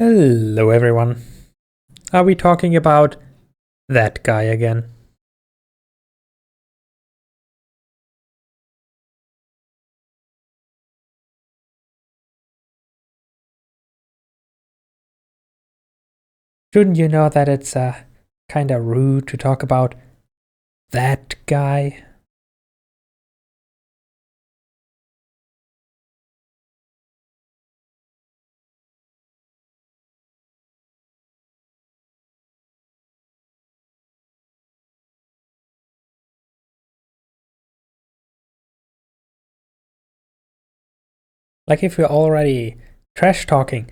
Hello everyone. Are we talking about that guy again? Shouldn't you know that it's kinda rude to talk about that guy? Like if we're already trash talking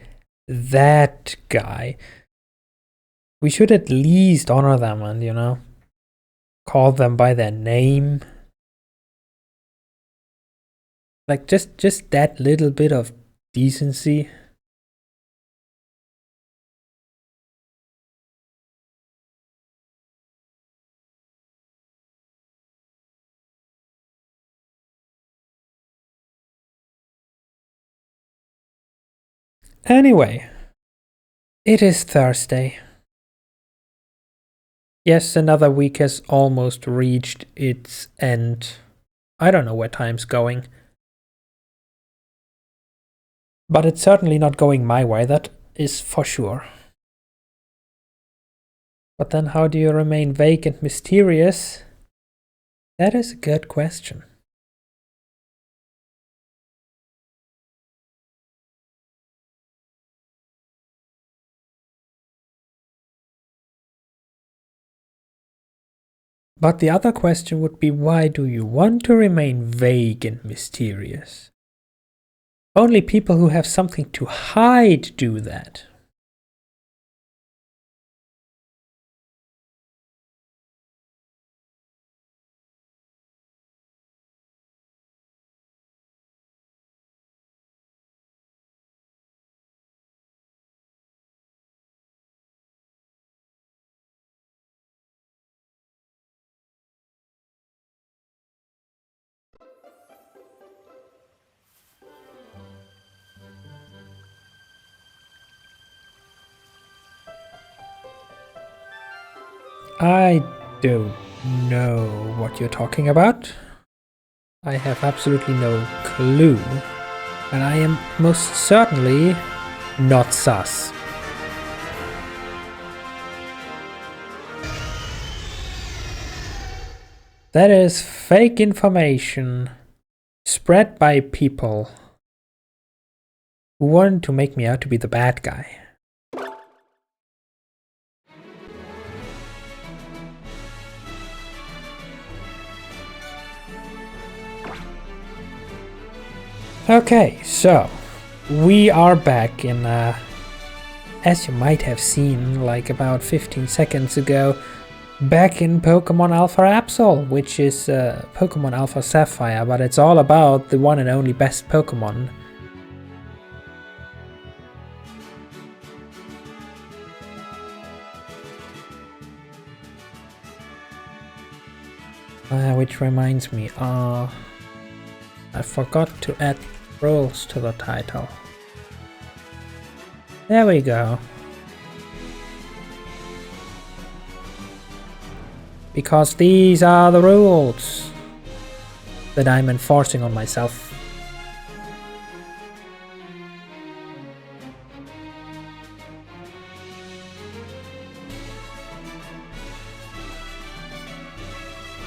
that guy, we should at least honor them and, call them by their name. Like just that little bit of decency. Anyway, it is Thursday. Yes, another week has almost reached its end. I don't know where time's going. But it's certainly not going my way, that is for sure. But then how do you remain vague and mysterious? That is a good question. But the other question would be, why do you want to remain vague and mysterious? Only people who have something to hide do that. I don't know what you're talking about. I have absolutely no clue. And I am most certainly not sus. That is fake information spread by people who want to make me out to be the bad guy. Okay, so we are back in, as you might have seen like about 15 seconds ago, back in Pokemon Alpha Absol, which is Pokemon Alpha Sapphire, but it's all about the one and only best Pokemon. Which reminds me, I forgot to add rules to the title. There we go. Because these are the rules that I'm enforcing on myself.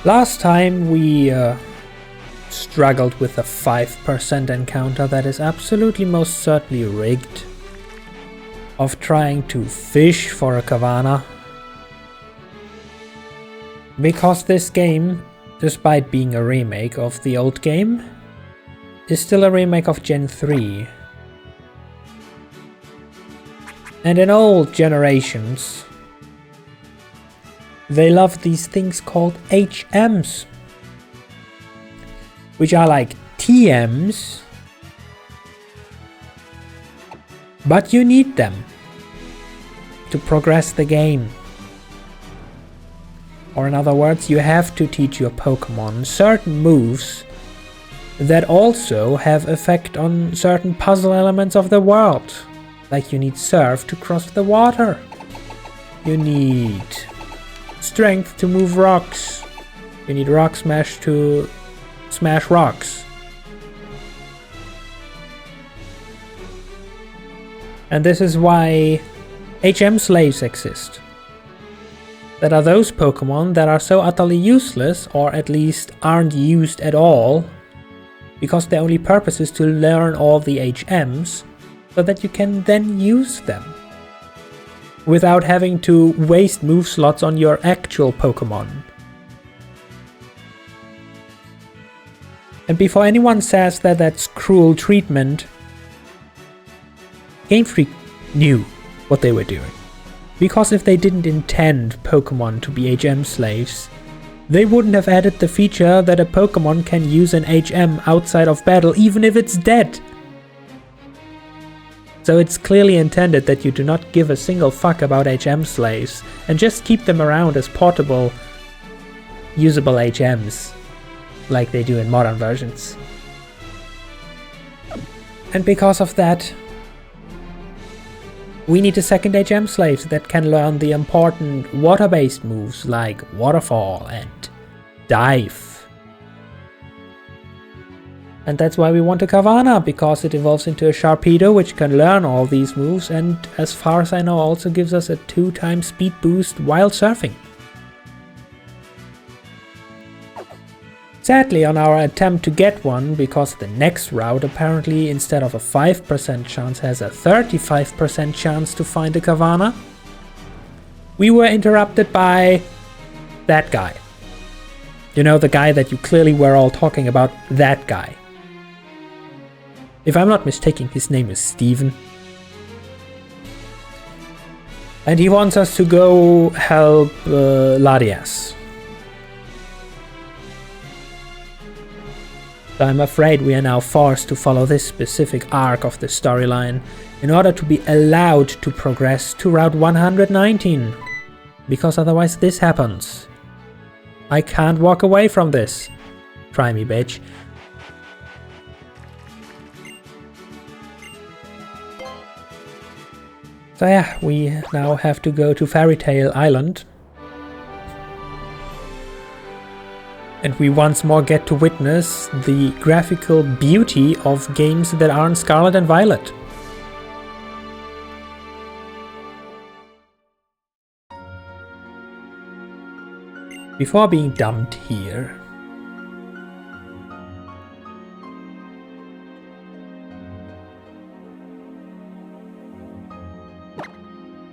Last time we struggled with a 5% encounter that is absolutely most certainly rigged, of trying to fish for a Kavana. Because this game, despite being a remake of the old game, is still a remake of Gen 3. And in old generations, they love these things called HMs, which are like TMs, but you need them to progress the game. Or in other words, you have to teach your Pokemon certain moves that also have effect on certain puzzle elements of the world. Like you need surf to cross the water. You need strength to move rocks. You need rock smash to smash rocks. And this is why HM slaves exist. That are those Pokemon that are so utterly useless, or at least aren't used at all, because their only purpose is to learn all the HMs, so that you can then use them, without having to waste move slots on your actual Pokemon. And before anyone says that that's cruel treatment, Game Freak knew what they were doing. Because if they didn't intend Pokemon to be HM slaves, they wouldn't have added the feature that a Pokemon can use an HM outside of battle even if it's dead. So it's clearly intended that you do not give a single fuck about HM slaves and just keep them around as portable, usable HMs, like they do in modern versions. And because of that, we need a second HM slave that can learn the important water-based moves like Waterfall and Dive. And that's why we want a Carvanha, because it evolves into a Sharpedo which can learn all these moves and, as far as I know, also gives us a 2x speed boost while surfing. Sadly, on our attempt to get one, because the next route apparently instead of a 5% chance has a 35% chance to find a Carvanha, we were interrupted by that guy. You know, the guy that you clearly were all talking about, that guy. If I'm not mistaken, his name is Steven. And he wants us to go help Latias. So I'm afraid we are now forced to follow this specific arc of the storyline in order to be allowed to progress to Route 119. Because otherwise this happens. I can't walk away from this. Try me, bitch. So yeah, we now have to go to Fairy Tale Island. And we once more get to witness the graphical beauty of games that aren't Scarlet and Violet. Before being dumped here,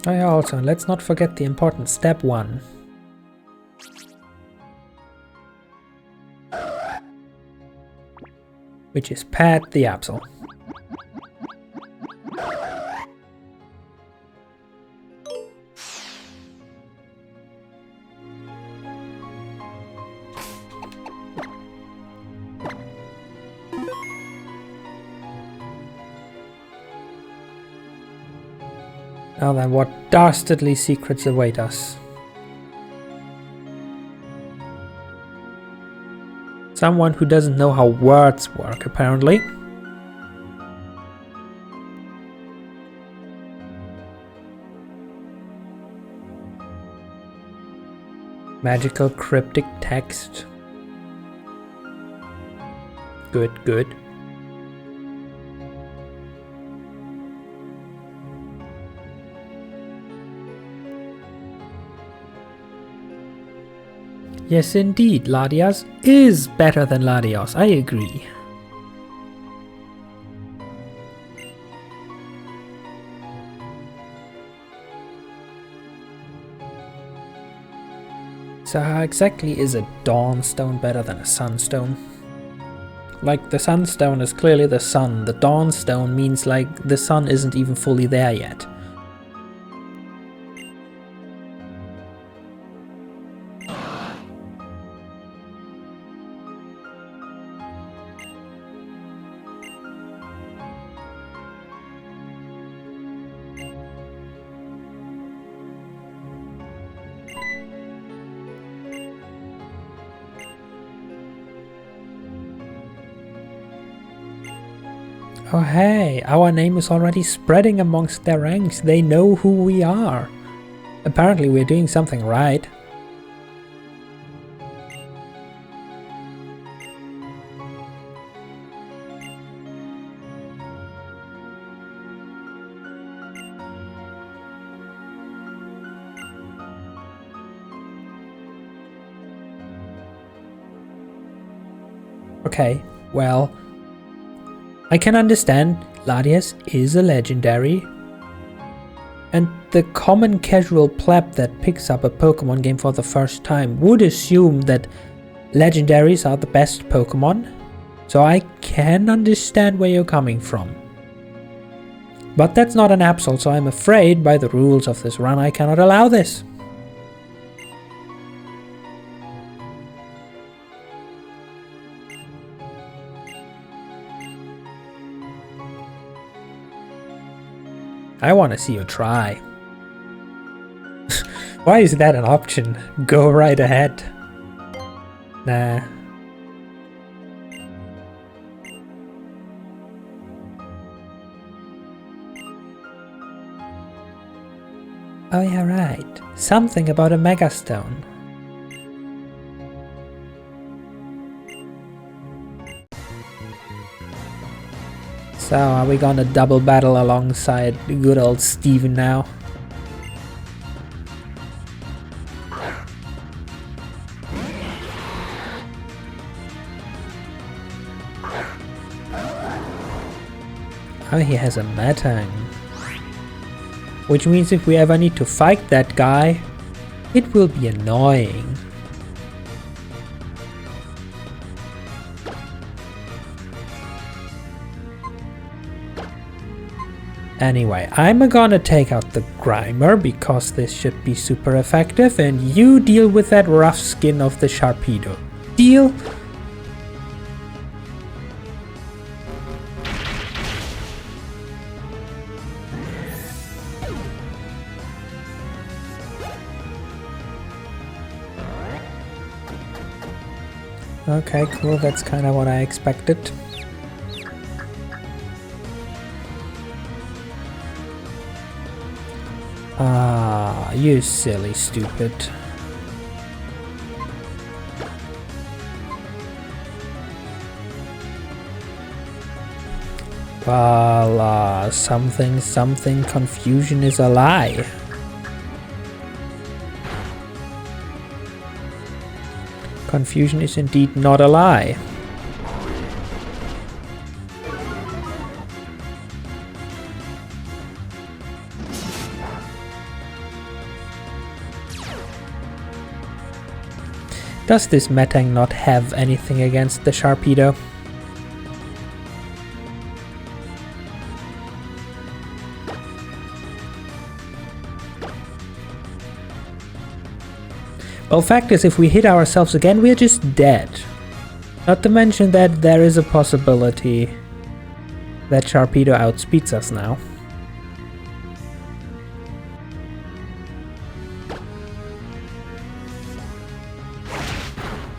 oh yeah, also, let's not forget the important step 1. Which is pet the Absol. Now then, what dastardly secrets await us? Someone who doesn't know how words work, apparently. Magical cryptic text. Good, good. Yes, indeed, Latias is better than Latios, I agree. So how exactly is a Dawnstone better than a Sunstone? Like, the Sunstone is clearly the sun, the Dawnstone means like the sun isn't even fully there yet. Oh hey, our name is already spreading amongst their ranks. They know who we are. Apparently we're doing something right. Okay, well, I can understand Latias is a legendary, and the common casual pleb that picks up a Pokemon game for the first time would assume that legendaries are the best Pokemon, so I can understand where you're coming from. But that's not an Absol, so I'm afraid by the rules of this run I cannot allow this. I want to see you try. Why is that an option? Go right ahead. Nah. Oh yeah, right. Something about a Megastone. So, are we gonna double battle alongside good old Steven now? Oh, he has a Metang. Which means if we ever need to fight that guy, it will be annoying. Anyway, I'm gonna take out the Grimer because this should be super effective, and you deal with that rough skin of the Sharpedo. Deal? Okay, cool, that's kind of what I expected. Ah, you silly stupid. Well, something confusion is a lie. Confusion is indeed not a lie. Does this Metang not have anything against the Sharpedo? Well, fact is, if we hit ourselves again, we're just dead. Not to mention that there is a possibility that Sharpedo outspeeds us now.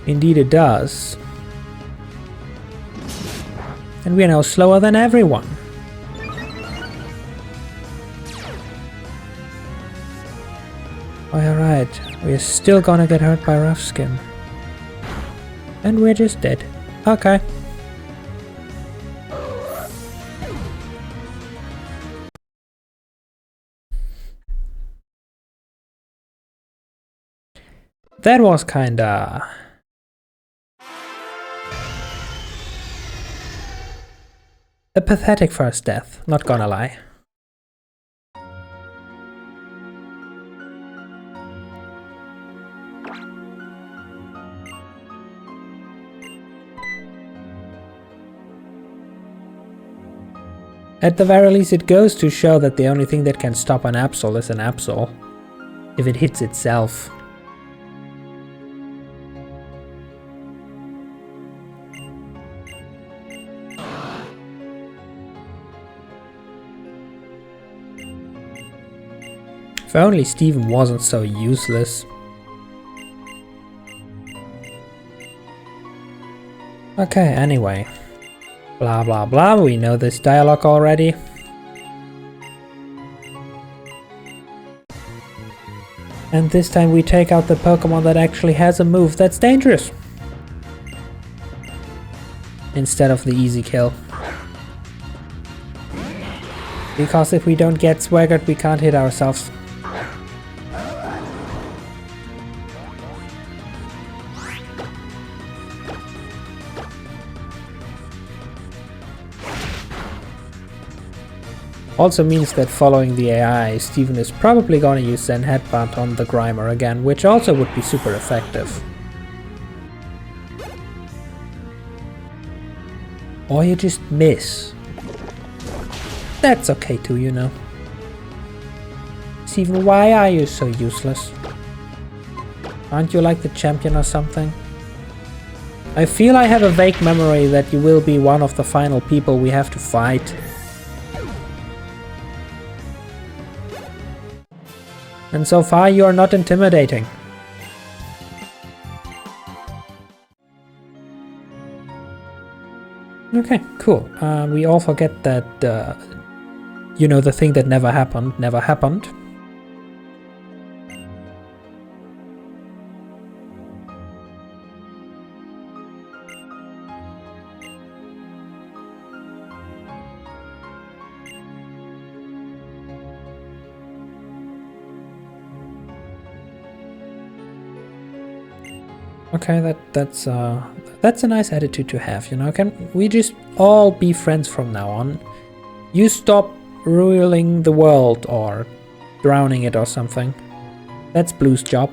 Indeed it does. And we are now slower than everyone. Alright, we're still gonna get hurt by Rough Skin. And we're just dead. Okay. That was kinda... a pathetic first death, not gonna lie. At the very least, it goes to show that the only thing that can stop an Absol is an Absol, if it hits itself. If only Steven wasn't so useless. Okay, anyway. Blah blah blah, we know this dialogue already. And this time we take out the Pokemon that actually has a move that's dangerous. Instead of the easy kill. Because if we don't get swaggered, we can't hit ourselves. Also means that following the AI, Steven is probably gonna use Zen Headbutt on the Grimer again, which also would be super effective. Or you just miss. That's okay too, you know. Steven, why are you so useless? Aren't you like the champion or something? I feel I have a vague memory that you will be one of the final people we have to fight. And so far you are not intimidating. Okay, cool. We all forget that, you know, the thing that never happened, never happened. Okay, that's a nice attitude to have, you know. Can we just all be friends from now on? You stop ruling the world or drowning it or something. That's Blue's job.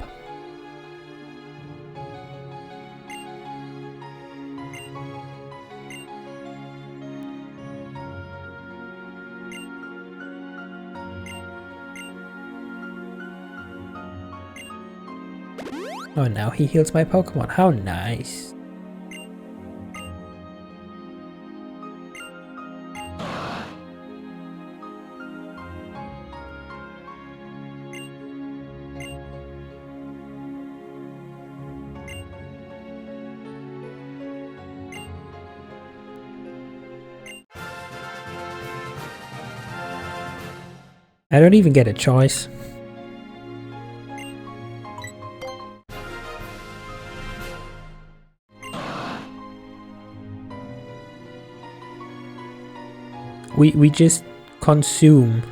Oh, now he heals my Pokemon. How nice. I don't even get a choice. We just consume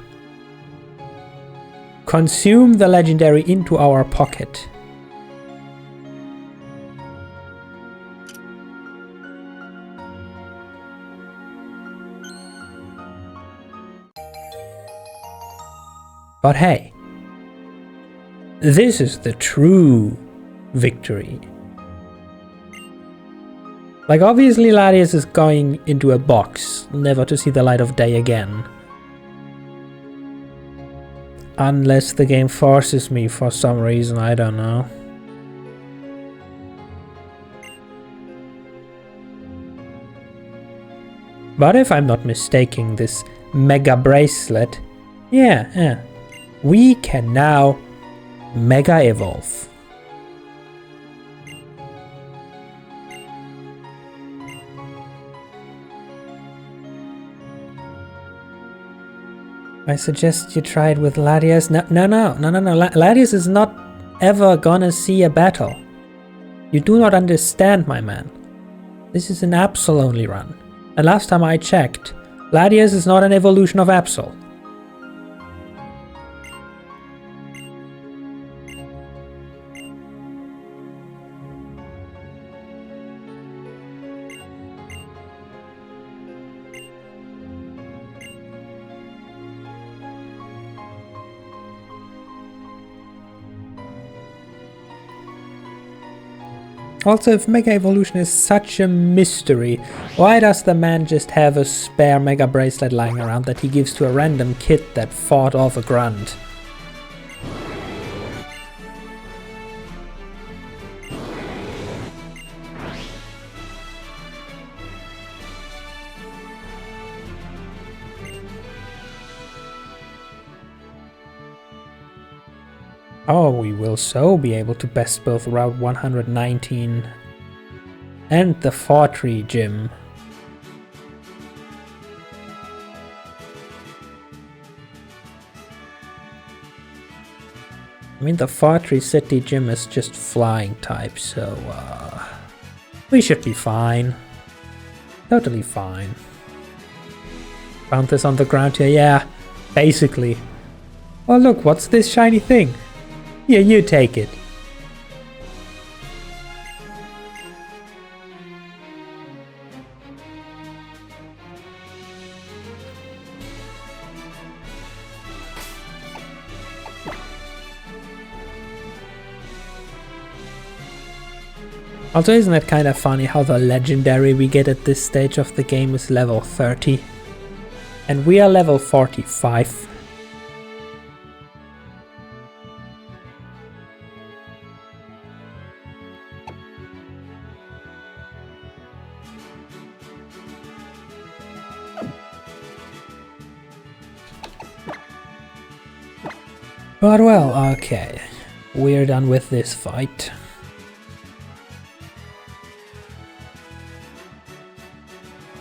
the legendary into our pocket. But hey, this is the true victory. Like, obviously Latias is going into a box, never to see the light of day again. Unless the game forces me for some reason, I don't know. But if I'm not mistaken, this Mega Bracelet, yeah, we can now Mega Evolve. I suggest you try it with Latias. No. Latias is not ever gonna see a battle. You do not understand, my man. This is an Absol only run. And last time I checked, Latias is not an evolution of Absol. Also, if Mega Evolution is such a mystery, why does the man just have a spare Mega Bracelet lying around that he gives to a random kid that fought off a grunt? Oh, we will so be able to best both Route 119 and the Fortree gym. I mean, the Fortress City gym is just flying type, so we should be fine. Totally fine. Found this on the ground here, yeah, basically. Oh look, what's this shiny thing? Here, you take it. Also, isn't it kind of funny how the legendary we get at this stage of the game is level 30? And we are level 45. But well, okay. We're done with this fight.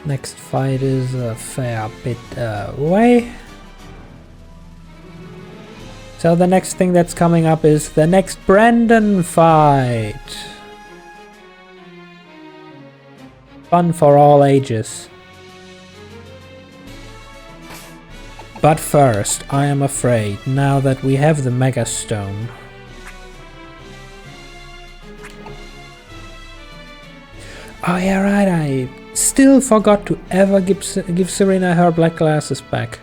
Next fight is a fair bit away. So the next thing that's coming up is the next Brandon fight. Fun for all ages. But first, I am afraid, now that we have the Mega Stone. Oh yeah, right, I still forgot to ever give Serena her black glasses back.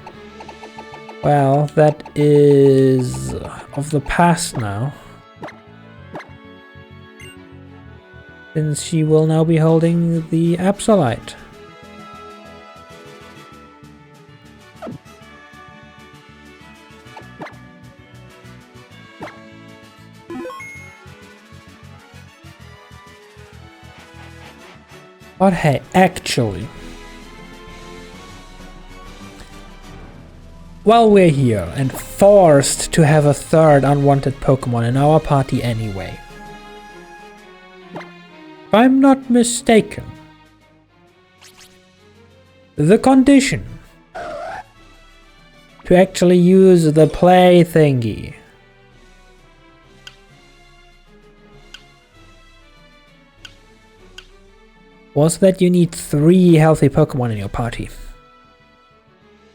Well, that is of the past now. Since she will now be holding the Absol. But hey, actually, while we're here and forced to have a third unwanted Pokemon in our party anyway, if I'm not mistaken, the condition to actually use the play thingy was that you need 3 healthy Pokemon in your party.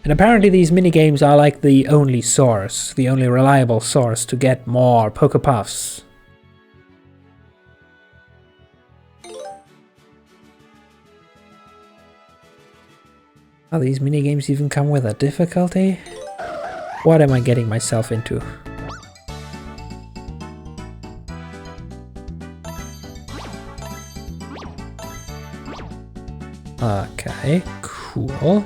And apparently these minigames are like the only source, the only reliable source to get more Pokepuffs. Oh, these minigames even come with a difficulty? What am I getting myself into? Okay, cool.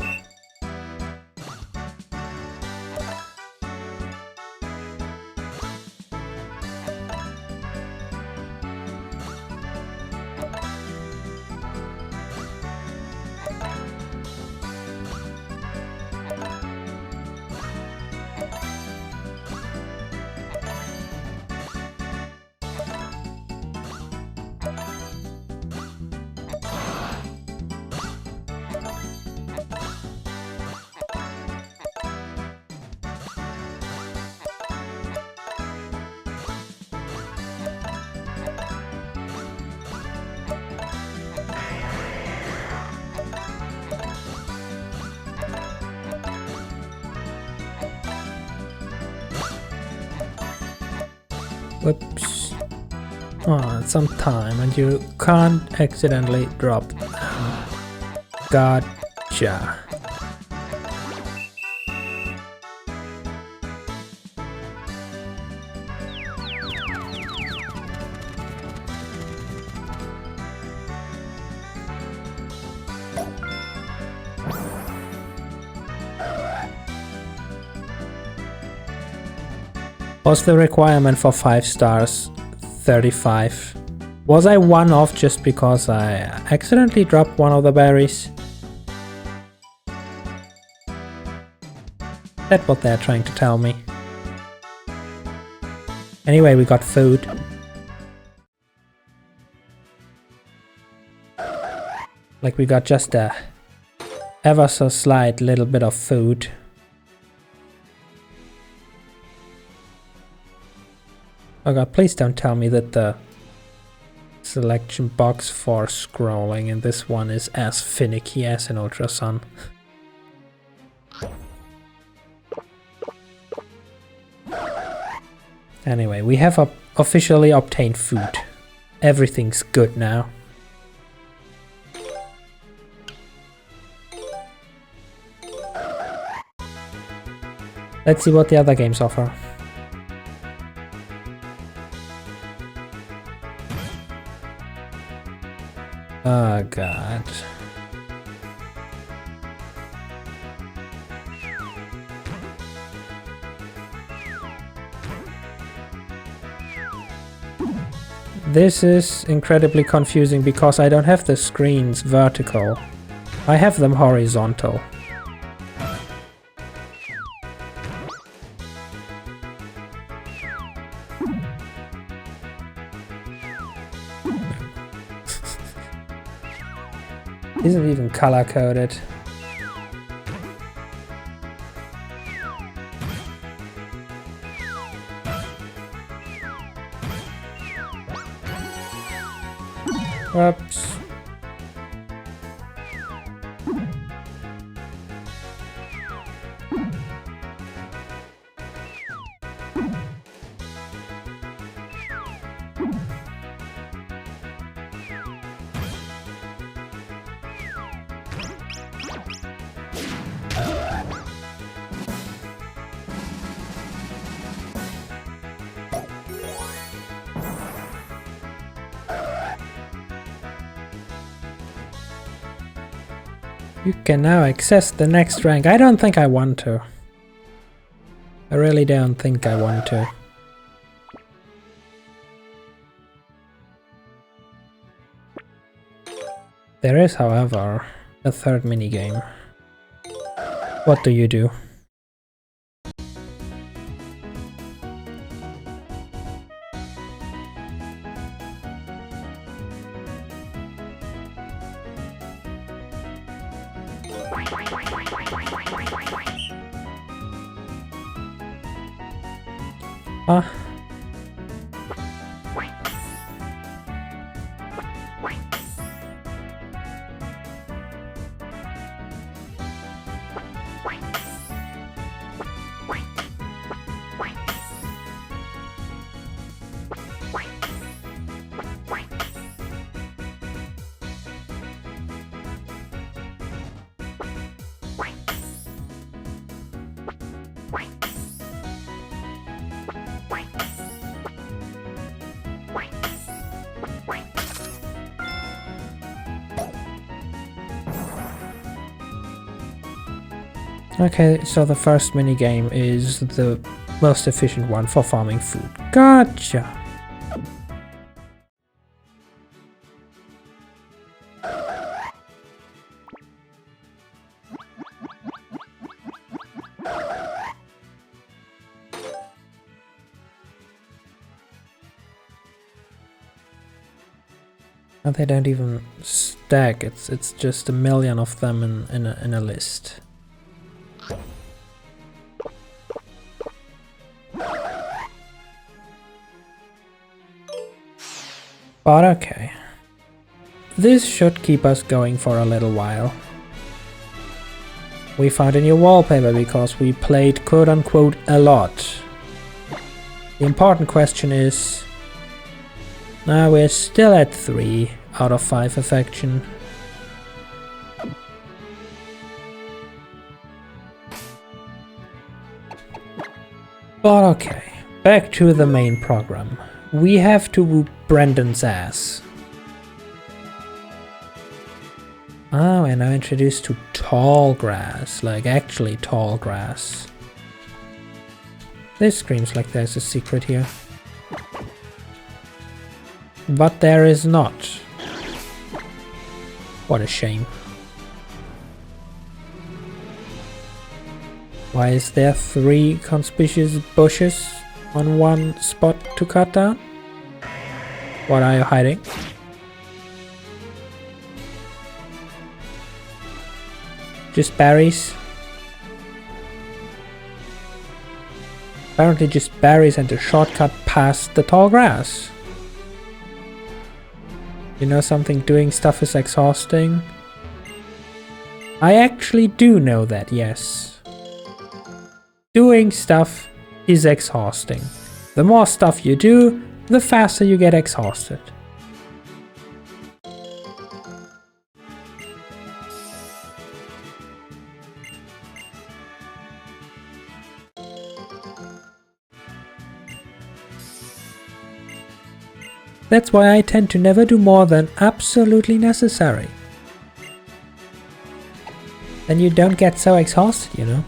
Whoops. Oh, it's some time and you can't accidentally drop them. Gotcha. Was the requirement for 5 stars 35? Was I one off just because I accidentally dropped one of the berries? That's what they're trying to tell me. Anyway, we got food. Like we got just a ever so slight little bit of food. Oh god, please don't tell me that the selection box for scrolling in this one is as finicky as in Ultra Sun. Anyway, we have officially obtained food. Everything's good now. Let's see what the other games offer. Oh god. This is incredibly confusing because I don't have the screens vertical. I have them horizontal. Isn't even color coded. Oops. You can now access the next rank. I don't think I want to. I really don't think I want to. There is, however, a third minigame. What do you do? Huh? Okay, so the first minigame is the most efficient one for farming food. Gotcha! And they don't even stack, it's just a million of them in a list. But okay. This should keep us going for a little while. We found a new wallpaper because we played quote-unquote a lot. The important question is... Now we're still at 3 out of 5 affection. But okay, back to the main program. We have to whoop Brendan's ass. Ah, we're now introduced to tall grass, like actually tall grass. This screams like there's a secret here. But there is not. What a shame. Why is there 3 conspicuous bushes on one spot to cut down? What are you hiding? Just berries? Apparently just berries and a shortcut past the tall grass. You know something, doing stuff is exhausting? I actually do know that, yes. Doing stuff is exhausting. The more stuff you do, the faster you get exhausted. That's why I tend to never do more than absolutely necessary. Then you don't get so exhausted, you know?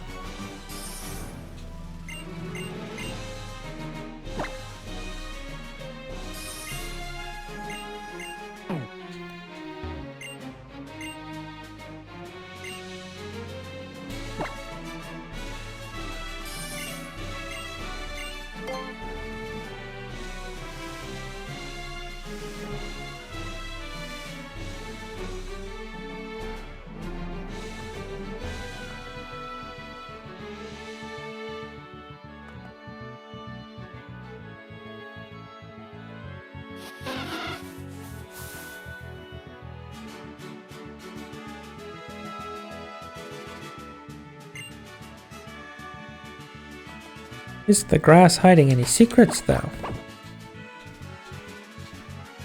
Is the grass hiding any secrets though?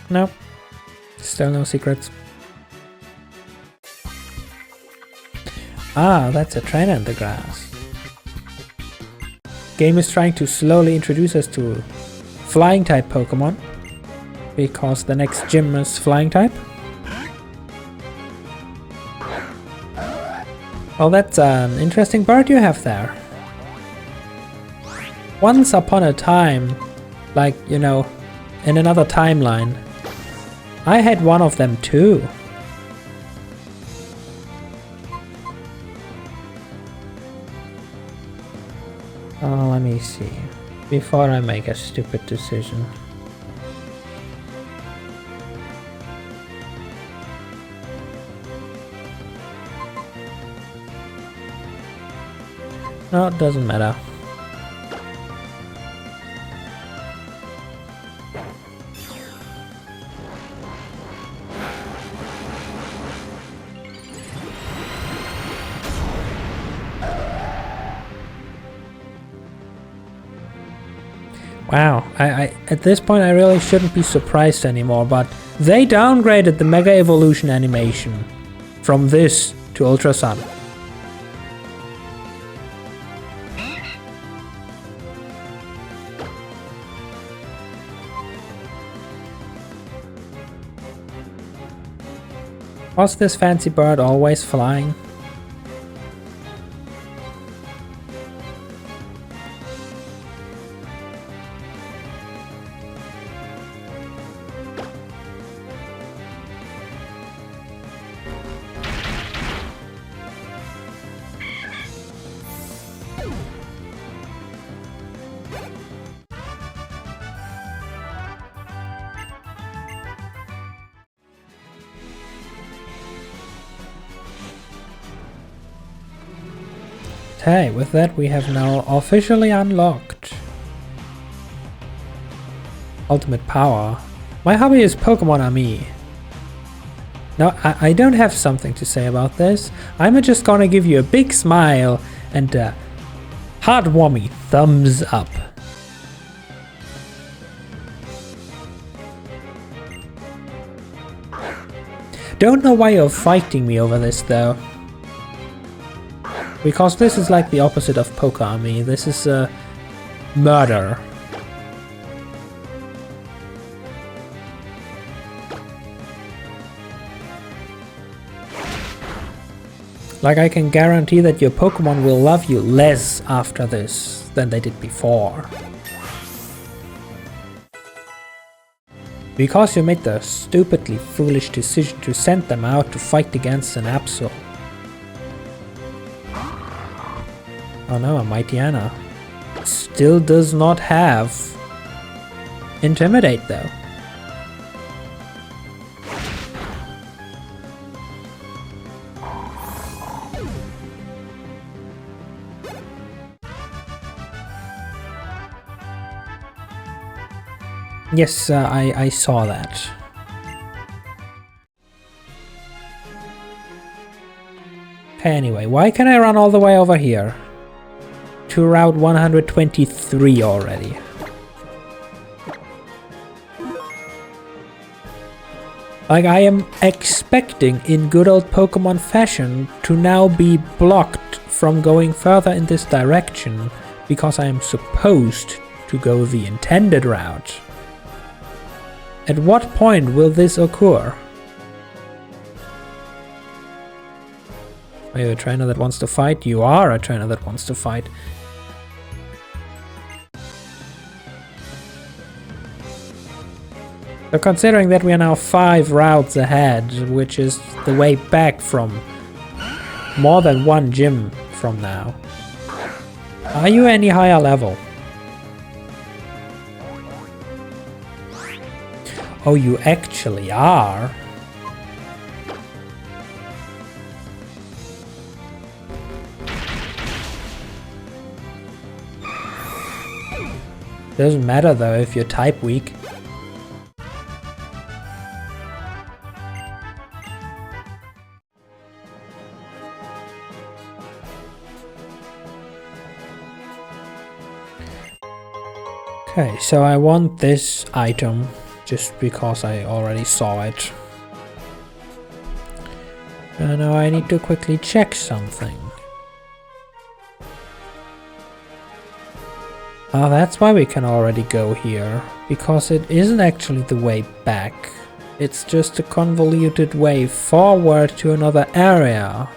No. Still no secrets. Ah, that's a trainer in the grass. Game is trying to slowly introduce us to flying type Pokemon. Because the next gym is flying type. Well, that's an interesting bird you have there. Once upon a time, like, you know, in another timeline, I had one of them too. Oh, let me see. Before I make a stupid decision. No, it doesn't matter. Wow, I at this point I really shouldn't be surprised anymore, but they downgraded the Mega Evolution animation from this to Ultra Sun. Was this fancy bird always flying? Hey, with that we have now officially unlocked Ultimate Power. My hobby is Pokemon Ami. Now, I don't have something to say about this. I'm just gonna give you a big smile and a heartwarming thumbs up. Don't know why you're fighting me over this though. Because this is like the opposite of Poke-Ami. This is murder. Like, I can guarantee that your Pokemon will love you less after this than they did before. Because you made the stupidly foolish decision to send them out to fight against an Absol. Oh no, a Mightyena. Still does not have Intimidate though. Yes, I saw that. Anyway, why can I run all the way over here? To Route 123 already. Like, I am expecting, in good old Pokemon fashion, to now be blocked from going further in this direction, because I am supposed to go the intended route. At what point will this occur? Are you a trainer that wants to fight? You are a trainer that wants to fight. So considering that we are now 5 routes ahead, which is the way back from more than one gym from now. Are you any higher level? Oh, you actually are. Doesn't matter though if you're type weak. Okay, so I want this item just because I already saw it. And now I need to quickly check something. Oh, that's why we can already go here, because it isn't actually the way back. It's just a convoluted way forward to another area.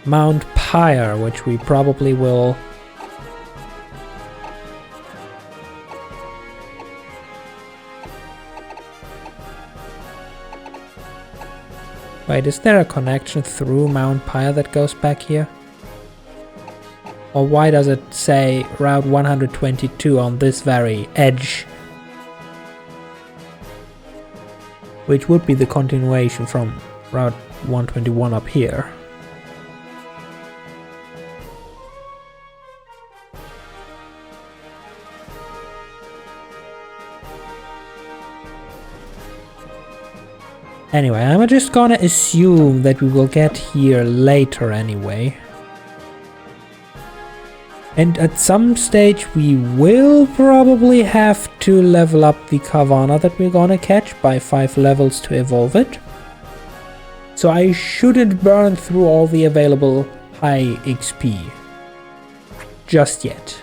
Mount Pyre, which we probably will... Wait, is there a connection through Mount Pyre that goes back here? Or why does it say Route 122 on this very edge? Which would be the continuation from Route 121 up here. Anyway, I'm just gonna assume that we will get here later anyway. And at some stage we will probably have to level up the Carvana that we're gonna catch by 5 levels to evolve it. So I shouldn't burn through all the available high XP just yet.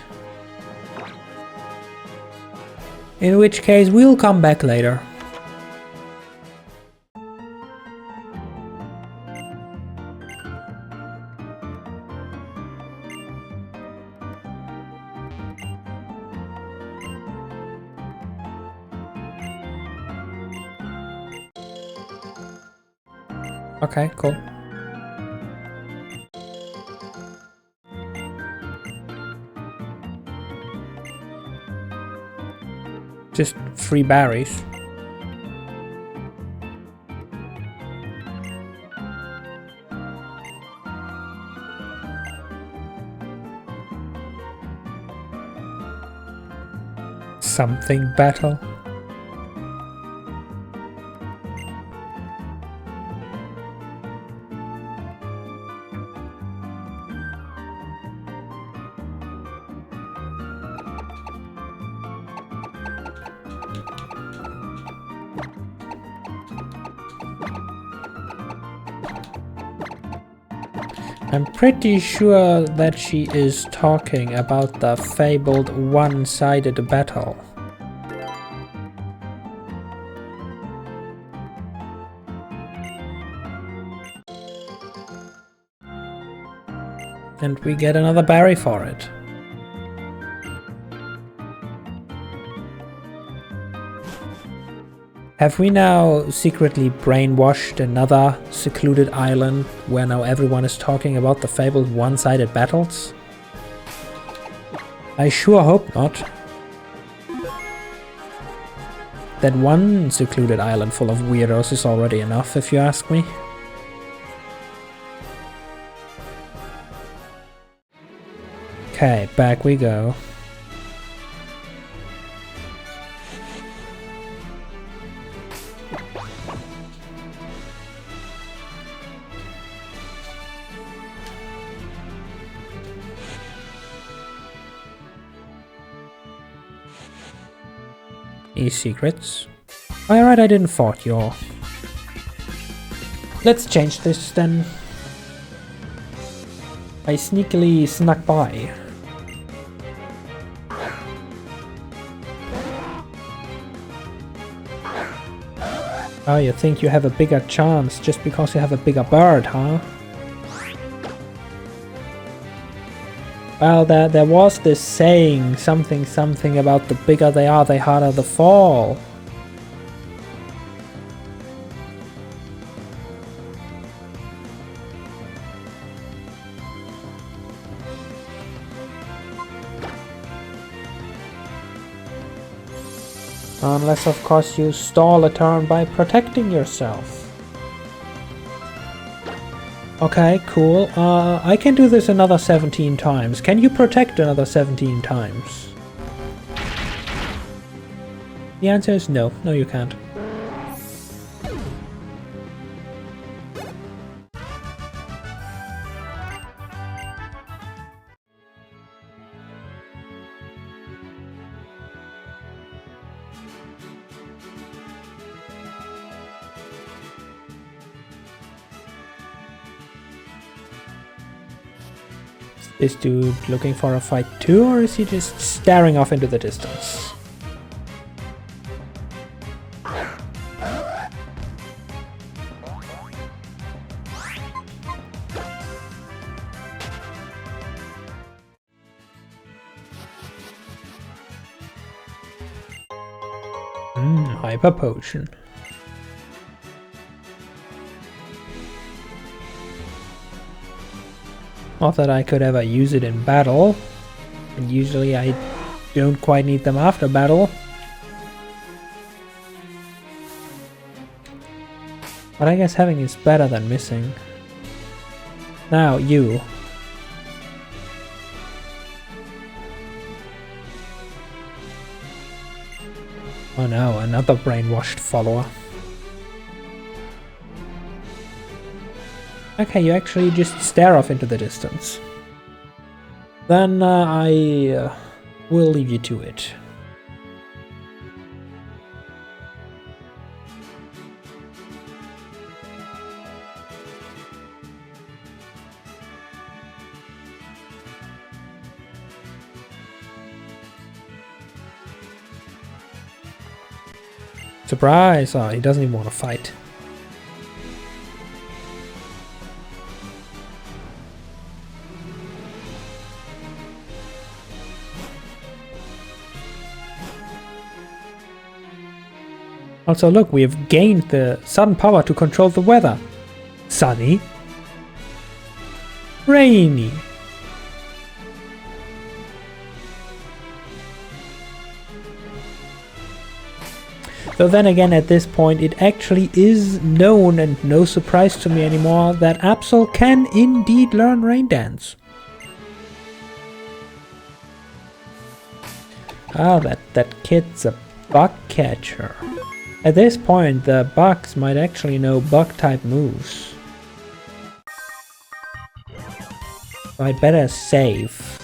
In which case we'll come back later. Okay, cool. Just 3 berries. Something battle. I'm pretty sure that she is talking about the fabled one-sided battle. And we get another berry for it. Have we now secretly brainwashed another secluded island where now everyone is talking about the fabled one-sided battles? I sure hope not. That one secluded island full of weirdos is already enough, if you ask me. Okay, back we go. these secrets. Oh, yeah, right, I didn't fought you. Let's change this then. I sneakily snuck by. Oh, you think you have a bigger chance just because you have a bigger bird, huh? Well, there was this saying, something about the bigger they are, the harder the fall. Unless, of course, you stall a turn by protecting yourself. Okay, cool. I can do this another 17 times. Can you protect another 17 times? The answer is no. No, you can't. Is this dude looking for a fight too, or is he just staring off into the distance? Hyper potion. Not that I could ever use it in battle, and usually I don't quite need them after battle. But I guess having is better than missing. Now, you. Oh no, another brainwashed follower. Okay, you actually just stare off into the distance. Then I will leave you to it. Surprise! Oh, he doesn't even want to fight. Also, look, we have gained the sun power to control the weather. Sunny. Rainy. Though then again, at this point, it actually is known, and no surprise to me anymore, that Absol can indeed learn Rain Dance. Ah, that kid's a bug catcher. At this point, the bugs might actually know bug-type moves. So I'd better save.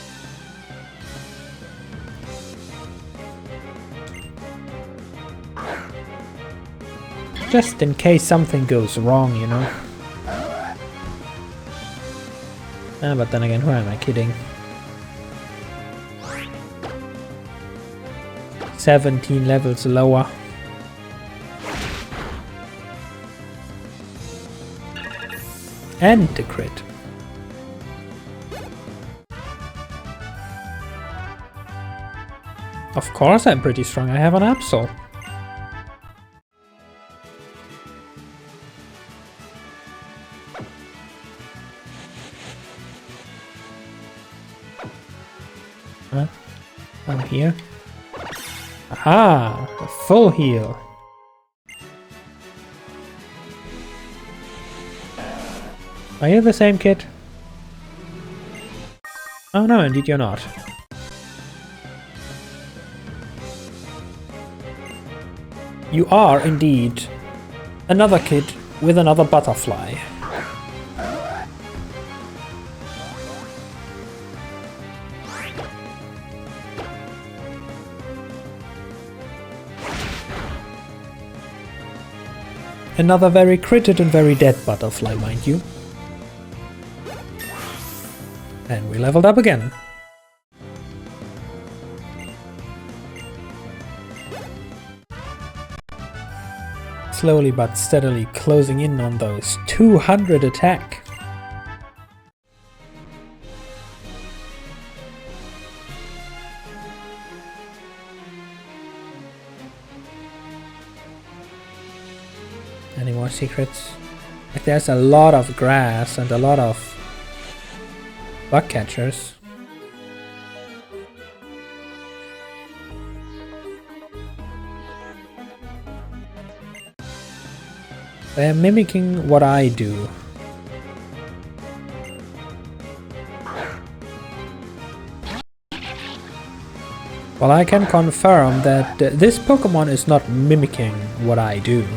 Just in case something goes wrong, you know. Ah, but then again, who am I kidding? 17 levels lower. And the crit. Of course I'm pretty strong, I have an Absol. I'm here. Aha! A full heal. Are you the same kid? Oh no, indeed you're not. You are indeed another kid with another butterfly. Another very critted and very dead butterfly, mind you. And we leveled up again. Slowly but steadily closing in on those 200 attack. Any more secrets? Like there's a lot of grass and a lot of bug catchers. They're mimicking what I do. Well, I can confirm that this Pokemon is not mimicking what I do.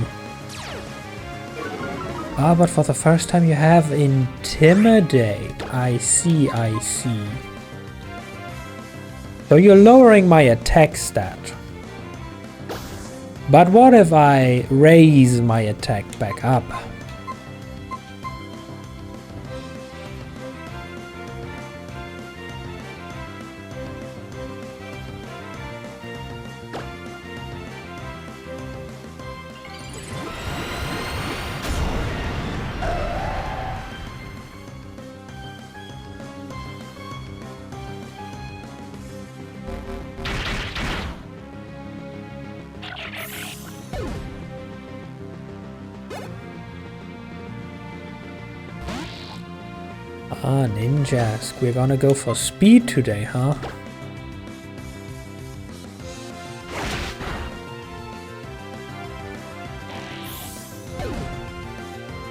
Ah, but for the first time you have Intimidate. I see, I see. So you're lowering my attack stat. But what if I raise my attack back up? Ah, ninjas. We're gonna go for speed today, huh?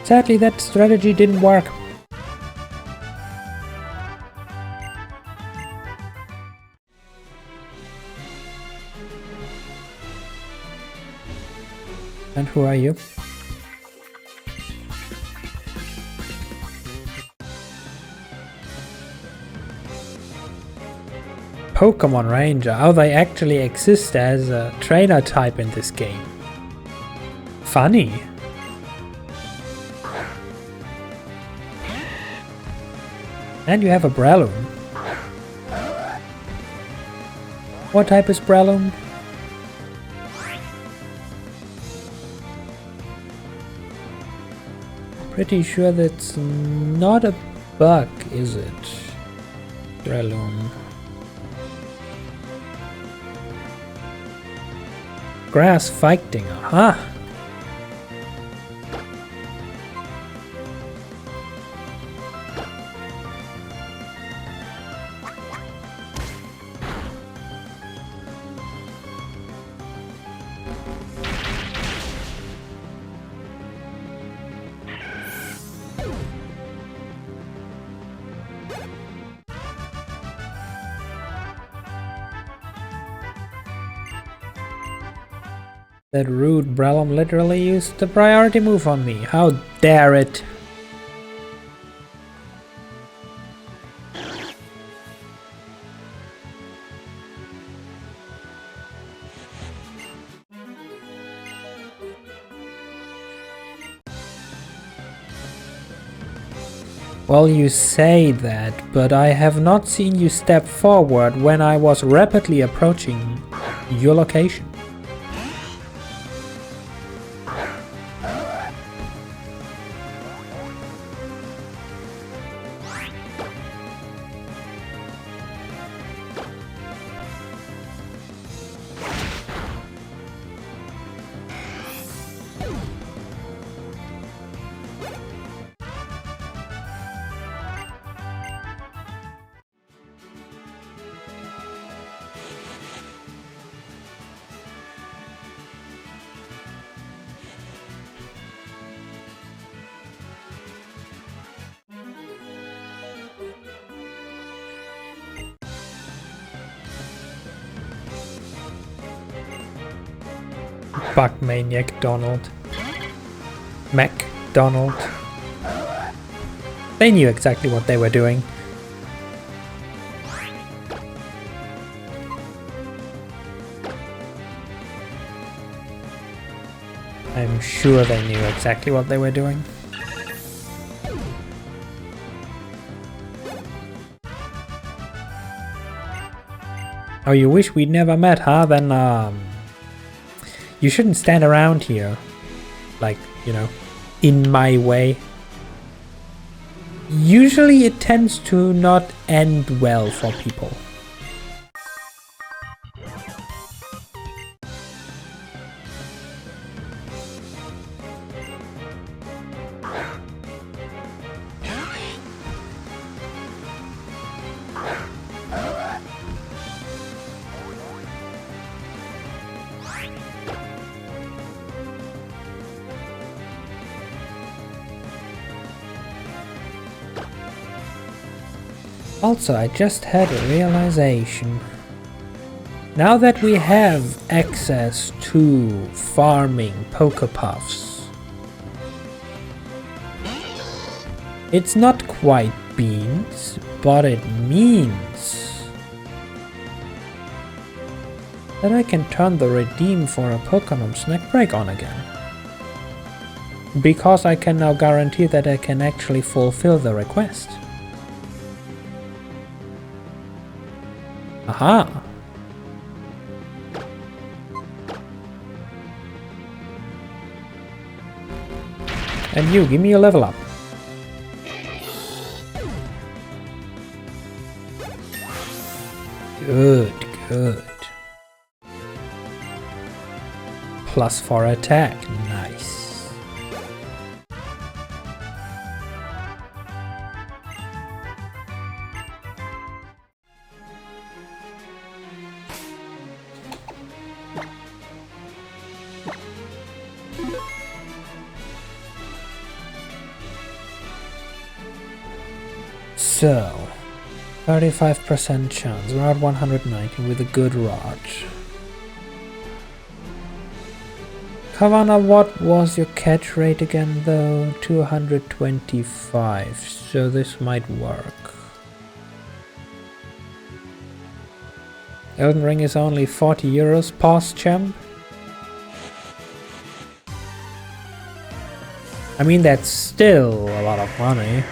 Sadly, that strategy didn't work. And who are you? Pokemon Ranger. Oh, they actually exist as a trainer type in this game. Funny. And you have a Breloom. What type is Breloom? Pretty sure that's not a bug, is it? Breloom. Grass fighting, aha! That rude Breloom literally used the priority move on me. How dare it! Well, you say that, but I have not seen you step forward when I was rapidly approaching your location. Bug Maniac Donald. MacDonald. They knew exactly what they were doing. I'm sure they knew exactly what they were doing. Oh, you wish we'd never met, huh? Then, you shouldn't stand around here. Like, you know, in my way. Usually it tends to not end well for people. Also, I just had a realization. Now that we have access to farming Pokepuffs, it's not quite beans, but it means that I can turn the redeem for a Pokemon snack break on again. Because I can now guarantee that I can actually fulfill the request. Aha! And you, give me a level up. Good, good. Plus 4 attack, nice. So, 35% chance, we're at 190 with a good rod. Kavana, what was your catch rate again though? 225, so this might work. Elden Ring is only 40 euros past champ. I mean, that's still a lot of money.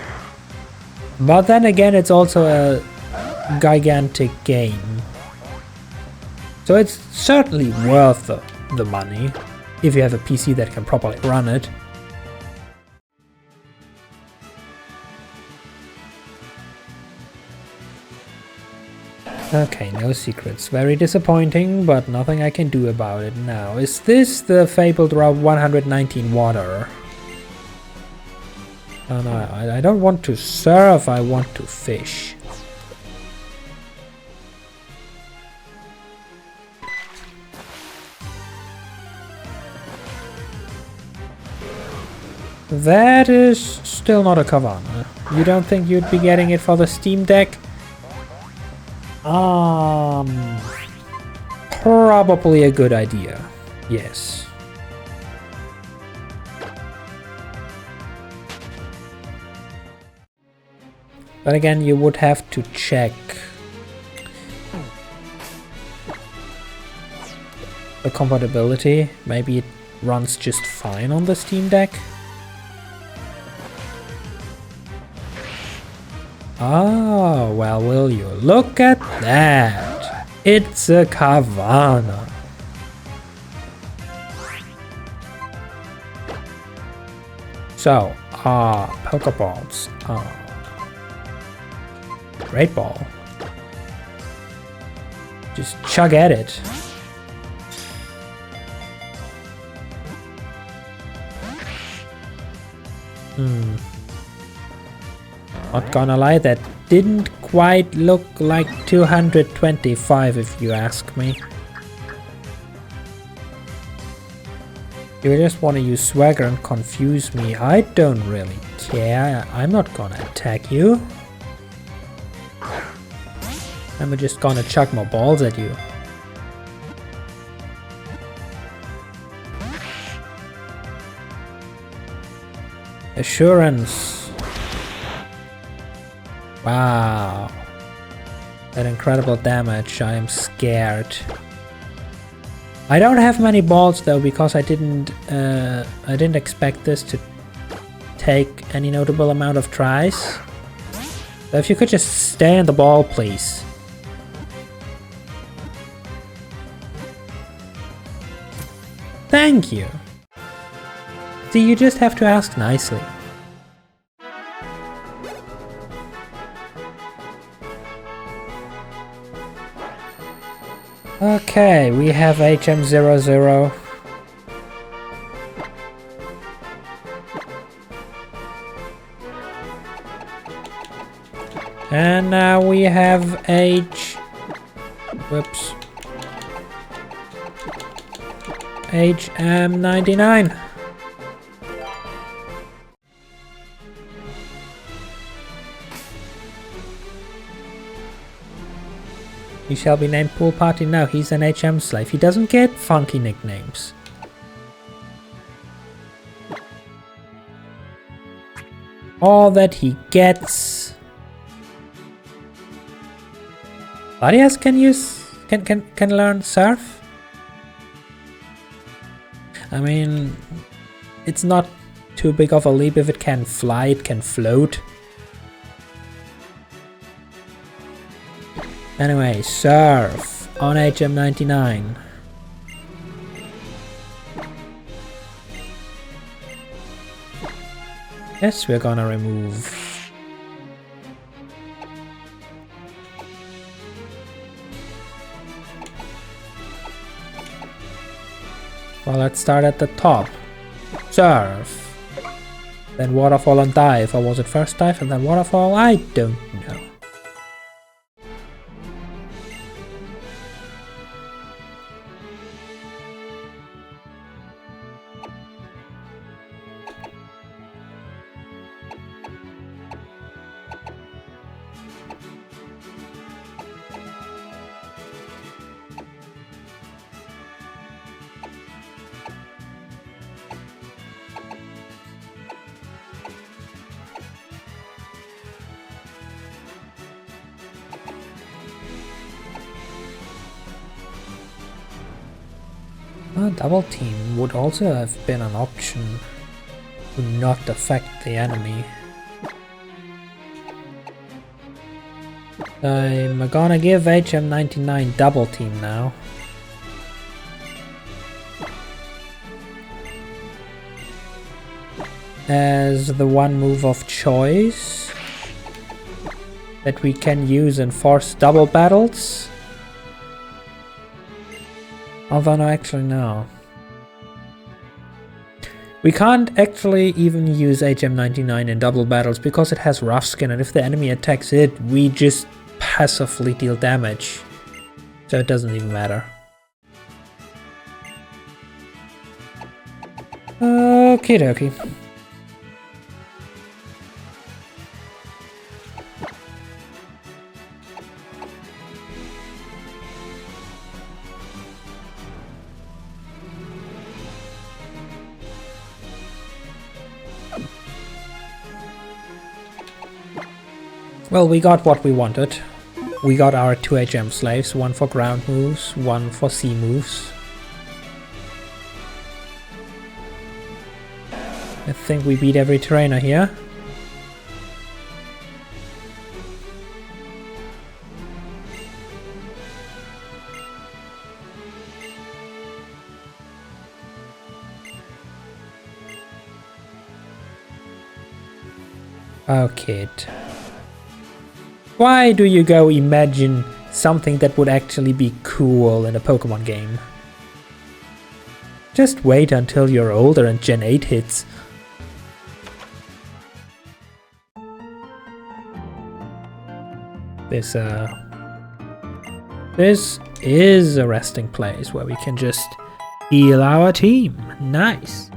But then again, it's also a gigantic game. So it's certainly worth the money, if you have a PC that can properly run it. Okay, no secrets. Very disappointing, but nothing I can do about it now. Is this the fabled Route 119 water? Oh no, I don't want to surf, I want to fish. That is still not a Kavana. You don't think you'd be getting it for the Steam Deck? Probably a good idea. Yes. But again, you would have to check the compatibility. Maybe it runs just fine on the Steam Deck. Oh, well, will you? Look at that! It's a Kavana. So, Pokeballs. Great ball. Just chug at it. Not gonna lie, that didn't quite look like 225 if you ask me. You just want to use swagger and confuse me. I don't really care. I'm not gonna attack you. I'm just gonna chuck more balls at you. Assurance. Wow. That incredible damage. I am scared. I don't have many balls though, because I didn't expect this to take any notable amount of tries. So if you could just stay in the ball, please. Thank you. See, you just have to ask nicely. Okay, we have HM00. And now we have HM99. He shall be named Pool Party now. He's an HM slave. He doesn't get funky nicknames. All that he gets. Larias can learn surf. I mean, it's not too big of a leap if it can fly, it can float. Anyway, surf on HM99. Yes, we're gonna remove. Well, let's start at the top. Surf. Then waterfall and dive. Or was it first dive and then waterfall? I don't know. A double team would also have been an option to not affect the enemy. I'm gonna give HM99 double team now. As the one move of choice that we can use in forced double battles. Although no, actually no. We can't actually even use HM99 in double battles because it has rough skin, and if the enemy attacks it, we just passively deal damage. So it doesn't even matter. Okie dokie. Well, we got what we wanted. We got our 2 HM slaves, one for ground moves, one for sea moves. I think we beat every trainer here. Okay. Why do you go imagine something that would actually be cool in a Pokemon game? Just wait until you're older and Gen 8 hits. This is a resting place where we can just heal our team. Nice.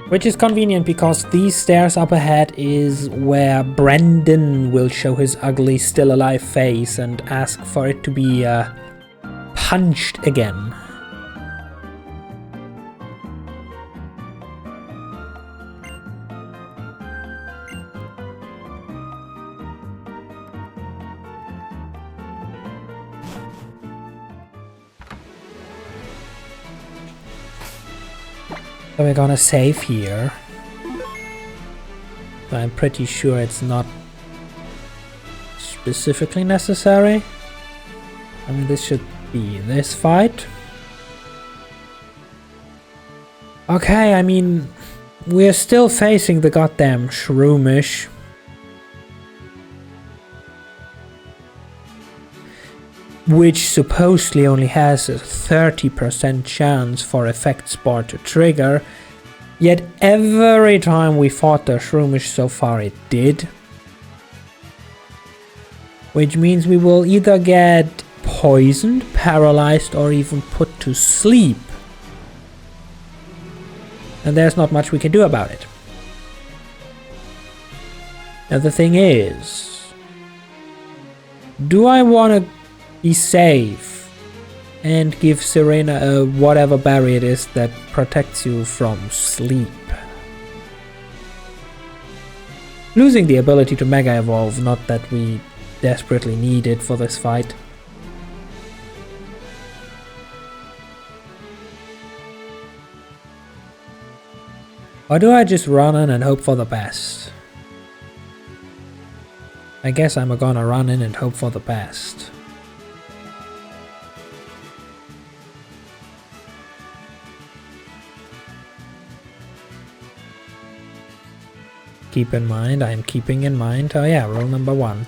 Which is convenient because these stairs up ahead is where Brendan will show his ugly still alive face and ask for it to be punched again. So we're gonna save here. But I'm pretty sure it's not specifically necessary. I mean, this should be this fight. Okay, I mean, we're still facing the goddamn Shroomish. Which supposedly only has a 30% chance for effect spore to trigger. Yet every time we fought the Shroomish so far it did. Which means we will either get poisoned, paralyzed, or even put to sleep. And there's not much we can do about it. Now the thing is, do I want to be safe and give Serena a whatever berry it is that protects you from sleep? Losing the ability to Mega Evolve, not that we desperately need it for this fight. Or do I just run in and hope for the best? I guess I'm gonna run in and hope for the best. Keep in mind, I'm keeping in mind, oh yeah, rule number 1.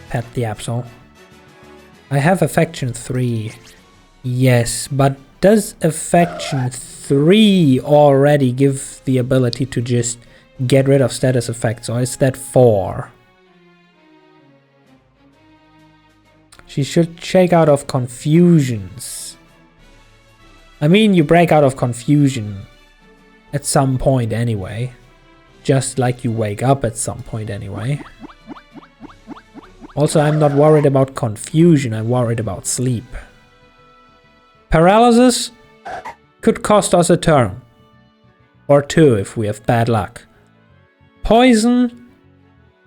Pet the Absol. I have Affection 3. Yes, but does Affection 3 already give the ability to just get rid of status effects, or is that 4? She should shake out of confusions. I mean, you break out of confusion at some point anyway. Just like you wake up at some point anyway. Also, I'm not worried about confusion, I'm worried about sleep. Paralysis could cost us a turn. Or 2 if we have bad luck. Poison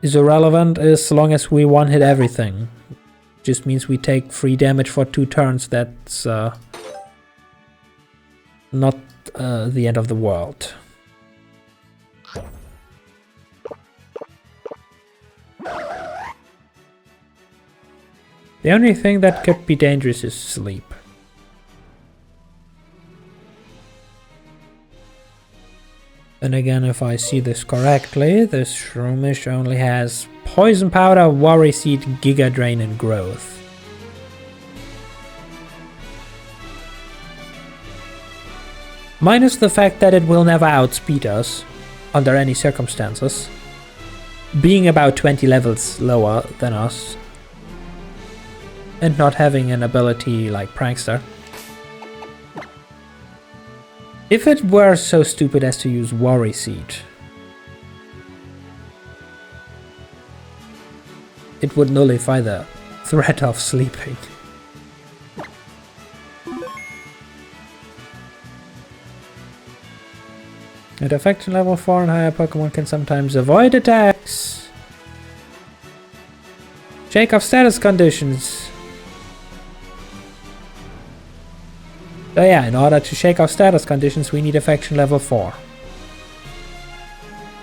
is irrelevant as long as we one-hit everything. Just means we take 3 damage for 2 turns, that's not the end of the world. The only thing that could be dangerous is sleep. Then again, if I see this correctly, this Shroomish only has Poison Powder, Worry Seed, Giga Drain, and Growth. Minus the fact that it will never outspeed us, under any circumstances. Being about 20 levels lower than us. And not having an ability like Prankster. If it were so stupid as to use Worry Seed, it would nullify the threat of sleeping. At affection level 4 and higher, Pokemon can sometimes avoid attacks. Shake off status conditions. So yeah, in order to shake off status conditions, we need affection level 4.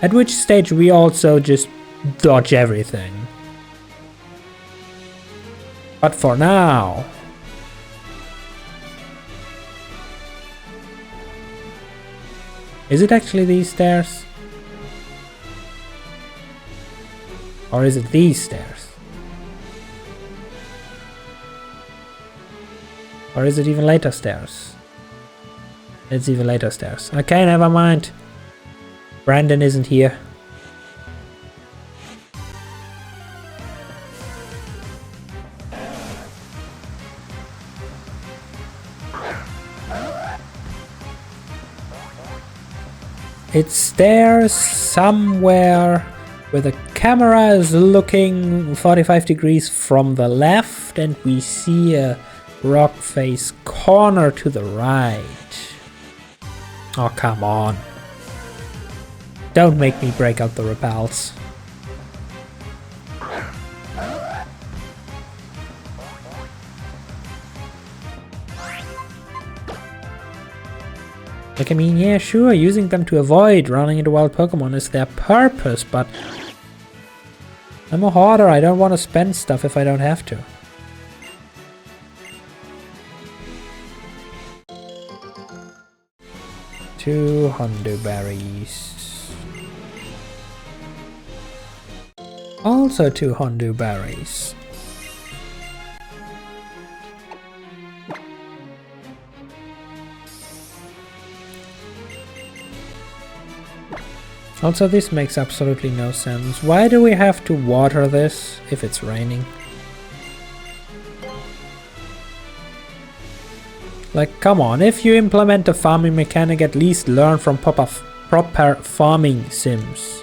At which stage we also just dodge everything. But for now... Is it actually these stairs? Or is it these stairs? Or is it even later stairs? It's even later stairs. Okay, never mind. Brandon isn't here. It's stairs somewhere where the camera is looking 45 degrees from the left and we see a rock face corner to the right. Oh, come on. Don't make me break out the repels. Like, I mean, yeah, sure, using them to avoid running into wild Pokemon is their purpose, but I'm a hoarder, I don't want to spend stuff if I don't have to. Two Hondo berries. Also 2 Hondo berries. Also, this makes absolutely no sense. Why do we have to water this if it's raining? Like, come on, if you implement a farming mechanic, at least learn from proper farming sims.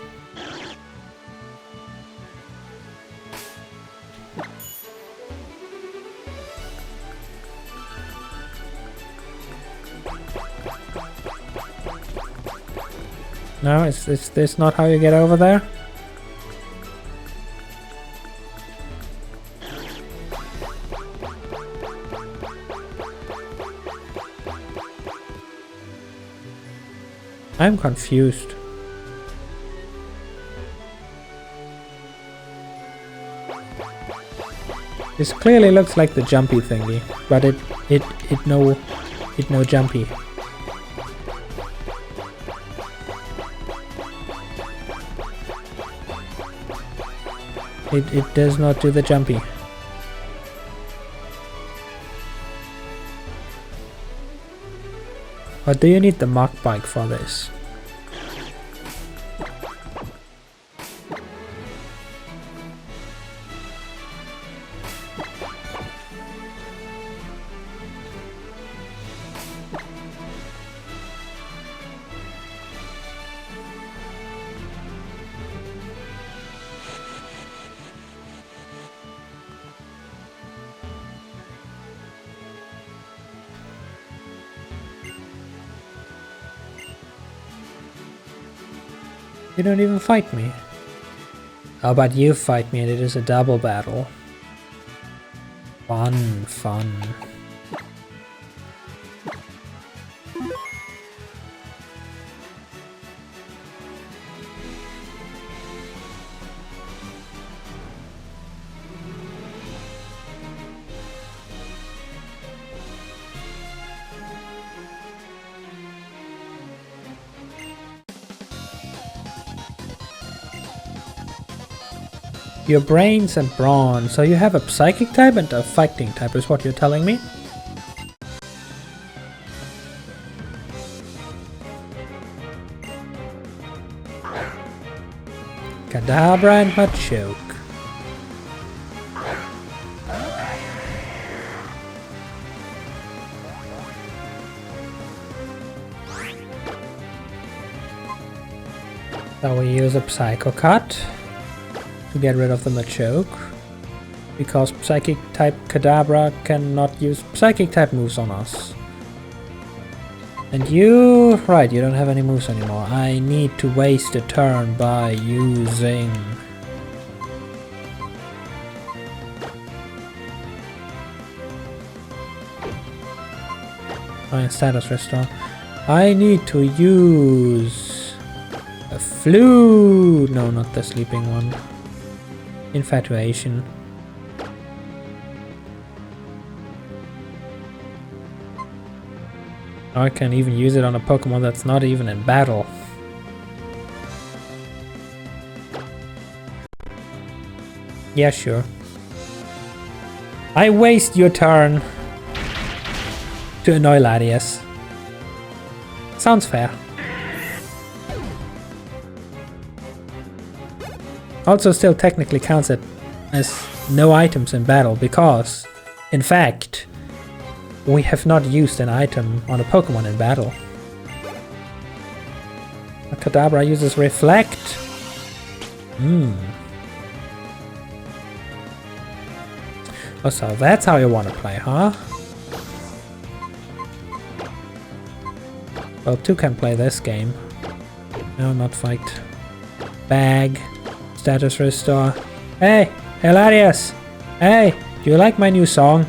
No, is this not how you get over there? I'm confused. This clearly looks like the jumpy thingy, but it no jumpy. It does not do the jumpy. Or do you need the Mach Bike for this? You don't even fight me. How about you fight me and it is a double battle? Fun, fun. Your brains and brawn, so you have a psychic type and a fighting type is what you're telling me? Kadabra and Machoke. So we use a Psycho Cut to get rid of the Machoke, because Psychic type Kadabra cannot use Psychic type moves on us. And you... right, you don't have any moves anymore. I need to waste a turn by using... status restore. I need to use... a Flu... no, not the sleeping one. Infatuation. I can even use it on a Pokemon that's not even in battle. Yeah, sure. I waste your turn to annoy Latias. Sounds fair. Also still technically counts it as no items in battle because, in fact, we have not used an item on a Pokemon in battle. A Kadabra uses Reflect. Oh, so that's how you want to play, huh? Well, 2 can play this game. No, not fight. Bag. Status restore. Hey, Hilarious! Hey, do you like my new song?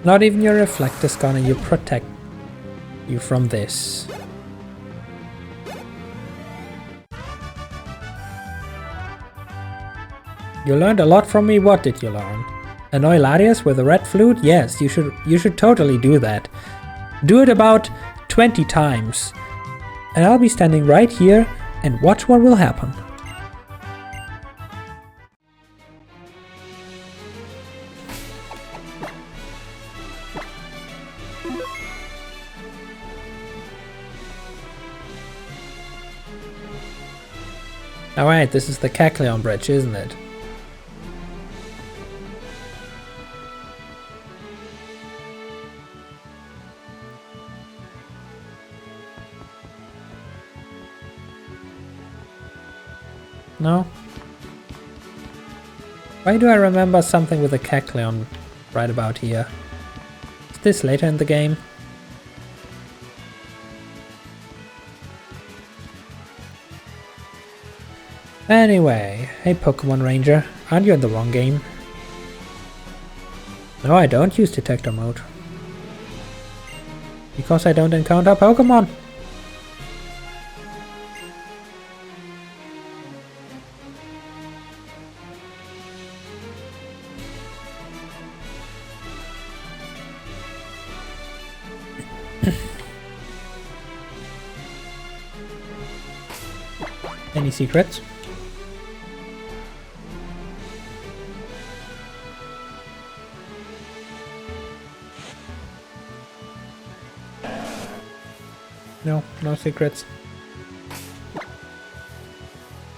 Not even your reflector's gonna you protect you from this. You learned a lot from me. What did you learn? Annoy Larius with a red flute? Yes, you should totally do that. Do it about 20 times. And I'll be standing right here and watch what will happen. Alright, this is the Cackleon bridge, isn't it? No? Why do I remember something with a Cackleon right about here? Is this later in the game? Anyway, hey Pokemon Ranger, aren't you in the wrong game? No, I don't use detector mode. Because I don't encounter Pokemon. Any secrets? No, no secrets.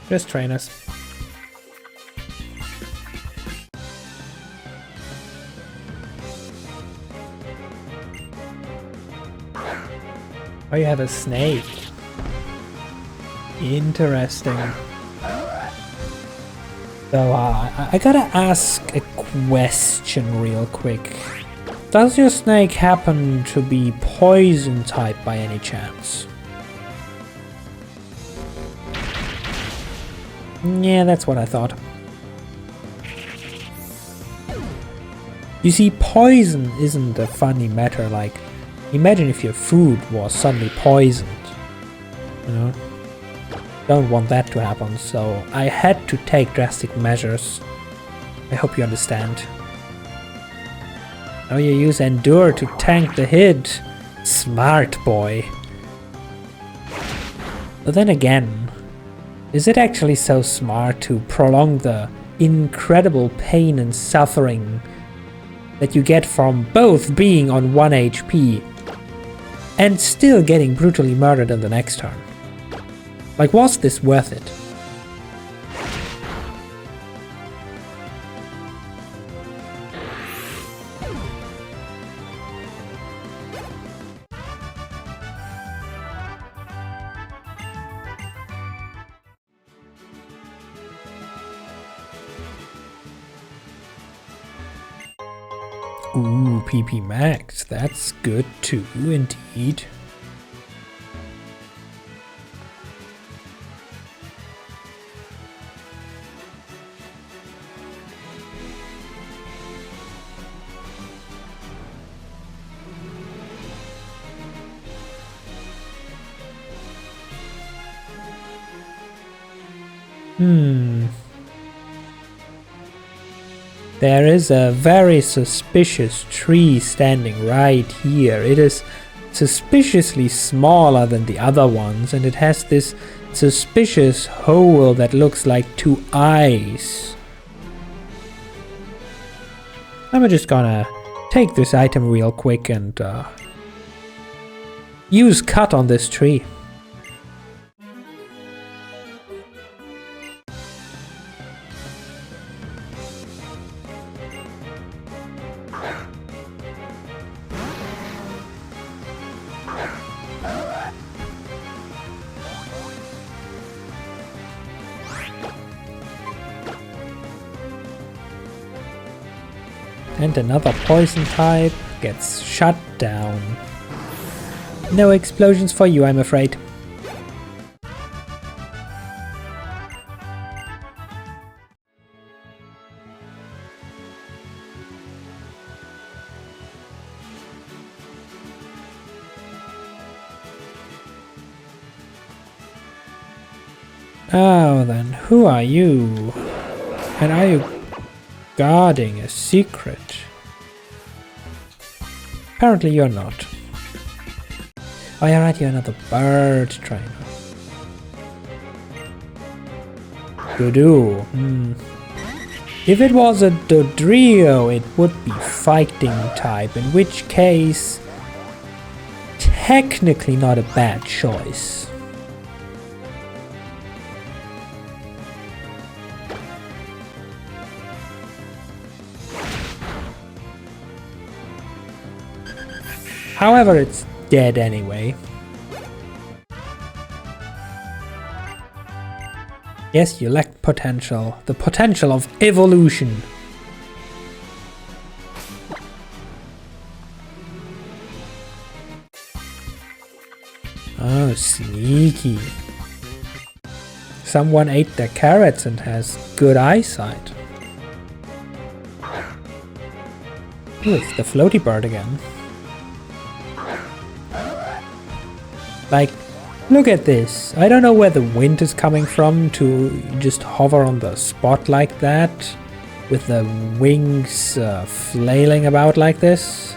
Just trainers. Oh, you have a snake. Interesting. So, I gotta ask a question real quick. Does your snake happen to be poison type by any chance? Yeah, that's what I thought. You see, poison isn't a funny matter. Like, imagine if your food was suddenly poisoned. You know? Don't want that to happen, so I had to take drastic measures. I hope you understand. Now you use Endure to tank the hit. Smart boy. But then again, is it actually so smart to prolong the incredible pain and suffering that you get from both being on 1 HP and still getting brutally murdered in the next turn? Like, was this worth it? Ooh, PP Max, that's good too, indeed. There is a very suspicious tree standing right here. It is suspiciously smaller than the other ones, and it has this suspicious hole that looks like 2 eyes. I'm just gonna take this item real quick and use cut on this tree. And another poison type gets shut down. No explosions for you, I'm afraid. Now then, who are you? And are you guarding a secret? Apparently you're not. Oh yeah, right, you're another bird trainer. Dodo. If it was a Dodrio, it would be fighting type, in which case, technically not a bad choice. However, it's dead anyway. Yes, you lack potential. The potential of evolution. Oh, sneaky. Someone ate their carrots and has good eyesight. Ooh, it's the floaty bird again. Like, look at this. I don't know where the wind is coming from to just hover on the spot like that, with the wings flailing about like this.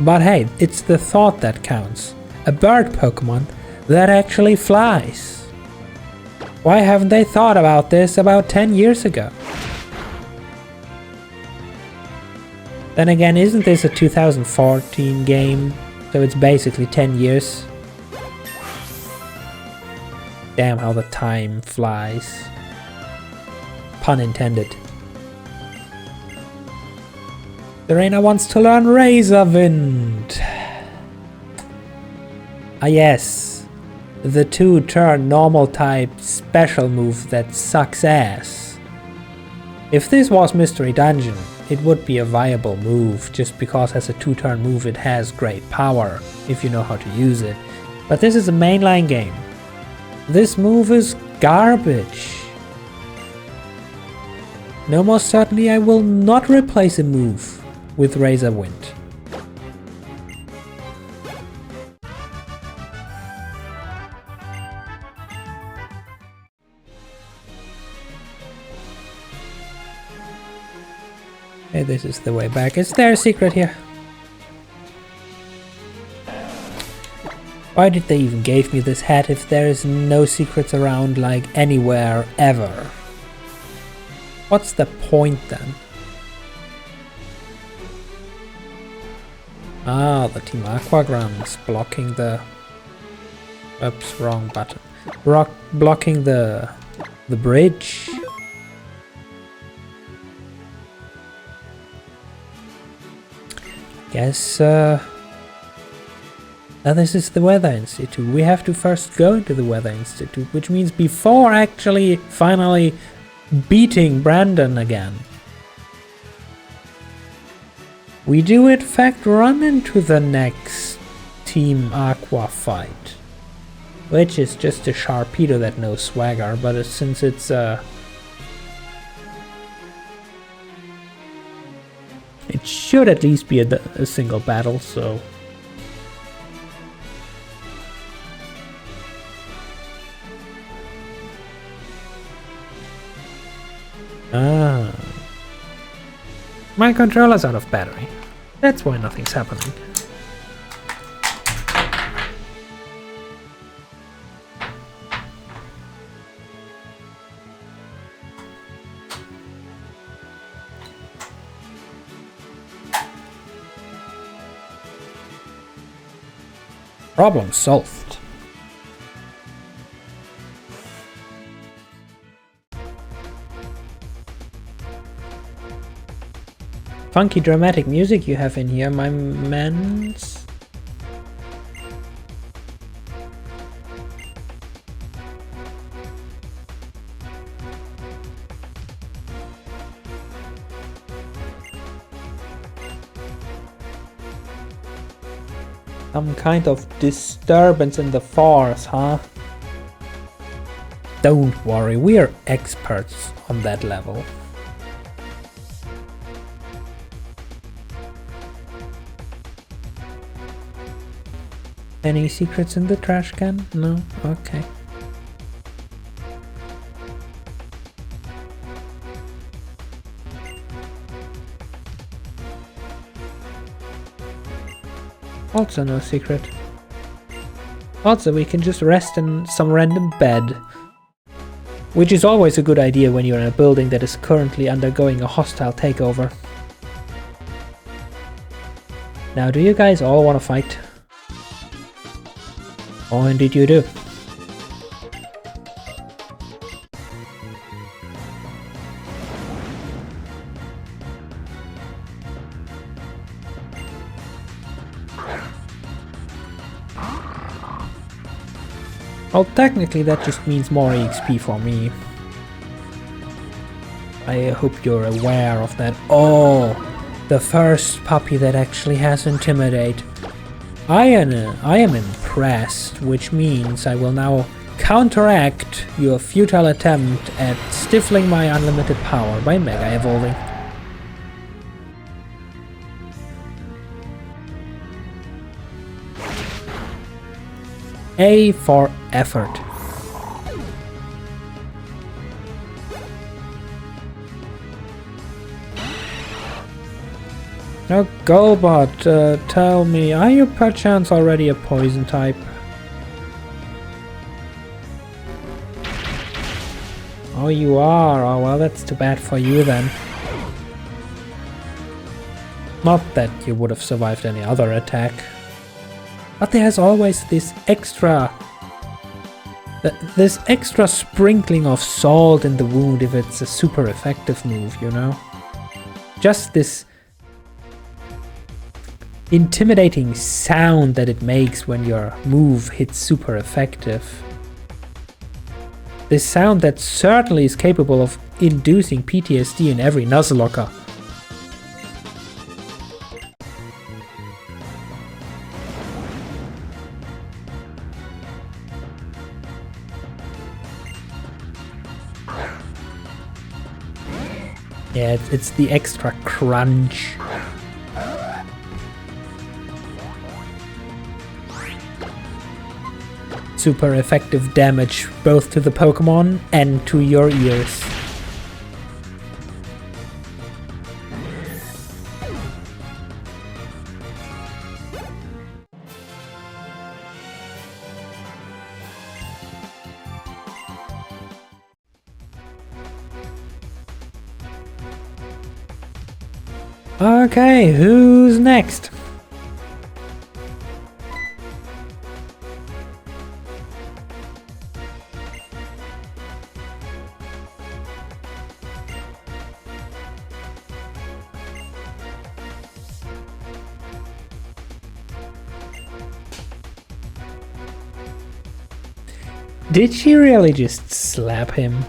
But hey, it's the thought that counts. A bird Pokemon that actually flies. Why haven't they thought about this about 10 years ago? Then again, isn't this a 2014 game? So it's basically 10 years. Damn how the time flies. Pun intended. Serena wants to learn Razor Wind. Ah yes, the 2-turn normal type special move that sucks ass. If this was Mystery Dungeon, it would be a viable move, just because as a 2-turn move it has great power, if you know how to use it. But this is a mainline game. This move is garbage. No, most certainly I will not replace a move with Razor Wind. Hey, this is the way back. Is there a secret here? Why did they even give me this hat if there is no secrets around, like, anywhere ever? What's the point then? Ah, the Team Aqua Grunts blocking the... Oops, wrong button. Blocking the bridge. Guess now this is the Weather Institute. We have to first go into the Weather Institute, which means before actually finally beating Brandon again, we do in fact run into the next Team Aqua fight, which is just a Sharpedo that knows Swagger, but since it's it should at least be a single battle, so... Ah. My controller's out of battery. That's why nothing's happening. Problem solved. Funky dramatic music you have in here, my mans. Some kind of disturbance in the force, huh? Don't worry, we are experts on that level. Any secrets in the trash can? No? Okay. Also no secret. Also, we can just rest in some random bed. Which is always a good idea when you're in a building that is currently undergoing a hostile takeover. Now, do you guys all want to fight? Oh, indeed you do. Well, technically that just means more EXP for me. I hope you're aware of that. Oh, the first puppy that actually has Intimidate. I am impressed, which means I will now counteract your futile attempt at stifling my unlimited power by Mega Evolving. A for effort. Now, Golbot, tell me, are you perchance already a poison type? Oh, you are. Oh, well, that's too bad for you then. Not that you would have survived any other attack. But there's always this extra sprinkling of salt in the wound if it's a super effective move, you know? Just this intimidating sound that it makes when your move hits super effective. This sound that certainly is capable of inducing PTSD in every Nuzlocke. Yeah, it's the extra crunch. Super effective damage both to the Pokemon and to your ears. Okay, who's next? Did she really just slap him?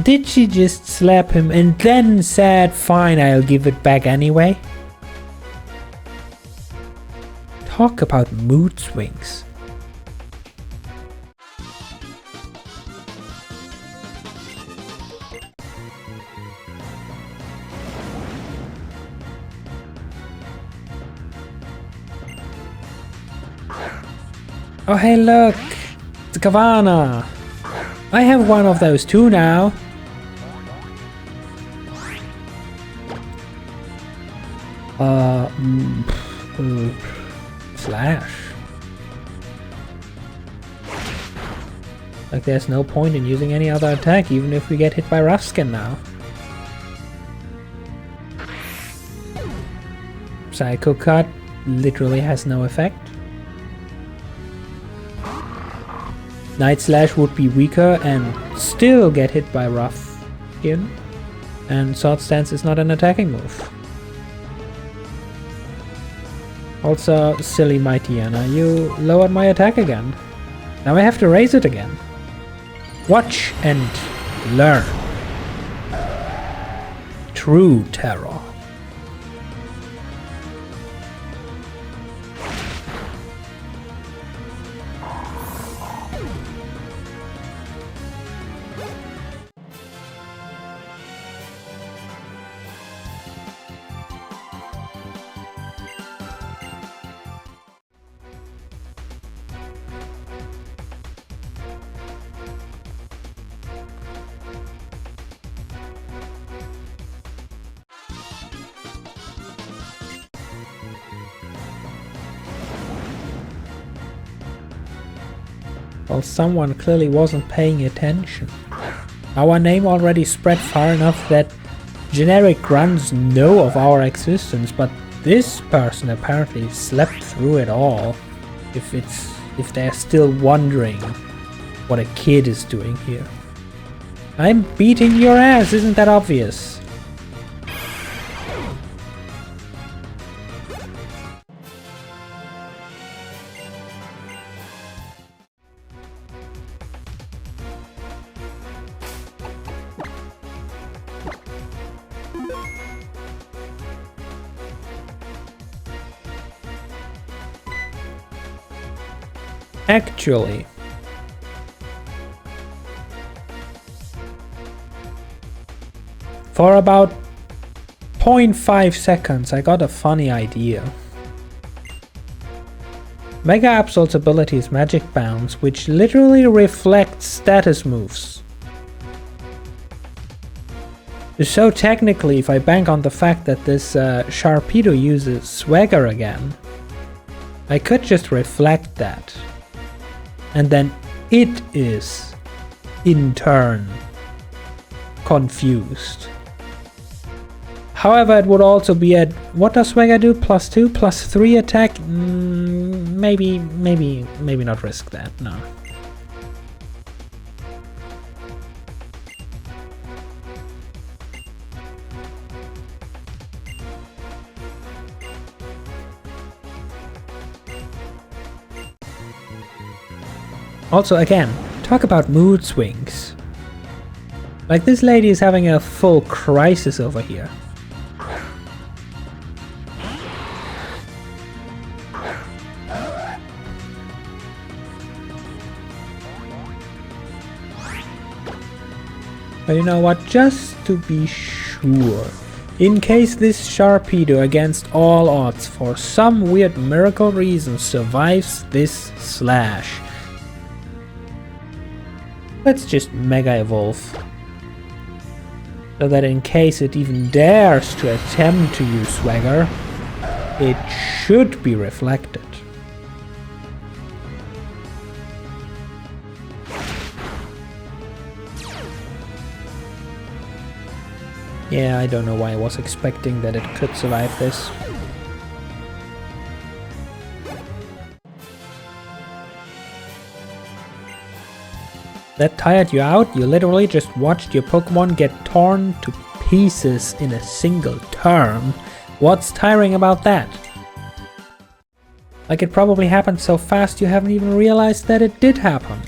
Did she just slap him and then said, fine, I'll give it back anyway? Talk about mood swings. Oh hey look! It's Kavana! I have one of those too now. Slash. Like there's no point in using any other attack even if we get hit by Rough Skin now. Psycho Cut literally has no effect. Night Slash would be weaker and still get hit by Rough Skin. And Sword Stance is not an attacking move. Also, silly Mighty Anna, you lowered my attack again. Now I have to raise it again. Watch and learn. True terror. Well, someone clearly wasn't paying attention. Our name already spread far enough that generic grunts know of our existence, but this person apparently slept through it all. If they're still wondering what a kid is doing here. I'm beating your ass, isn't that obvious? Actually, for about 0.5 seconds I got a funny idea. Mega Absol's ability is Magic Bounce, which literally reflects status moves. So technically, if I bank on the fact that this Sharpedo uses Swagger again, I could just reflect that. And then it is, in turn, confused. However, it would also be at, what does Swagger do? +2, +3 attack? Maybe not risk that, no. Also, again, talk about mood swings. Like, this lady is having a full crisis over here. But you know what, just to be sure, in case this Sharpedo against all odds for some weird miracle reason survives this slash, let's just Mega Evolve. So that in case it even dares to attempt to use Swagger, it should be reflected. Yeah, I don't know why I was expecting that it could survive this. That tired you out? You literally just watched your Pokemon get torn to pieces in a single turn. What's tiring about that? Like, it probably happened so fast you haven't even realized that it did happen.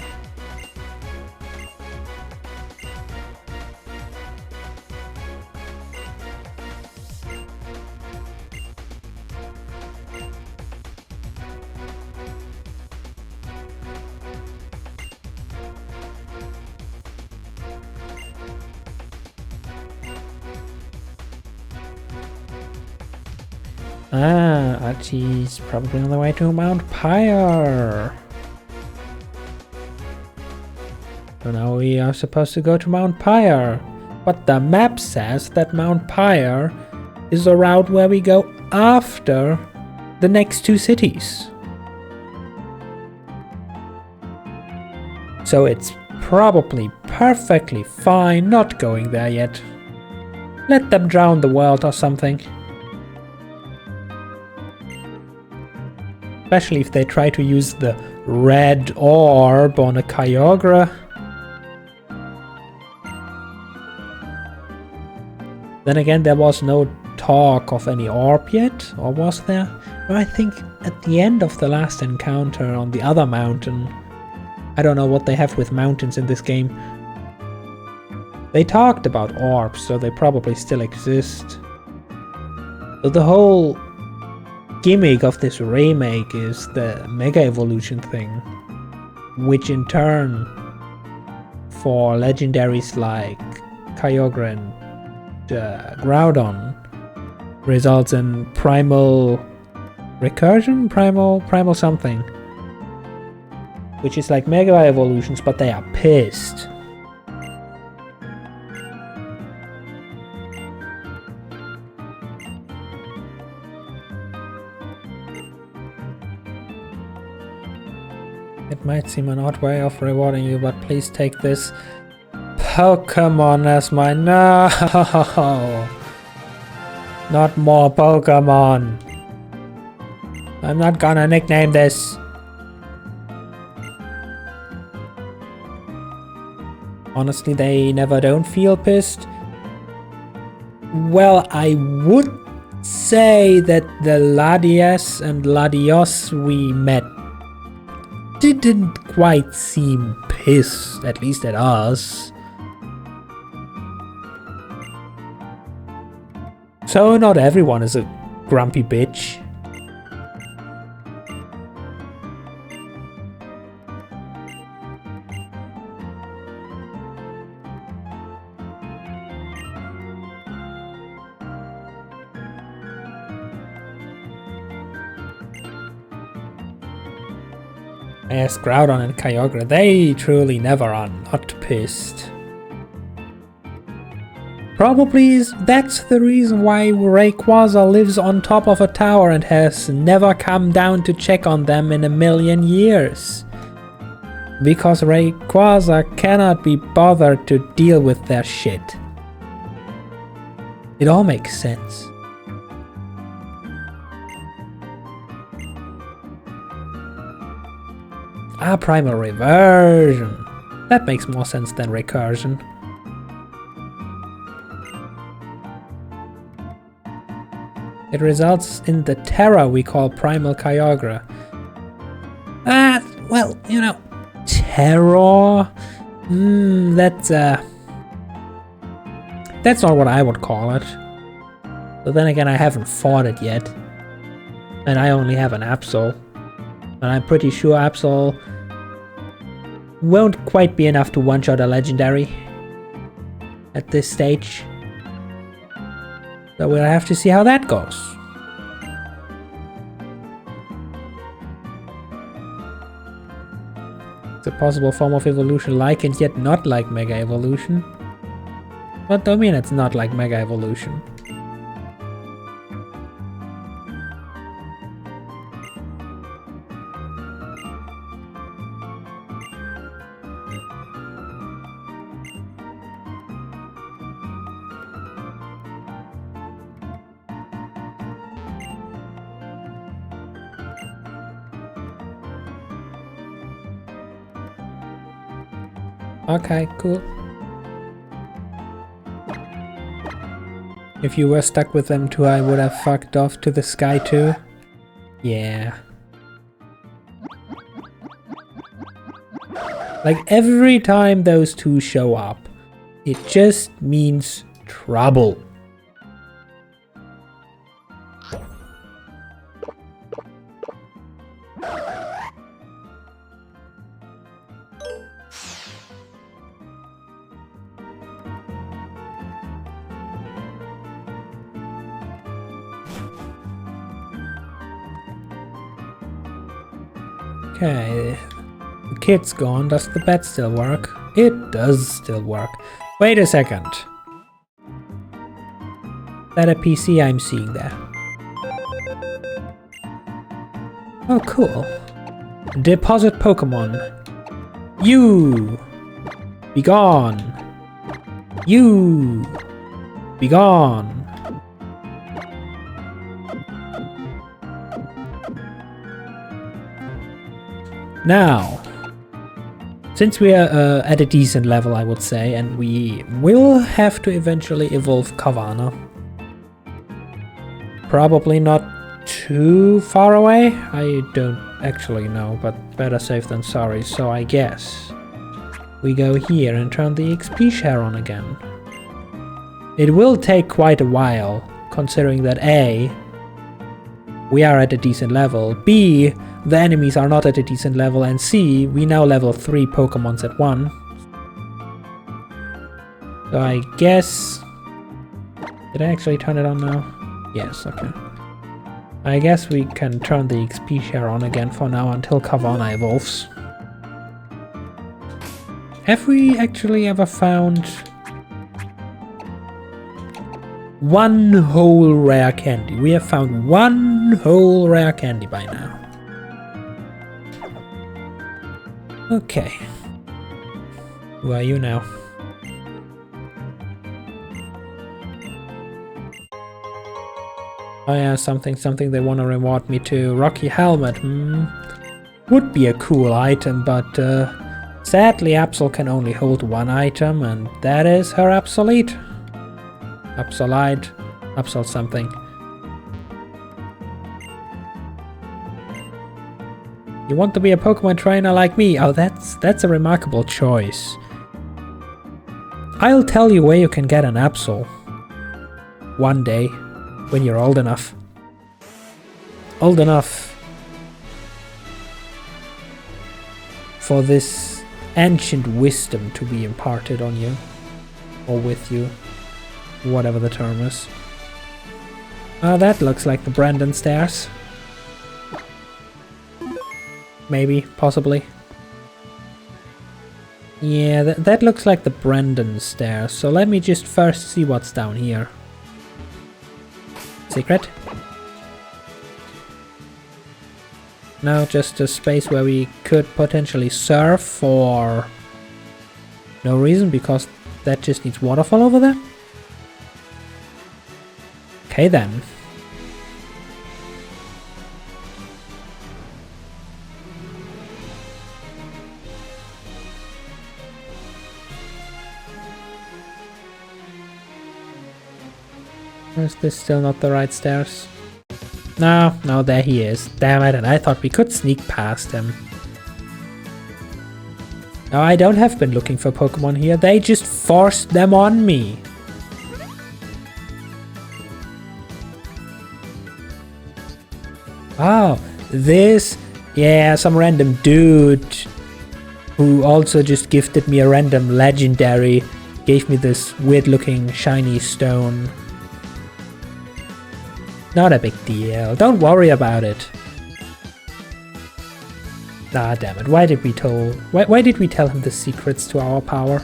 Ah, Archie's probably on the way to Mount Pyre. So now we are supposed to go to Mount Pyre. But the map says that Mount Pyre is the route where we go after the next two cities. So it's probably perfectly fine not going there yet. Let them drown the world or something. Especially if they try to use the red orb on a Kyogre. Then again, there was no talk of any orb yet, or was there? No, I think at the end of the last encounter on the other mountain, I don't know what they have with mountains in this game, they talked about orbs, so they probably still exist. So the whole gimmick of this remake is the Mega Evolution thing, which in turn, for legendaries like Kyogre and Groudon, results in primal recursion, primal something, which is like Mega Evolutions, but they are pissed. It might seem an odd way of rewarding you, but please take this Pokemon as my... No! Not more Pokemon! I'm not gonna nickname this. Honestly, they never don't feel pissed. Well, I would say that the Ladias and Ladios we met didn't quite seem pissed, at least at us. So not everyone is a grumpy bitch. As Groudon and Kyogre, they truly never are not pissed. Probably that's the reason why Rayquaza lives on top of a tower and has never come down to check on them in a million years. Because Rayquaza cannot be bothered to deal with their shit. It all makes sense. Ah, primal reversion. That makes more sense than recursion. It results in the terror we call primal Kyogre. Well, you know, terror? That's not what I would call it. But then again, I haven't fought it yet. And I only have an Absol. And I'm pretty sure Absol won't quite be enough to one-shot a legendary at this stage. So we'll have to see how that goes. It's a possible form of evolution like and yet not like Mega Evolution. What do you mean it's not like Mega Evolution? Okay, cool. If you were stuck with them too, I would have fucked off to the sky too. Yeah. Like every time those two show up, it just means trouble. Okay, the kit's gone. Does the bet still work? It does still work. Wait a second. Is that a PC I'm seeing there? Oh, cool. Deposit Pokemon. You! Be gone! You! Be gone! Now, since we are at a decent level, I would say, and we will have to eventually evolve Kavana. Probably not too far away? I don't actually know, but better safe than sorry, so I guess we go here and turn the XP share on again. It will take quite a while, considering that A, we are at a decent level, B, the enemies are not at a decent level, and C, we now level 3 Pokemons at 1. So I guess... Did I actually turn it on now? Yes, okay. I guess we can turn the XP share on again for now until Kavana evolves. Have we actually ever found one whole rare candy? We have found one whole rare candy by now. Okay. Who are you now? Oh yeah, something they want to reward me to. Rocky helmet. Would be a cool item, but sadly Absol can only hold one item, and that is her obsolete. Absolite. Absol something. You want to be a Pokemon trainer like me? Oh, that's a remarkable choice. I'll tell you where you can get an Absol. One day. When you're old enough. Old enough for this ancient wisdom to be imparted on you. Or with you. Whatever the term is. Oh, that looks like the Brandon stairs. Maybe, possibly. Yeah, that looks like the Brandon stairs. So let me just first see what's down here. Secret? No, just a space where we could potentially surf for no reason, because that just needs waterfall over there. Okay then. Is this still not the right stairs? No, there he is. Damn it, and I thought we could sneak past him. No, I don't have been looking for Pokemon here. They just forced them on me. Oh, this... Yeah, some random dude who also just gifted me a random legendary. Gave me this weird looking shiny stone. Not a big deal. Don't worry about it. Ah, damn it. Why did we tell him the secrets to our power?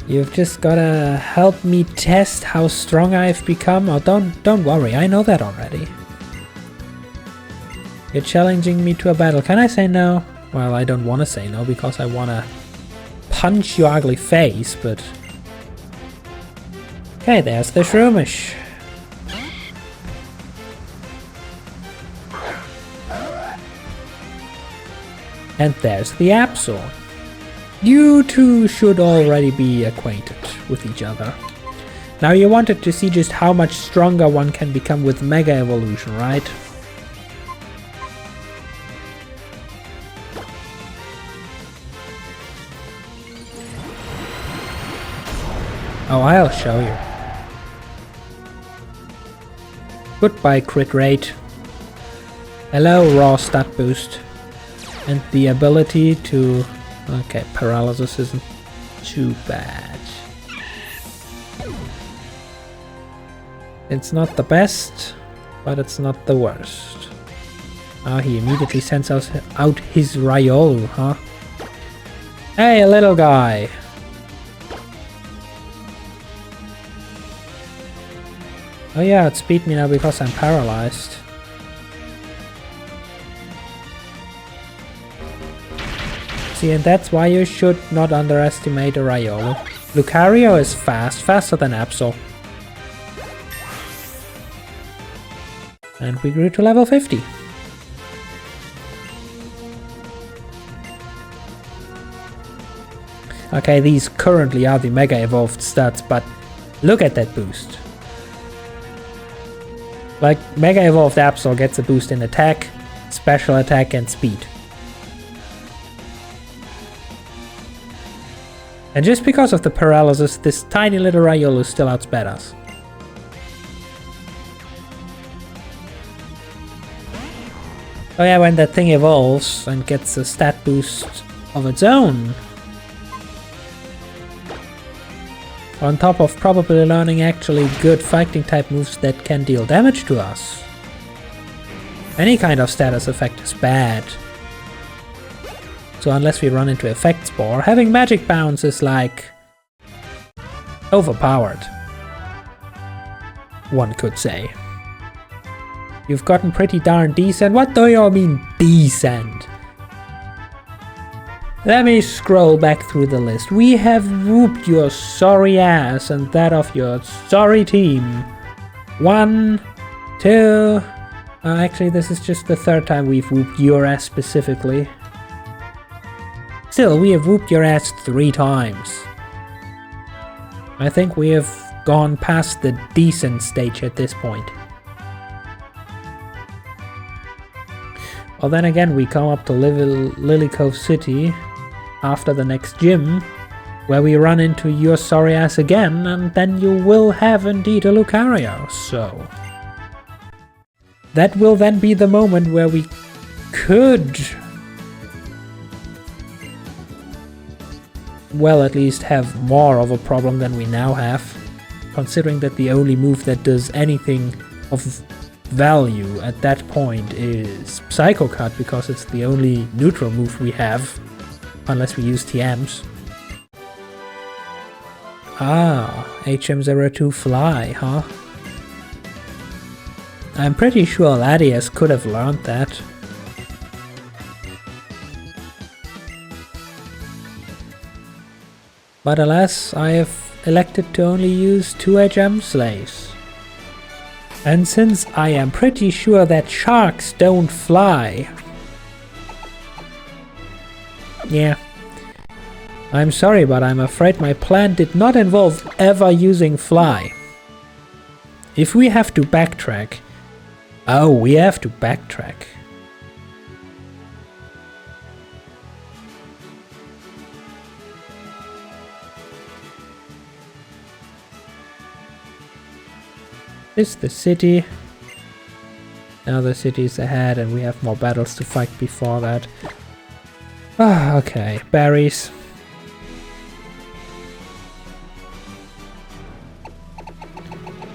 You've just gotta help me test how strong I've become. Oh, don't worry. I know that already. You're challenging me to a battle. Can I say no? Well, I don't want to say no because I want to punch your ugly face, but... Okay, there's the Shroomish. And there's the Absol. You two should already be acquainted with each other. Now you wanted to see just how much stronger one can become with Mega Evolution, right? Oh, I'll show you. Goodbye, crit rate. Hello, raw stat boost. And the ability to... Okay, paralysis isn't too bad. It's not the best, but it's not the worst. Ah, he immediately sends us out his Riolu, huh? Hey, little guy! Oh yeah, it's beat me now because I'm paralyzed. See, and that's why you should not underestimate a Riolu. Lucario is fast, faster than Absol. And we grew to level 50. Okay, these currently are the Mega Evolved stats, but look at that boost. Like, Mega Evolved Absol gets a boost in attack, special attack and speed. And just because of the paralysis, this tiny little Riolu still outsped us. Oh yeah, when that thing evolves and gets a stat boost of its own. On top of probably learning actually good fighting type moves that can deal damage to us. Any kind of status effect is bad. So unless we run into Effect Spore, having Magic Bounce is like overpowered, one could say. You've gotten pretty darn decent. What do you mean decent? Let me scroll back through the list. We have whooped your sorry ass and that of your sorry team. 1, 2... actually, this is just the third time we've whooped your ass specifically. Still, we have whooped your ass 3 times. I think we have gone past the decent stage at this point. Well, then again, we come up to Lily Cove City after the next gym, where we run into your sorry ass again, and then you will have indeed a Lucario, so... that will then be the moment where we could... well, at least have more of a problem than we now have, considering that the only move that does anything of value at that point is Psycho Cut, because it's the only neutral move we have, unless we use TMs. Ah, HM02 Fly, huh? I'm pretty sure Latias could have learned that. But alas, I have elected to only use 2 HM Slaves. And since I am pretty sure that sharks don't fly... yeah. I'm sorry, but I'm afraid my plan did not involve ever using fly. If we have to backtrack... oh, we have to backtrack. This is the city. Now the city is ahead and we have more battles to fight before that. Ah, okay. Berries.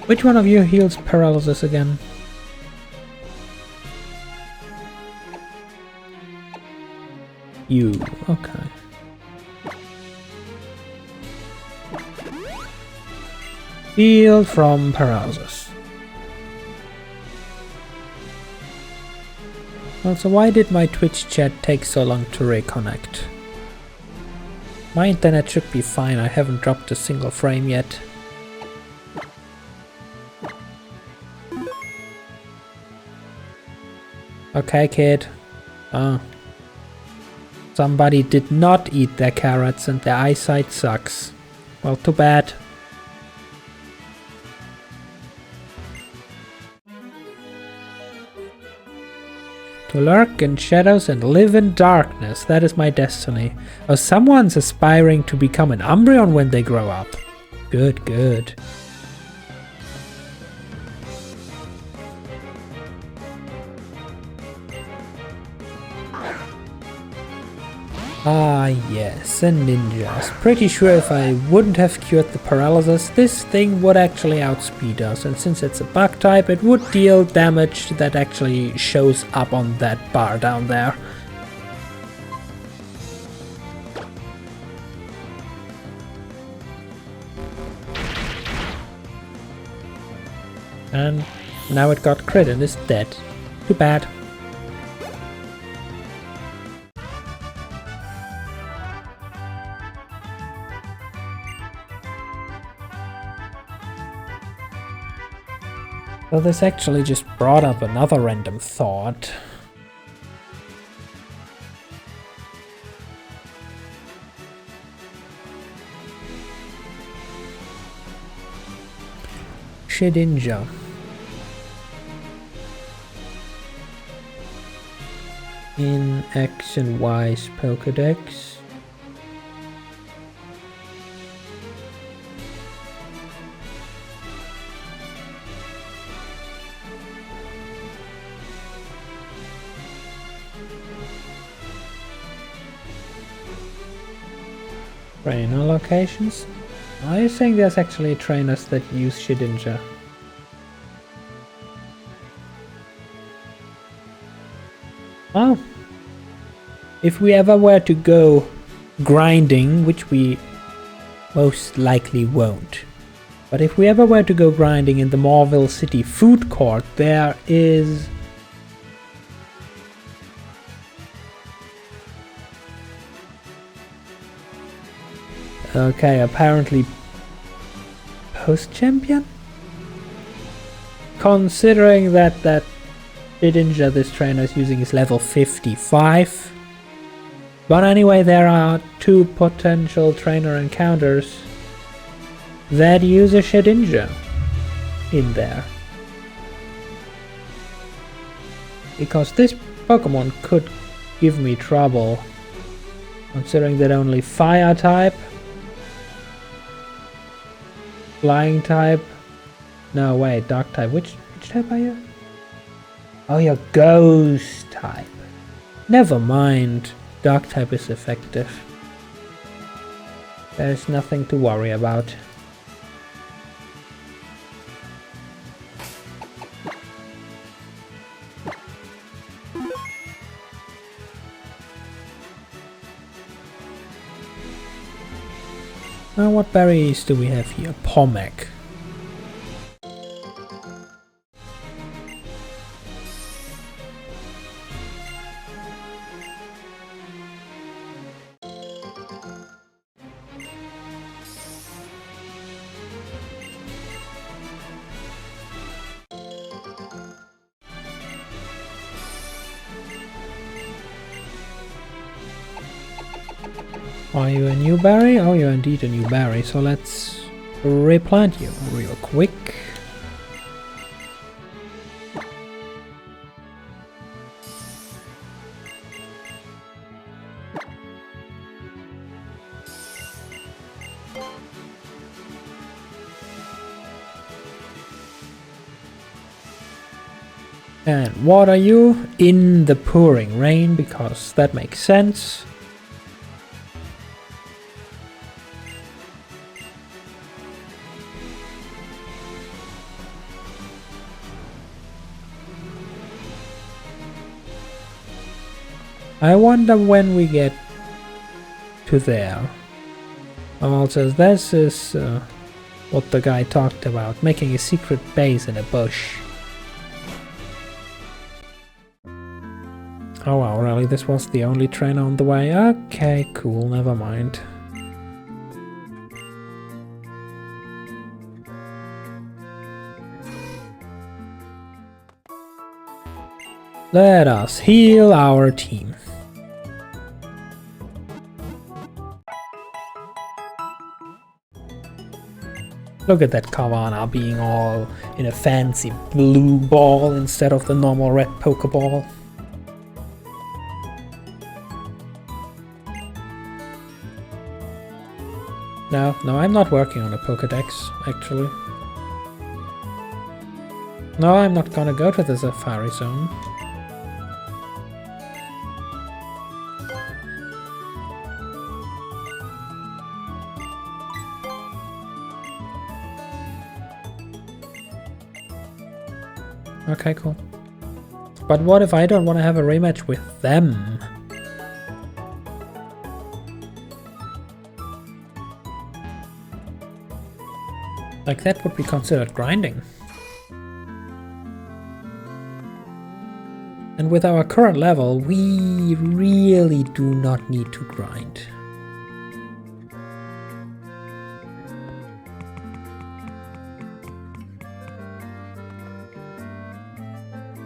Which one of you heals paralysis again? You. Okay. Healed from paralysis. Also, why did my Twitch chat take so long to reconnect? My internet should be fine, I haven't dropped a single frame yet. Okay, kid. Oh. Somebody did not eat their carrots and their eyesight sucks. Well, too bad. To lurk in shadows and live in darkness, that is my destiny. Oh, someone's aspiring to become an Umbreon when they grow up. Good, good. Ah yes, a ninjas. Pretty sure if I wouldn't have cured the paralysis, this thing would actually outspeed us, and since it's a bug type, it would deal damage that actually shows up on that bar down there. And now it got crit and is dead. Too bad. So this actually just brought up another random thought. Shedinja. In X and Y's Pokedex. Trainer locations? I think there's actually trainers that use Shedinja. Well, if we ever were to go grinding, which we most likely won't. But if we ever were to go grinding in the Marvel City food court, there is... Okay, apparently post-champion? Considering that ninja this trainer is using is level 55. But anyway, there are 2 potential trainer encounters that use a Shedinja in there. Because this Pokemon could give me trouble, considering that only Fire type, Flying type, no wait, Dark type, which type are you? Oh, you're Ghost type. Never mind, Dark type is effective. There's nothing to worry about. Now what berries do we have here? Pomac. Are you a new berry? Oh, you're indeed a new berry, so let's replant you real quick. And water you in the pouring rain, because that makes sense. I wonder when we get to there. Also, this is what the guy talked about, making a secret base in a bush. Oh wow, really? This was the only train on the way? Okay, cool, never mind. Let us heal our team. Look at that Kavana being all in a fancy blue ball instead of the normal red Pokeball. No, I'm not working on a Pokedex, actually. No, I'm not gonna go to the Safari Zone. Okay, cool. But what if I don't want to have a rematch with them? Like, that would be considered grinding. And with our current level, we really do not need to grind.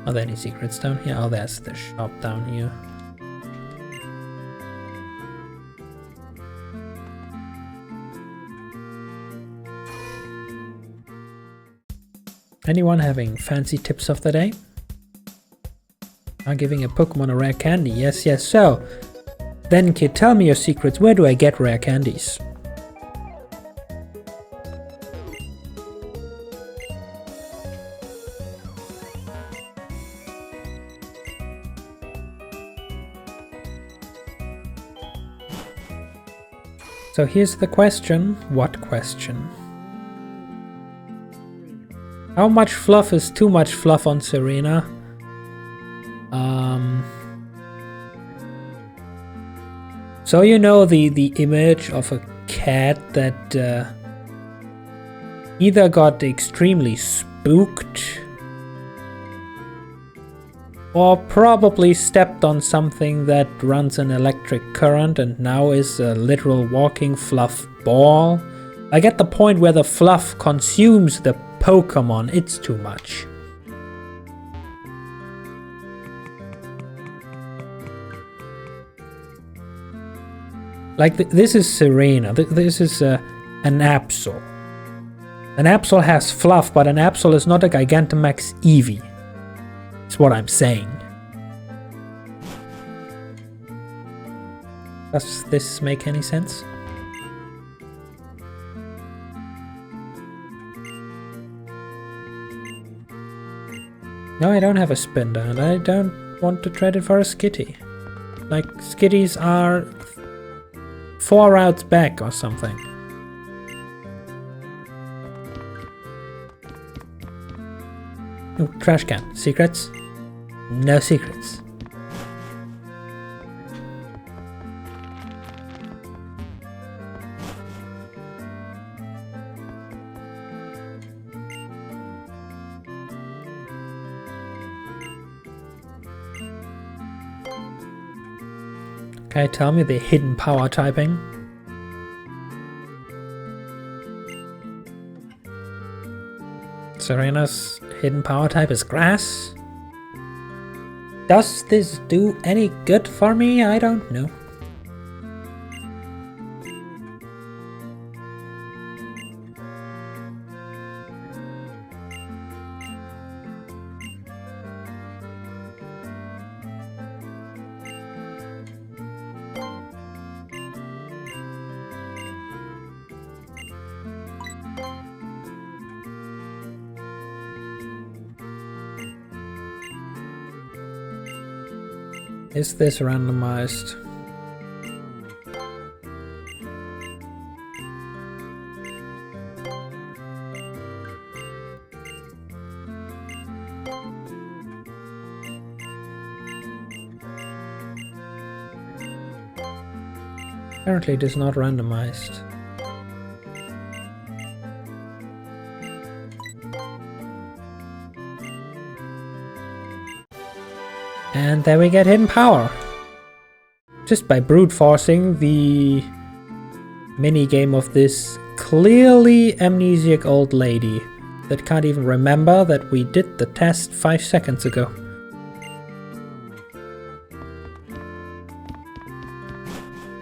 Are there any secrets down here? Oh, there's the shop down here. Anyone having fancy tips of the day? Are giving a Pokemon a rare candy? Yes, so. Then kid, tell me your secrets. Where do I get rare candies? So here's the question. What question? How much fluff is too much fluff on Serena? So you know the image of a cat that either got extremely spooked or probably stepped on something that runs an electric current and now is a literal walking fluff ball. I get the point where the fluff consumes the Pokemon. It's too much. Like, this is Serena. This is an Absol. An Absol has fluff, but an Absol is not a Gigantamax Eevee. That's what I'm saying. Does this make any sense? No, I don't have a Spinda, and I don't want to trade it for a Skitty. Like, Skitties are 4 routes back or something. Ooh, trash can. Secrets? No secrets. Okay, tell me the hidden power typing. Serena's hidden power type is grass. Does this do any good for me? I don't know. Is this randomized? Apparently it is not randomized. And there we get hidden power. Just by brute forcing the mini game of this clearly amnesiac old lady that can't even remember that we did the test 5 seconds ago.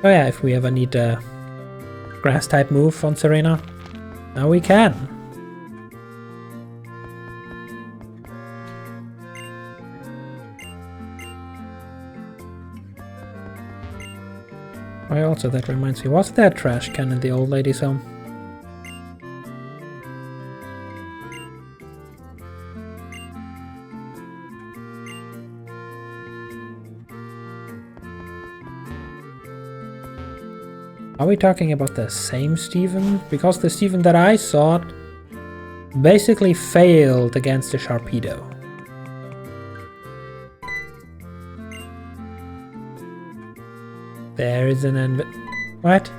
Oh yeah, if we ever need a grass type move on Serena, now we can. Oh, also, that reminds me, was there a trash can in the old lady's home? Are we talking about the same Steven? Because the Steven that I saw basically failed against the Sharpedo. There is an what?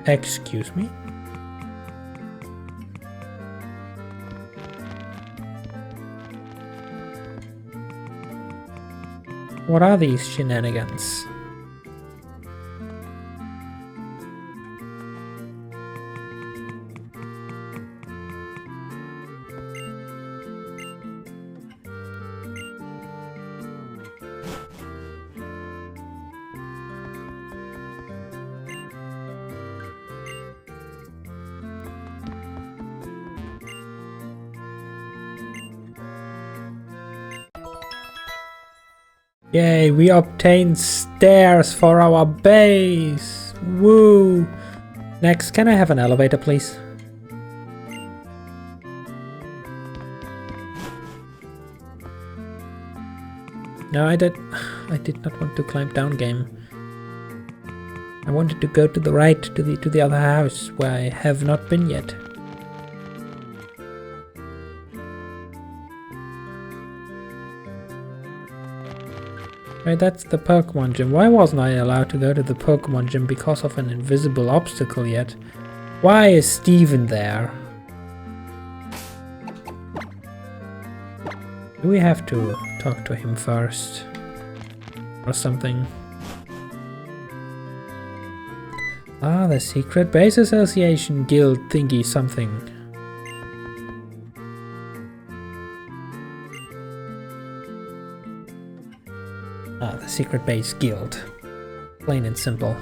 Excuse me? What are these shenanigans? Yay, we obtained stairs for our base! Woo! Next, can I have an elevator, please? No, I did not want to climb down game. I wanted to go to the right, to the other house, where I have not been yet. Right, that's the Pokemon gym. Why wasn't I allowed to go to the Pokemon gym because of an invisible obstacle yet? Why is Steven there? Do we have to talk to him first? Or something? Ah, the Secret Base Association Guild thingy something. Ah, the Secret Base Guild. Plain and simple.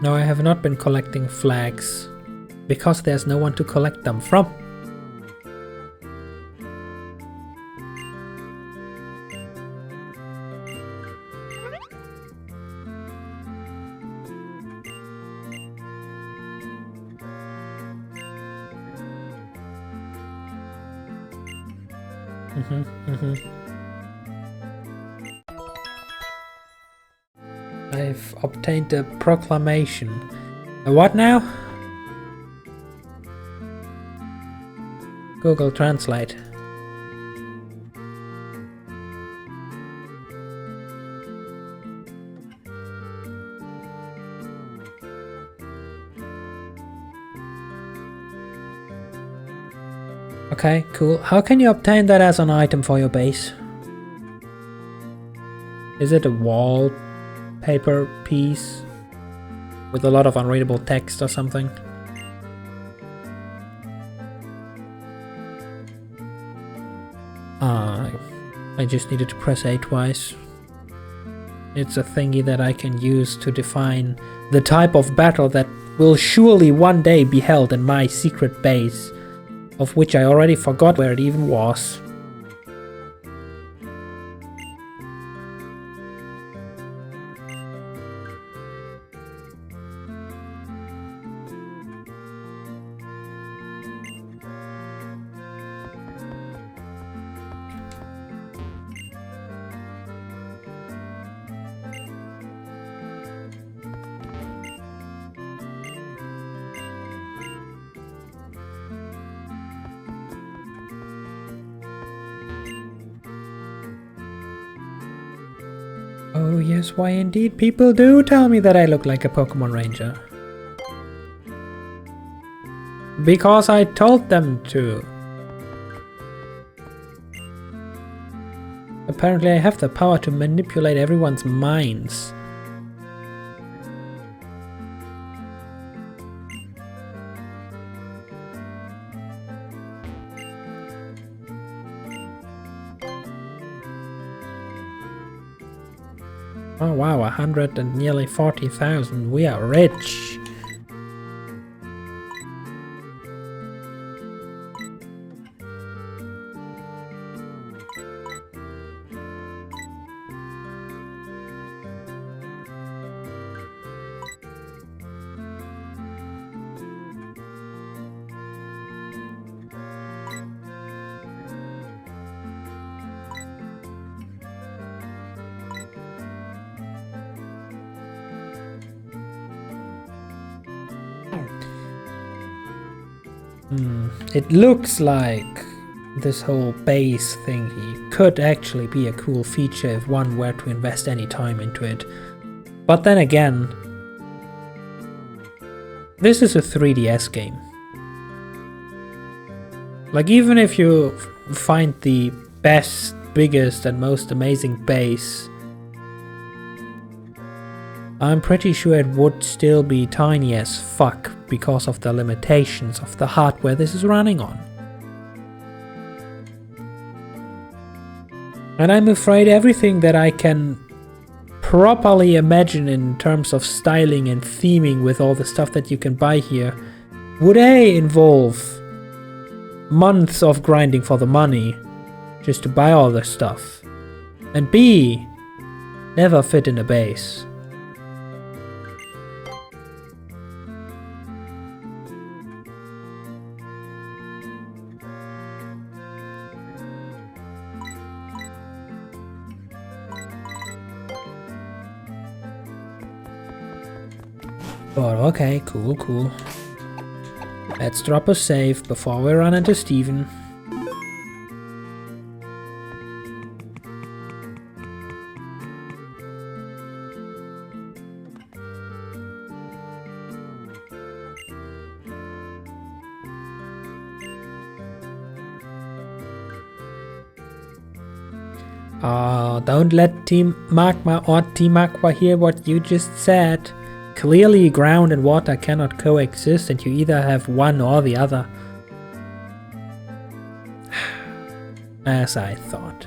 No, I have not been collecting flags, because there's no one to collect them from. I've obtained a proclamation. A what now? Google Translate. Okay, cool. How can you obtain that as an item for your base? Is it a wallpaper piece with a lot of unreadable text or something? I just needed to press A twice. It's a thingy that I can use to define the type of battle that will surely one day be held in my secret base, of which I already forgot where it even was. Oh yes, why indeed, people do tell me that I look like a Pokemon Ranger. Because I told them to. Apparently I have the power to manipulate everyone's minds. Oh wow, 100 and nearly 40,000. We are rich. It looks like this whole base thingy could actually be a cool feature if one were to invest any time into it. But then again, this is a 3DS game. Like, even if you find the best, biggest and most amazing base, I'm pretty sure it would still be tiny as fuck because of the limitations of the hardware this is running on. And I'm afraid everything that I can properly imagine in terms of styling and theming with all the stuff that you can buy here would A, involve months of grinding for the money just to buy all this stuff, and B, never fit in a base. But okay, cool. Let's drop a save before we run into Steven. Don't let Team Magma or Team Aqua hear what you just said. Clearly ground and water cannot coexist and you either have one or the other. As I thought.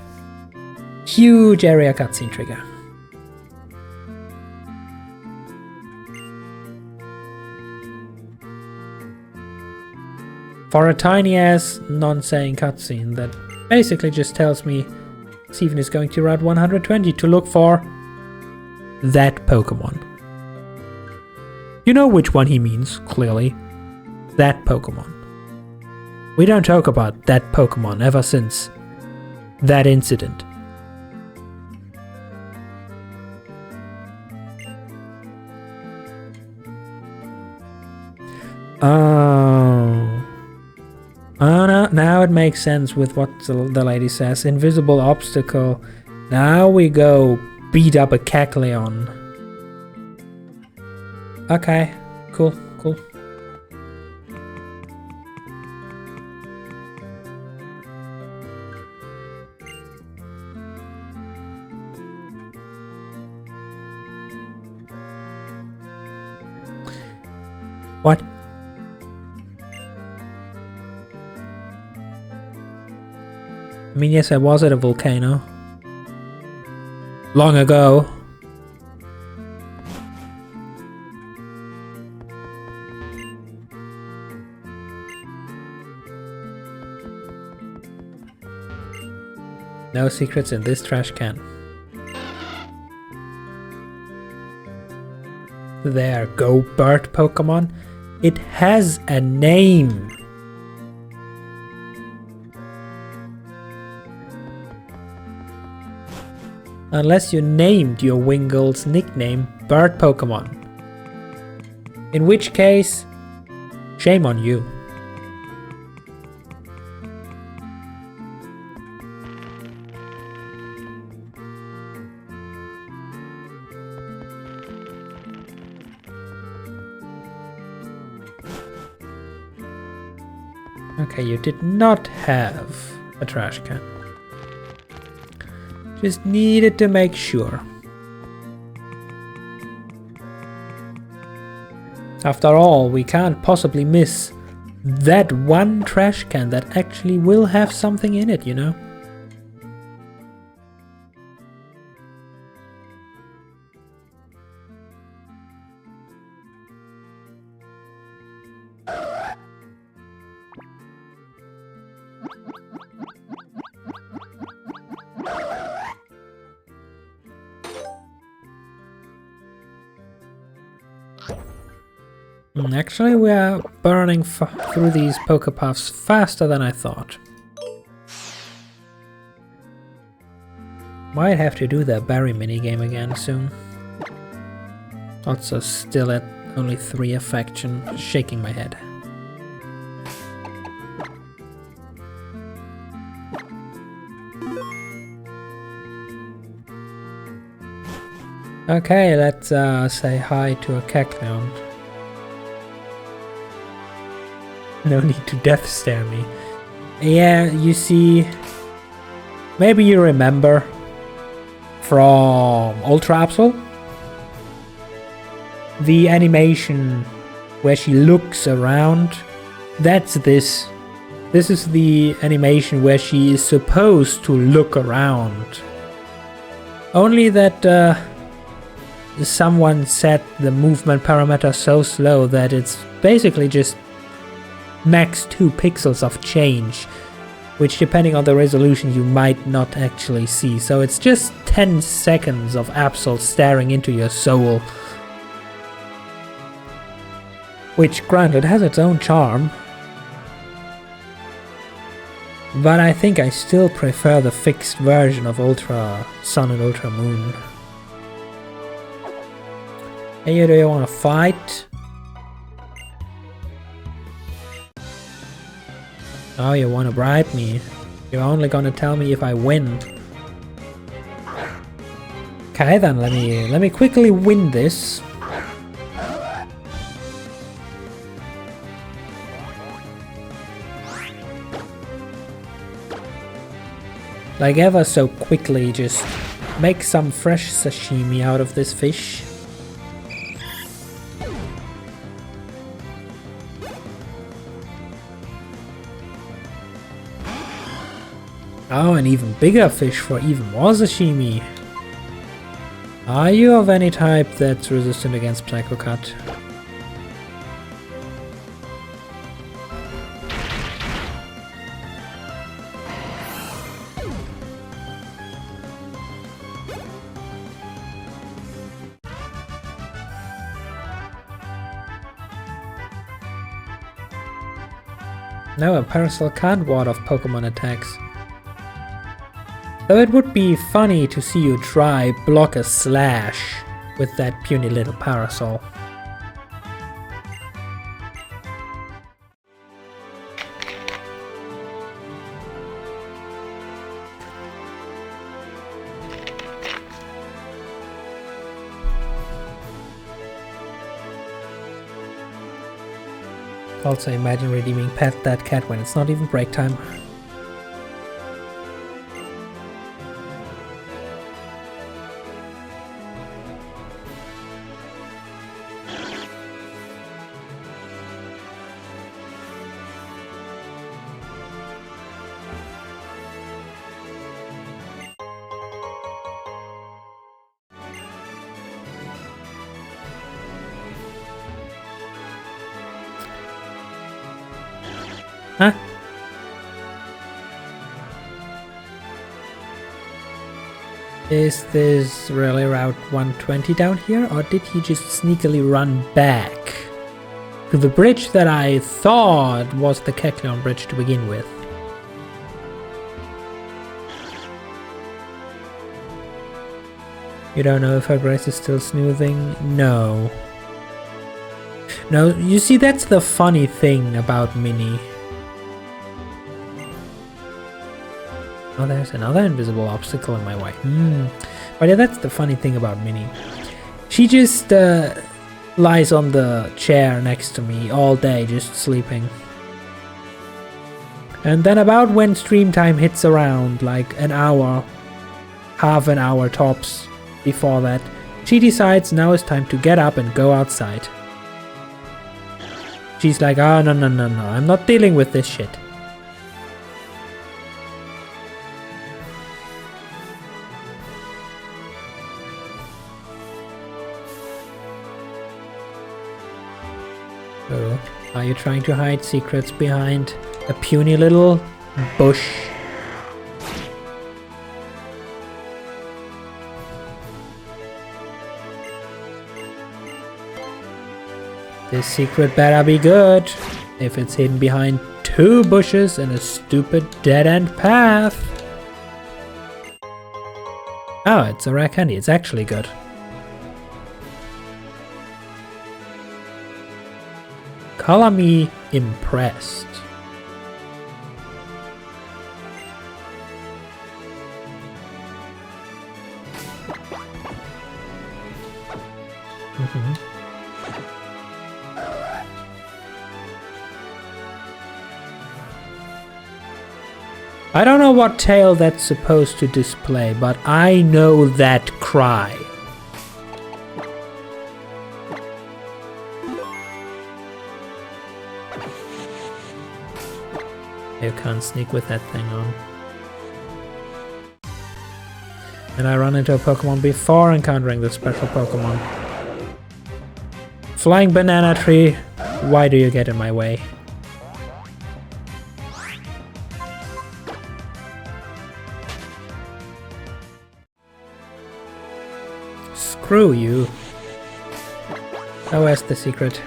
Huge area cutscene trigger. For a tiny ass non-saying cutscene that basically just tells me Steven is going to Route 120 to look for that Pokemon. You know which one he means, clearly. That Pokemon. We don't talk about that Pokemon ever since that incident. Oh no, now it makes sense with what the lady says. Invisible obstacle. Now we go beat up a Kecleon. Okay, cool. What? I mean, yes, I was at a volcano. Long ago. No secrets in this trash can. There, go bird Pokemon. It has a name. Unless you named your Wingle's nickname Bird Pokemon. In which case, shame on you. Okay, you did not have a trash can. Just needed to make sure. After all, we can't possibly miss that one trash can that actually will have something in it, you know? Actually, we are burning through these Pokepuffs faster than I thought. Might have to do the berry minigame again soon. Also still at only 3 affection, shaking my head. Okay, let's say hi to a Kecleon. No need to death stare me. Yeah, you see, maybe you remember from Ultra Absol the animation where she looks around. That's this. This is the animation where she is supposed to look around. Only that someone set the movement parameter so slow that it's basically just max 2 pixels of change. which depending on the resolution you might not actually see. So it's just 10 seconds of Absol staring into your soul. Which, granted, has its own charm. But I think I still prefer the fixed version of Ultra Sun and Ultra Moon. Hey, do you want to fight? Oh, you want to bribe me? You're only gonna tell me if I win. Okay, then let me quickly win this. Like ever so quickly, just make some fresh sashimi out of this fish. Oh, an even bigger fish for even more sashimi. Are you of any type that's resistant against Psycho Cut? No, a parasol can't ward off Pokemon attacks. Though it would be funny to see you try block a slash with that puny little parasol. Also, imagine redeeming Pet That Cat when it's not even break time. Huh? Is this really Route 120 down here, or did he just sneakily run back to the bridge that I thought was the Kecleon bridge to begin with? You don't know if her grace is still smoothing? No. No, you see, that's the funny thing about Minnie. Oh, there's another invisible obstacle in my way. But yeah, that's the funny thing about Minnie. She just lies on the chair next to me all day, just sleeping. And then about when stream time hits around, like an hour, half an hour tops before that, she decides now is time to get up and go outside. She's like, oh, no, I'm not dealing with this shit. Oh, are you trying to hide secrets behind a puny little bush? This secret better be good, if it's hidden behind 2 bushes and a stupid dead-end path. Oh, it's a rare candy, it's actually good. Color me impressed. I don't know what tail that's supposed to display, but I know that cry. You can't sneak with that thing on. And I run into a Pokemon before encountering the special Pokemon. Flying Banana Tree, why do you get in my way? Screw you. Oh, where's the secret?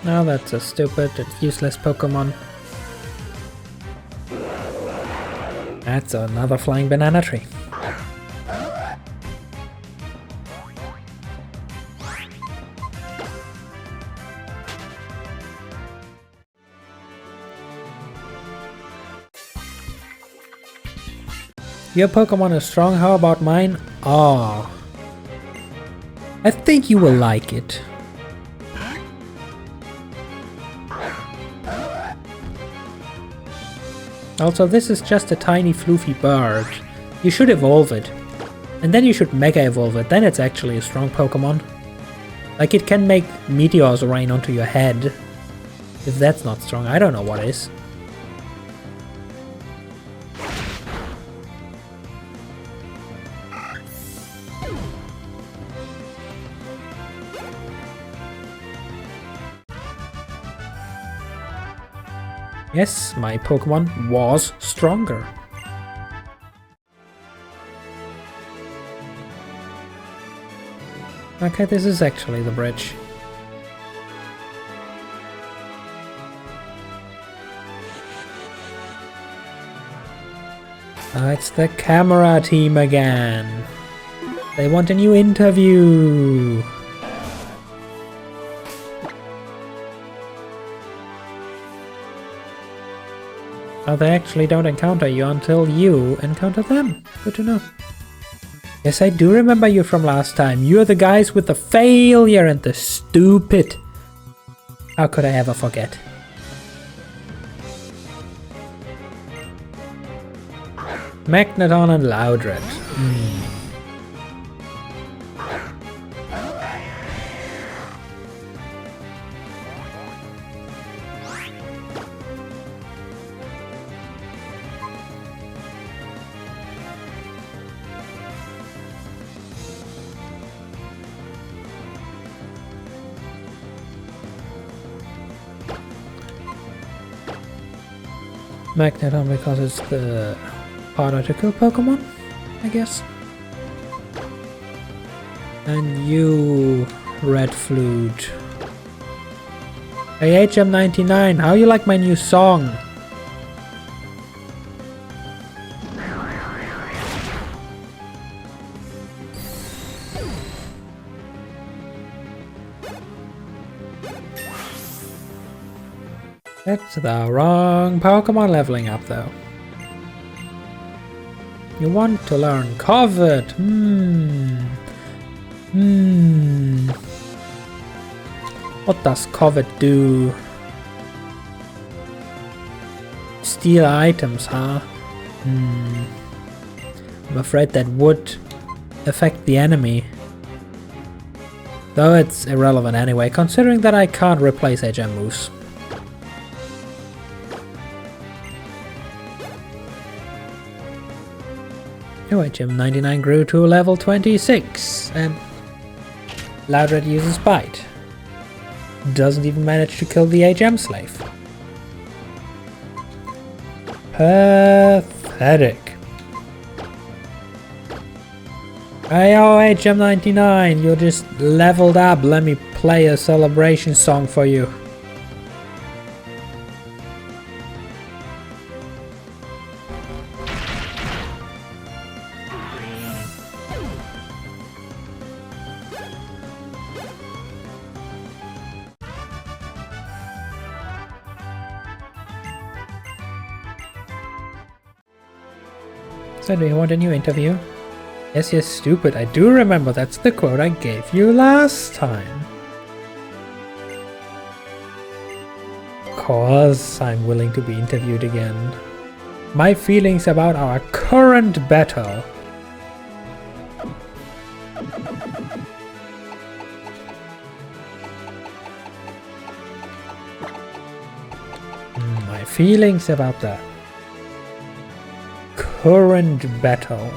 No, that's a stupid and useless Pokemon. That's another flying banana tree. Your Pokemon is strong, how about mine? Oh. I think you will like it. Also, this is just a tiny floofy bird. You should evolve it. And then you should Mega Evolve it, then it's actually a strong Pokemon. Like, it can make meteors rain onto your head. If that's not strong, I don't know what is. Yes, my Pokemon was stronger. Okay, this is actually the bridge. It's the camera team again. They want a new interview. Oh, they actually don't encounter you until you encounter them. Good to know. Yes, I do remember you from last time. You're the guys with the failure and the stupid. How could I ever forget? Magneton and Loudred. Magneton because it's the harder to kill Pokemon, I guess. And you, Red Flute. Hey HM99, how you like my new song? That's the wrong Pokemon leveling up though. You want to learn Covet? What does Covet do? Steal items, huh? I'm afraid that would affect the enemy. Though it's irrelevant anyway, considering that I can't replace HM moves. Oh, HM99 grew to level 26, and Loudred uses Bite. Doesn't even manage to kill the HM slave. Pathetic. Hey, oh, HM99, you're just leveled up. Let me play a celebration song for you. So do you want a new interview? Yes, you're stupid. I do remember, that's the quote I gave you last time. Of course, I'm willing to be interviewed again. My feelings about our current battle. My feelings about the current battle.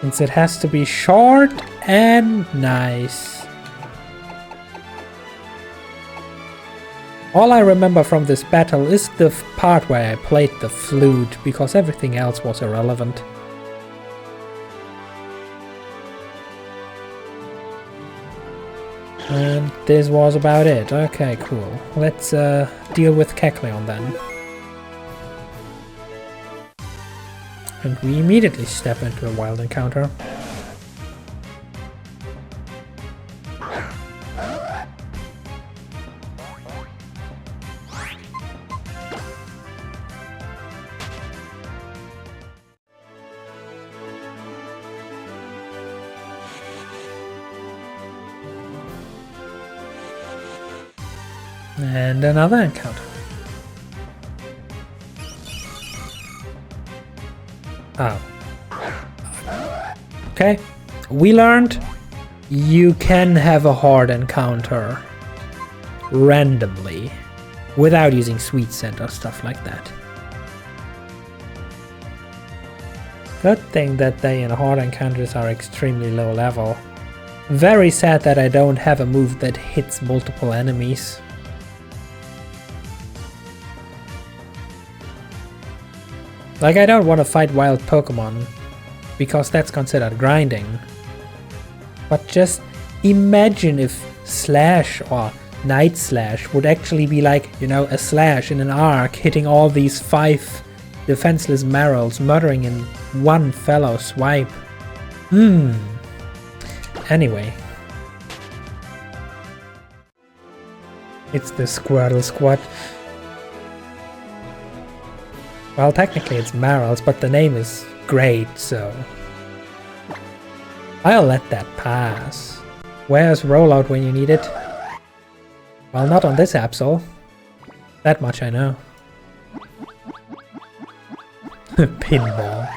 Since it has to be short and nice. All I remember from this battle is the part where I played the flute, because everything else was irrelevant. And this was about it. Okay, cool. Let's deal with Kecleon then. And we immediately step into a wild encounter. And another encounter. Oh. Okay. We learned you can have a hard encounter randomly without using sweet scent or stuff like that. Good thing that they in hard encounters are extremely low level. Very sad that I don't have a move that hits multiple enemies. Like, I don't want to fight wild Pokemon, because that's considered grinding. But just imagine if Slash or Night Slash would actually be like, you know, a slash in an arc, hitting all these 5 defenseless Marils, murdering in one fellow swipe. Anyway. It's the Squirtle Squad. Well, technically it's Marils, but the name is great, so I'll let that pass. Where's Rollout when you need it? Well, not on this Absol. That much I know. Pinball.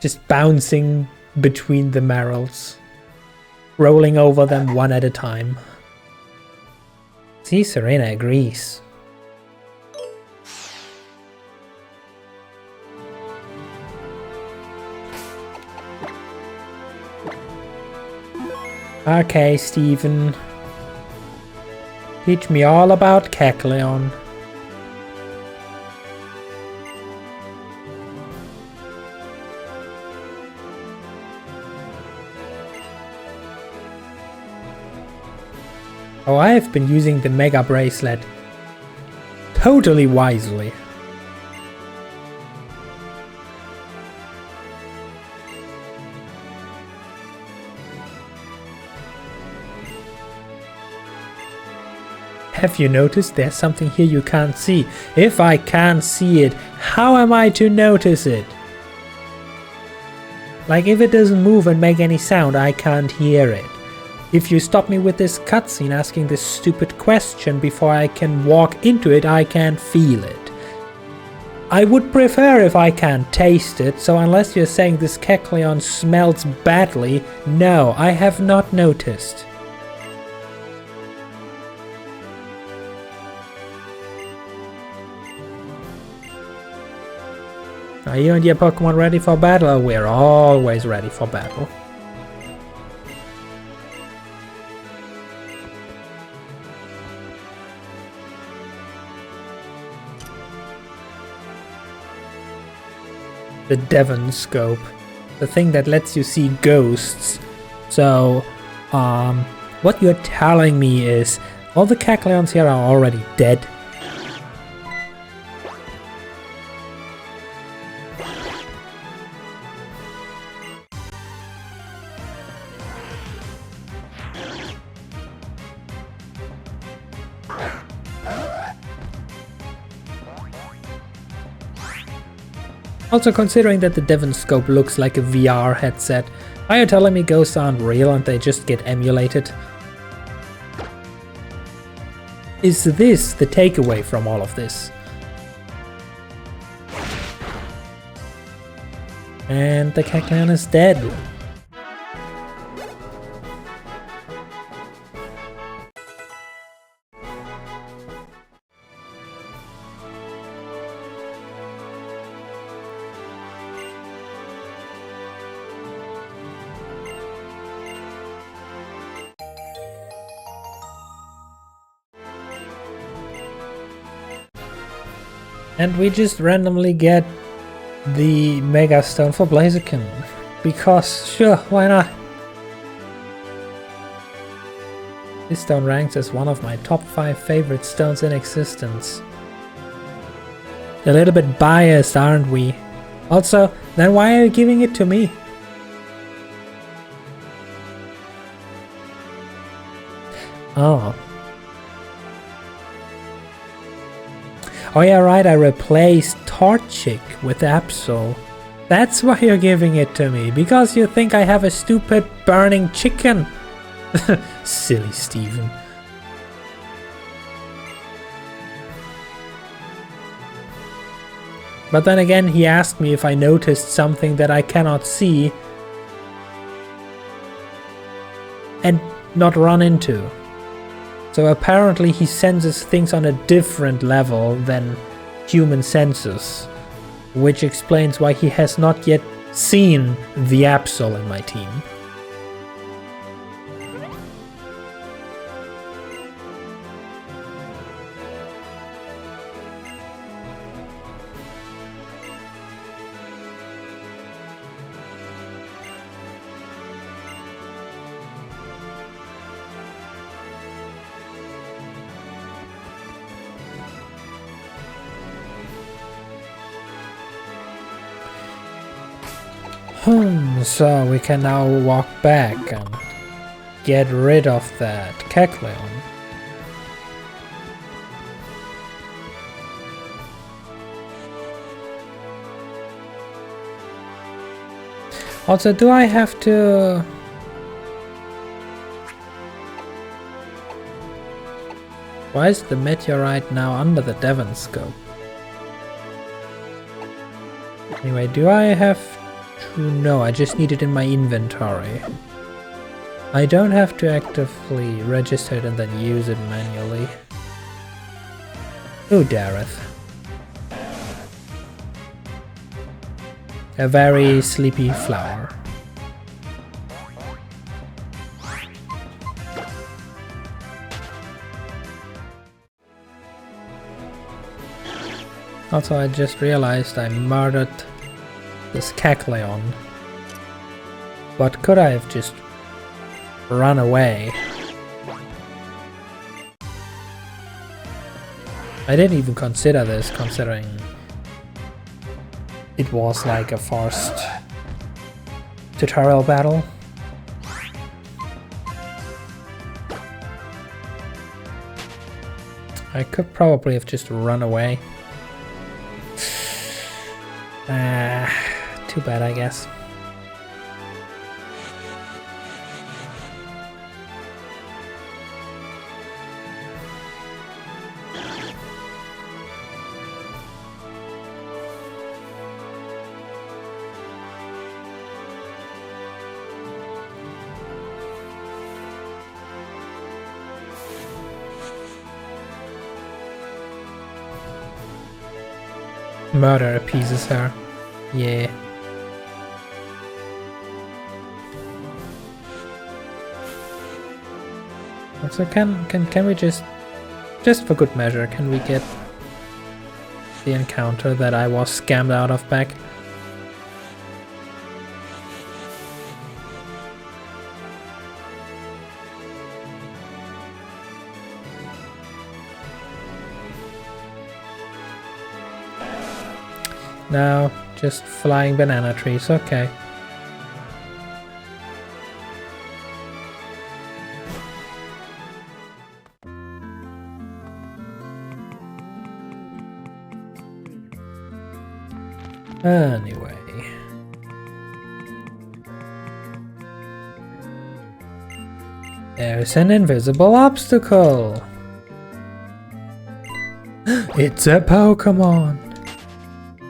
Just bouncing between the Marils. Rolling over them one at a time. See, Serena agrees. Okay, Steven. Teach me all about Kecleon. Oh, I have been using the Mega Bracelet totally wisely. Have you noticed there's something here you can't see? If I can't see it, how am I to notice it? Like, if it doesn't move and make any sound, I can't hear it. If you stop me with this cutscene asking this stupid question before I can walk into it, I can't feel it. I would prefer if I can't taste it, so unless you're saying this Kecleon smells badly, no, I have not noticed. Are you and your Pokemon ready for battle? We're always ready for battle. The Devon Scope, the thing that lets you see ghosts. So, what you're telling me is all the Kecleons here are already dead. Also, considering that the Devon Scope looks like a VR headset, are you telling me ghosts aren't real and they just get emulated? Is this the takeaway from all of this? And the Kecleon is dead. And we just randomly get the Mega Stone for Blaziken. Because, sure, why not? This stone ranks as one of my top 5 favorite stones in existence. A little bit biased, aren't we? Also, then why are you giving it to me? Oh. Oh yeah, right, I replaced Torchic with Absol. That's why you're giving it to me, because you think I have a stupid burning chicken. Silly Steven. But then again, he asked me if I noticed something that I cannot see and not run into. So apparently he senses things on a different level than human senses, which explains why he has not yet seen the Absol in my team. So we can now walk back and get rid of that Kecleon. Also, do I have to... Why is the meteorite now under the Devon scope? Anyway, do I have to... No, I just need it in my inventory. I don't have to actively register it and then use it manually. Oh, Dareth. A very sleepy flower. Also, I just realized I murdered this Kecleon. But could I have just run away? I didn't even consider this, considering it was like a forced tutorial battle. I could probably have just run away. Too bad, I guess. Murder appeases her. Yeah. So can we just for good measure, can we get the encounter that I was scammed out of back? No, just flying banana trees, okay. Anyway. There's an invisible obstacle. It's a Pokemon.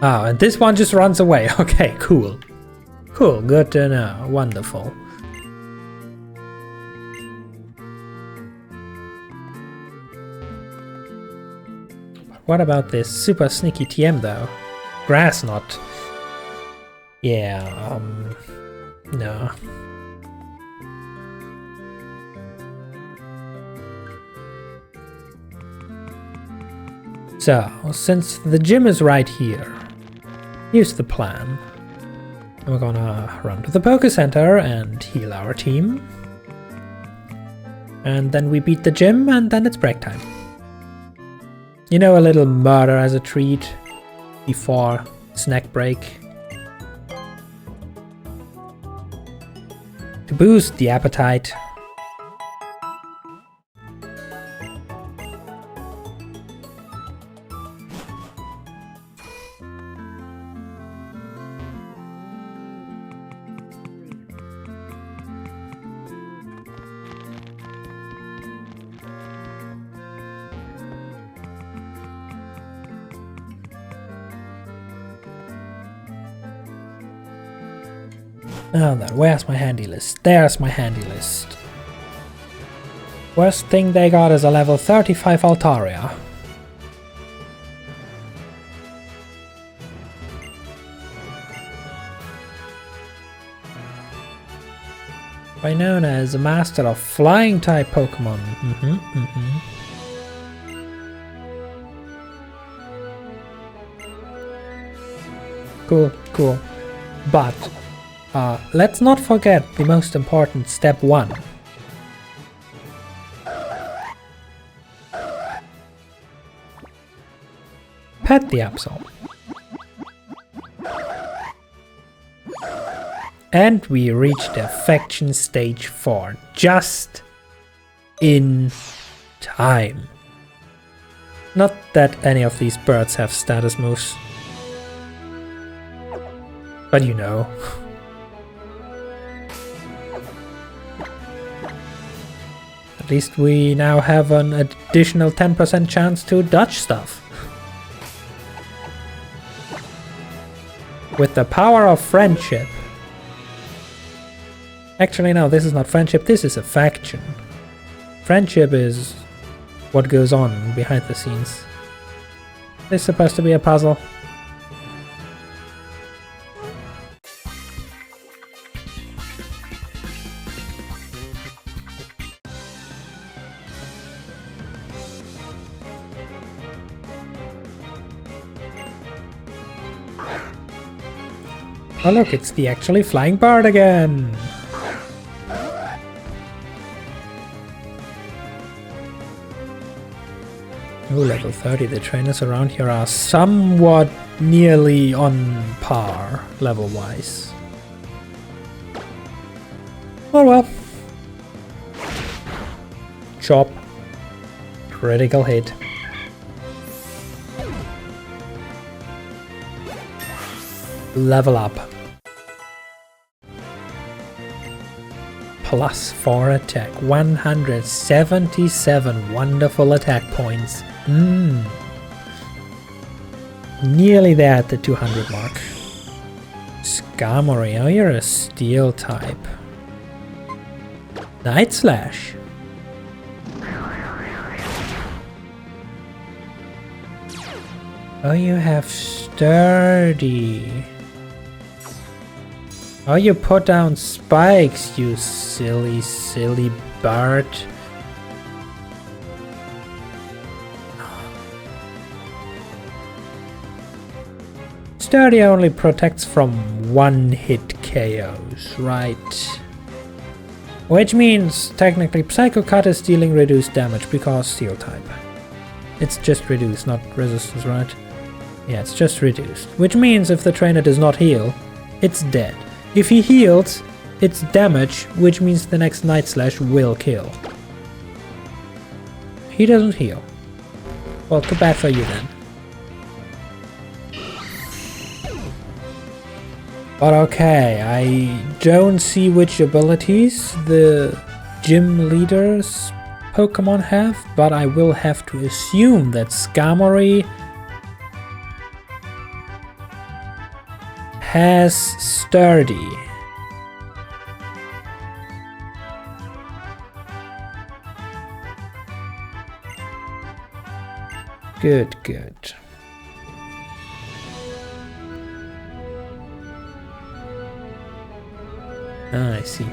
Oh, and this one just runs away. Okay, cool. Cool, good to know. Wonderful. What about this super sneaky TM though? Grass knot. Yeah, no. So, since the gym is right here, here's the plan. We're gonna run to the Poké Center and heal our team. And then we beat the gym, and then it's break time. You know, a little murder as a treat before snack break. To boost the appetite. Oh, then, where's my handy list? There's my handy list. Worst thing they got is a level 35 Altaria. By known as a master of flying type Pokemon. Cool, cool. But let's not forget the most important step 1. Pet the Absol. And we reached Affection Stage 4 just in time. Not that any of these birds have status moves. But you know. At least we now have an additional 10% chance to dodge stuff. With the power of friendship. Actually, no, this is not friendship, this is affection. Friendship is what goes on behind the scenes. This is supposed to be a puzzle. Oh look, it's the actually flying bird again! Oh, level 30, the trainers around here are somewhat nearly on par, level-wise. Oh well. Chop. Critical hit. Level up. Plus 4 attack, 177 wonderful attack points. Nearly there at the 200 mark. Skarmory, oh, you're a steel type. Night Slash. Oh, you have Sturdy. Oh, you put down spikes, you silly, silly bird. Sturdy only protects from one-hit KOs, right? Which means, technically, Psycho Cut is dealing reduced damage because Steel type. It's just reduced, not resistance, right? Yeah, it's just reduced. Which means if the trainer does not heal, it's dead. If he heals, it's damage, which means the next Night Slash will kill. He doesn't heal. Well, too bad for you then. But okay, I don't see which abilities the gym leaders Pokemon have, but I will have to assume that Skarmory has Sturdy. Good, good. Ah, I see.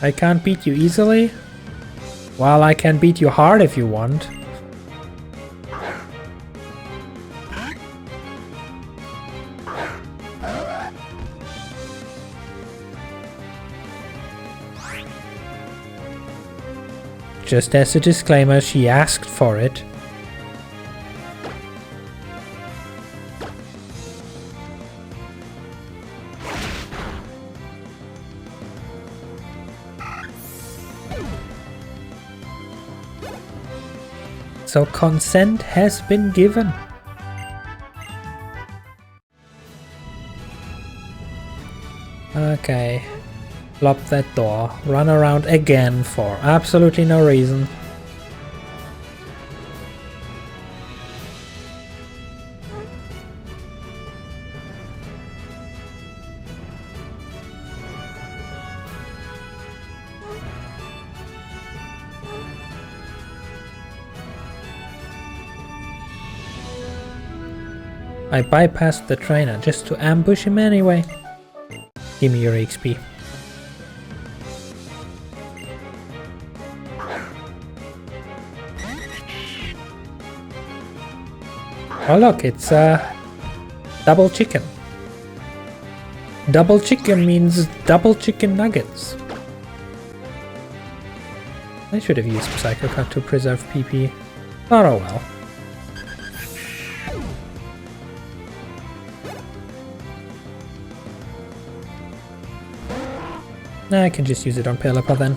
I can't beat you easily? Well, I can beat you hard if you want. Just as a disclaimer, she asked for it. So consent has been given. Okay. Flop that door. Run around again for absolutely no reason. I bypassed the trainer just to ambush him anyway. Give me your XP. Oh look, it's double chicken. Double chicken means double chicken nuggets. I should have used Psycho Cut to preserve PP. But oh well. I can just use it on Pelipper then.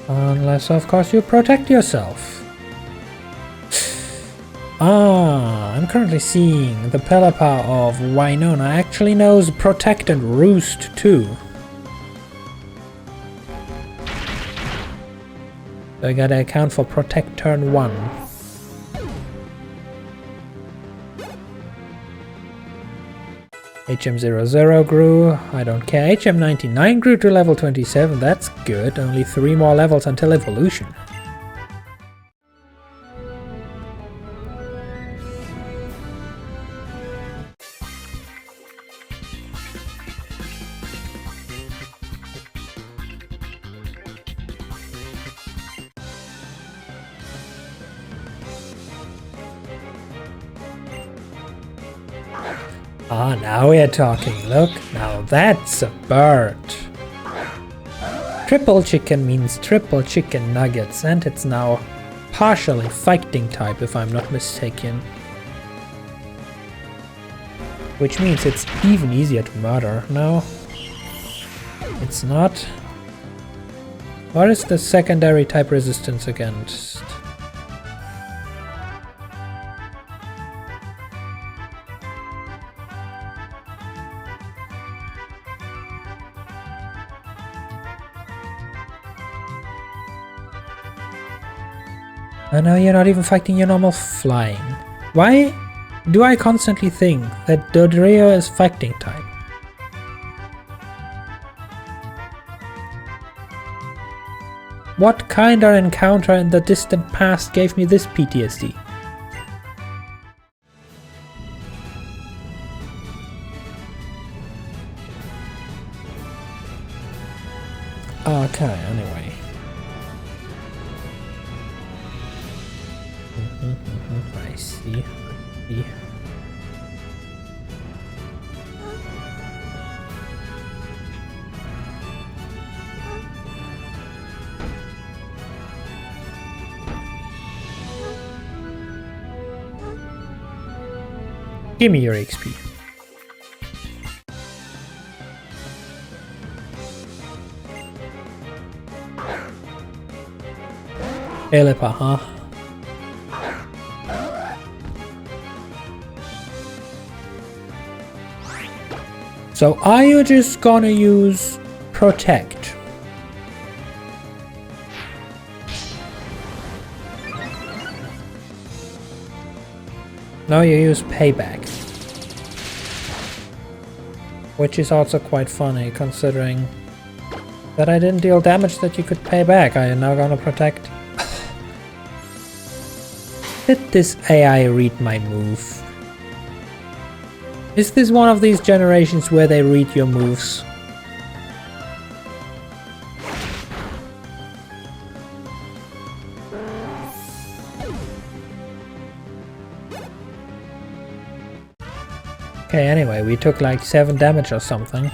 Unless, of course, you protect yourself. I'm currently seeing the Pelipper of Winona actually knows Protect and Roost too. So I gotta account for Protect turn 1. HM00 grew, I don't care. HM99 grew to level 27, that's good. Only 3 more levels until evolution. Ah, now we're talking. Look, now that's a bird. Triple chicken means triple chicken nuggets, and it's now partially fighting type if I'm not mistaken. Which means it's even easier to murder. No, it's not. What is the secondary type resistance against? I know you're not even fighting your normal flying. Why do I constantly think that Dodrio is fighting type? What kind of encounter in the distant past gave me this PTSD? Okay, anyway. I see. Give me your XP. Pelipper, huh? So are you just gonna use Protect? No, you use Payback. Which is also quite funny, considering that I didn't deal damage that you could pay back. Are you now gonna Protect? Did this AI read my move? Is this one of these generations where they read your moves? Okay, anyway, we took like 7 damage or something.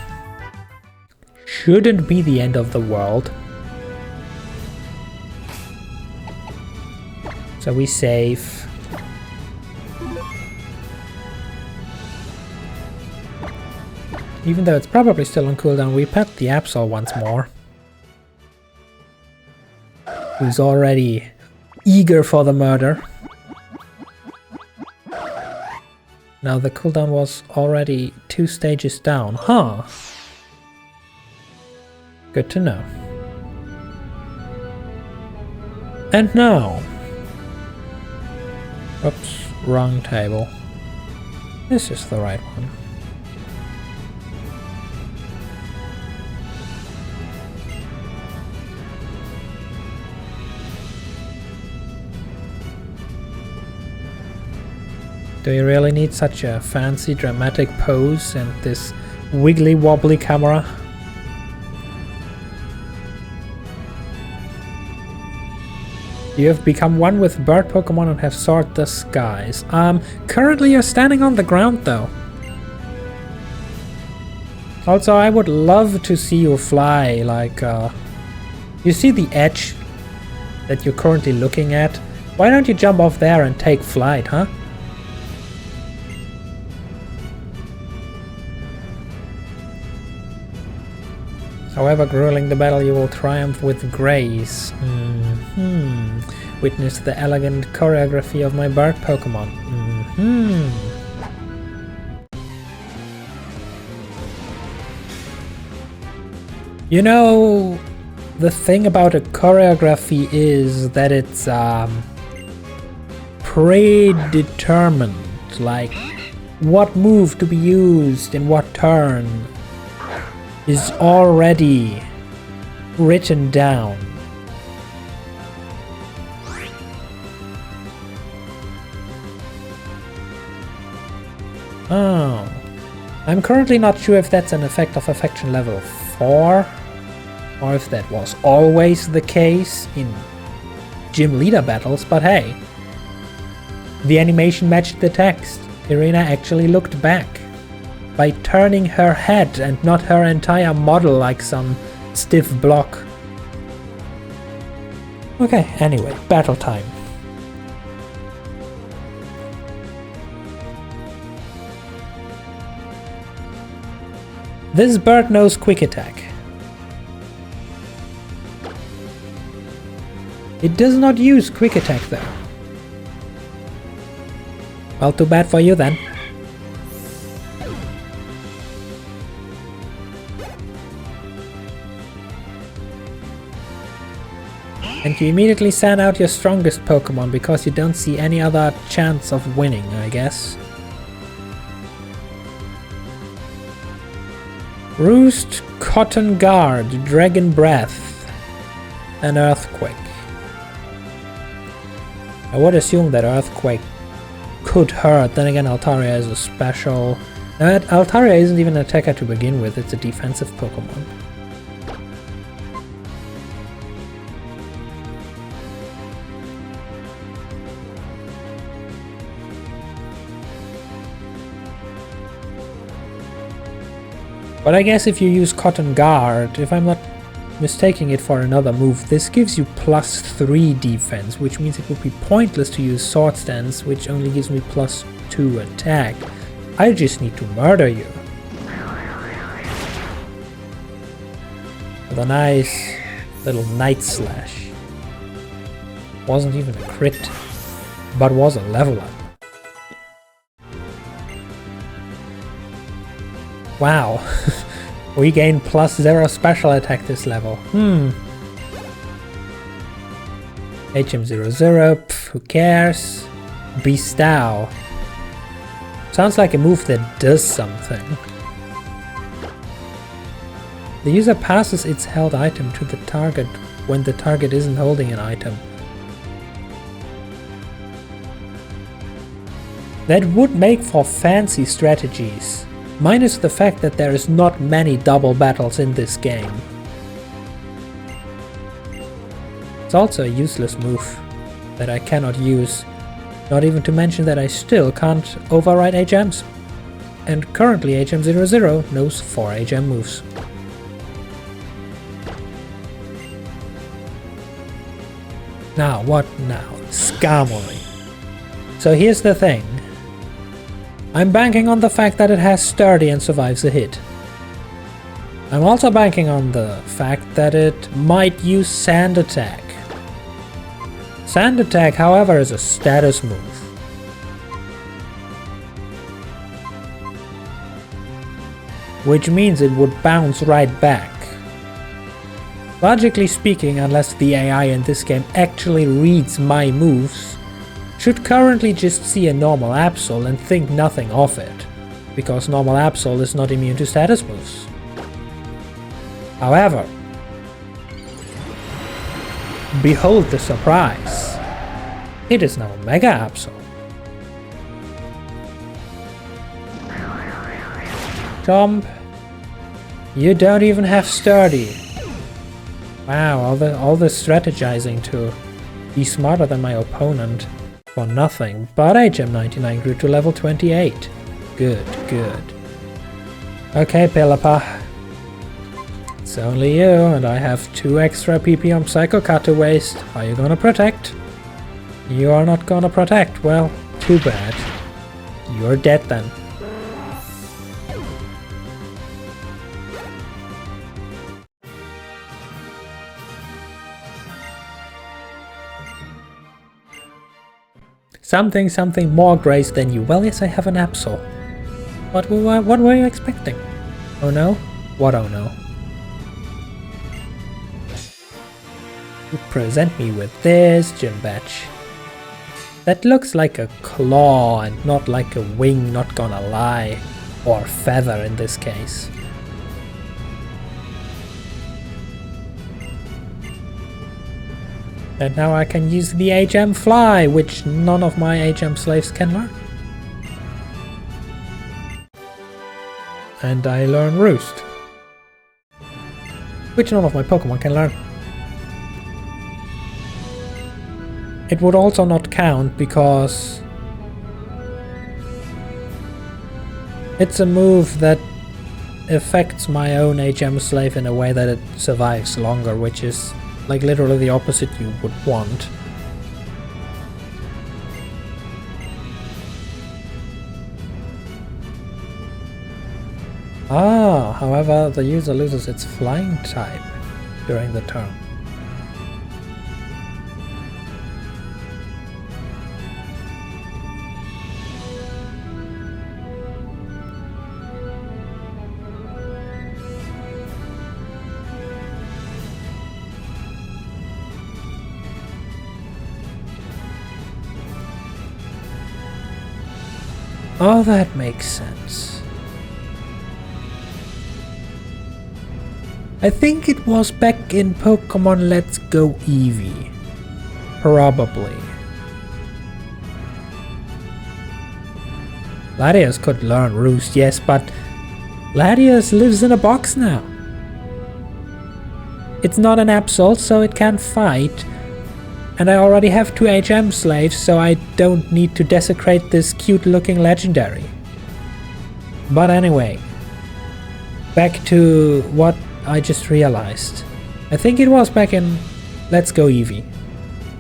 Shouldn't be the end of the world. So we save. Even though it's probably still on cooldown, we pet the Absol once more. Who's already eager for the murder. Now the cooldown was already 2 stages down, huh? Good to know. And now... Oops, wrong table. This is the right one. Do you really need such a fancy dramatic pose and this wiggly wobbly camera? You have become one with bird Pokemon and have soared the skies. Currently you're standing on the ground though. Also, I would love to see you fly, like, you see the edge that you're currently looking at? Why don't you jump off there and take flight, huh? However grueling the battle, you will triumph with grace. Witness the elegant choreography of my bird Pokemon. You know, the thing about a choreography is that it's predetermined, like what move to be used in what turn is already written down. Oh, I'm currently not sure if that's an effect of affection level 4, or if that was always the case in gym leader battles, but hey, the animation matched the text. Serena actually looked back by turning her head and not her entire model like some stiff block. Okay, anyway, battle time. This bird knows quick attack. It does not use quick attack though. Well, too bad for you then. And you immediately send out your strongest Pokemon because you don't see any other chance of winning, I guess. Roost, Cotton Guard, Dragon Breath, and Earthquake. I would assume that Earthquake could hurt, then again Altaria is a special... Now, Altaria isn't even an attacker to begin with, it's a defensive Pokemon. But I guess if you use Cotton Guard, if I'm not mistaking it for another move, this gives you +3 defense, which means it would be pointless to use Sword Stance, which only gives me +2 attack. I just need to murder you. With a nice little Night Slash. Wasn't even a crit, but was a level up. Wow, we gain +0 special attack this level. HM00, who cares? Bestow. Sounds like a move that does something. The user passes its held item to the target when the target isn't holding an item. That would make for fancy strategies. Minus the fact that there is not many double battles in this game. It's also a useless move that I cannot use, not even to mention that I still can't override HMs. and currently HM00 knows 4 HM moves. Now, what now? Skarmory. So here's the thing. I'm banking on the fact that it has Sturdy and survives a hit. I'm also banking on the fact that it might use Sand Attack. Sand Attack, however, is a status move. Which means it would bounce right back. Logically speaking, unless the AI in this game actually reads my moves, should currently just see a normal Absol and think nothing of it, because normal Absol is not immune to status moves. However, behold the surprise! It is now Mega Absol. Jump! You don't even have Sturdy. Wow, all the strategizing to be smarter than my opponent for nothing, but HM99 grew to level 28. Good, good. Okay, Pilapa. It's only you, and I have 2 extra PP on Psycho Cut to waste. Are you gonna protect? You are not gonna protect. Well, too bad. You're dead then. Something more grace than you. Well, yes, I have an Absol. What were you expecting? Oh no? What oh no? You present me with this gym badge. That looks like a claw and not like a wing, not gonna lie. Or feather in this case. And now I can use the HM Fly, which none of my HM slaves can learn. And I learn Roost, which none of my Pokemon can learn. It would also not count because it's a move that affects my own HM slave in a way that it survives longer, which is like literally the opposite you would want. However, the user loses its flying type during the turn. Oh, that makes sense. I think it was back in Pokemon Let's Go Eevee. Probably. Latias could learn Roost, yes, but Latias lives in a box now. It's not an Absol, so it can't fight. And I already have 2 HM slaves, so I don't need to desecrate this cute looking legendary. But anyway, back to what I just realized. I think it was back in Let's Go Eevee,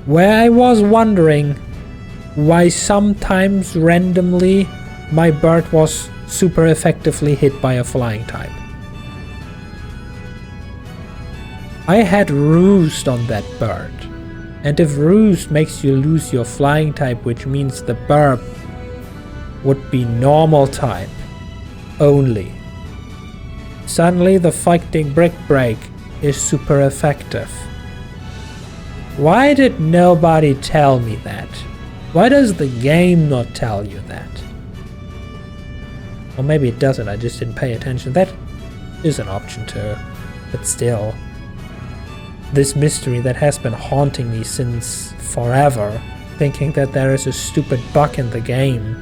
where I was wondering why sometimes randomly my bird was super effectively hit by a flying type. I had Roost on that bird. And if Roost makes you lose your flying type, which means the burp would be normal type only, suddenly the fighting Brick Break is super effective. Why did nobody tell me that? Why does the game not tell you that? Or maybe it doesn't, I just didn't pay attention. That is an option too, but still. This mystery that has been haunting me since forever, thinking that there is a stupid bug in the game,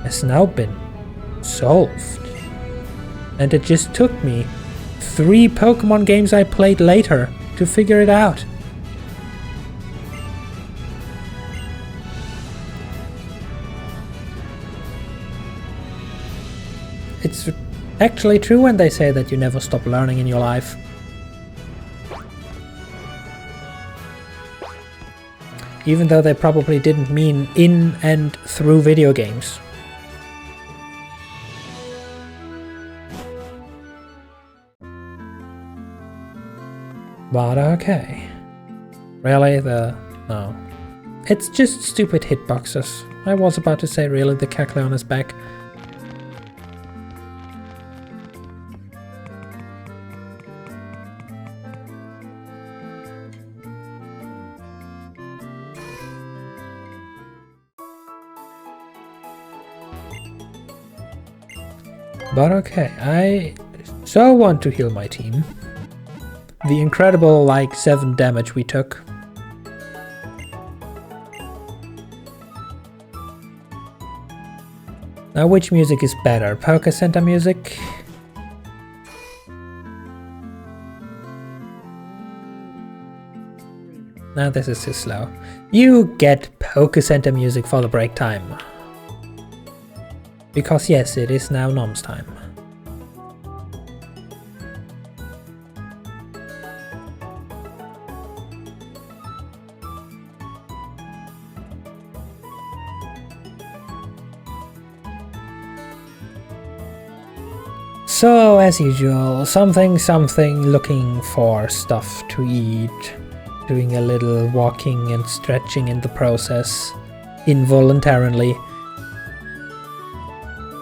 has now been solved. And it just took me 3 Pokemon games I played later to figure it out. it's actually true when they say that you never stop learning in your life. Even though they probably didn't mean in and through video games. But okay. Really, no. It's just stupid hitboxes. I was about to say really the Cackleon is back. But okay, I so want to heal my team. The incredible, like, 7 damage we took. Now, which music is better? Poké Center music? Now this is too slow. You get Poké Center music for the break time. Because yes, it is now Nom's time. So, as usual, something, looking for stuff to eat, doing a little walking and stretching in the process, involuntarily,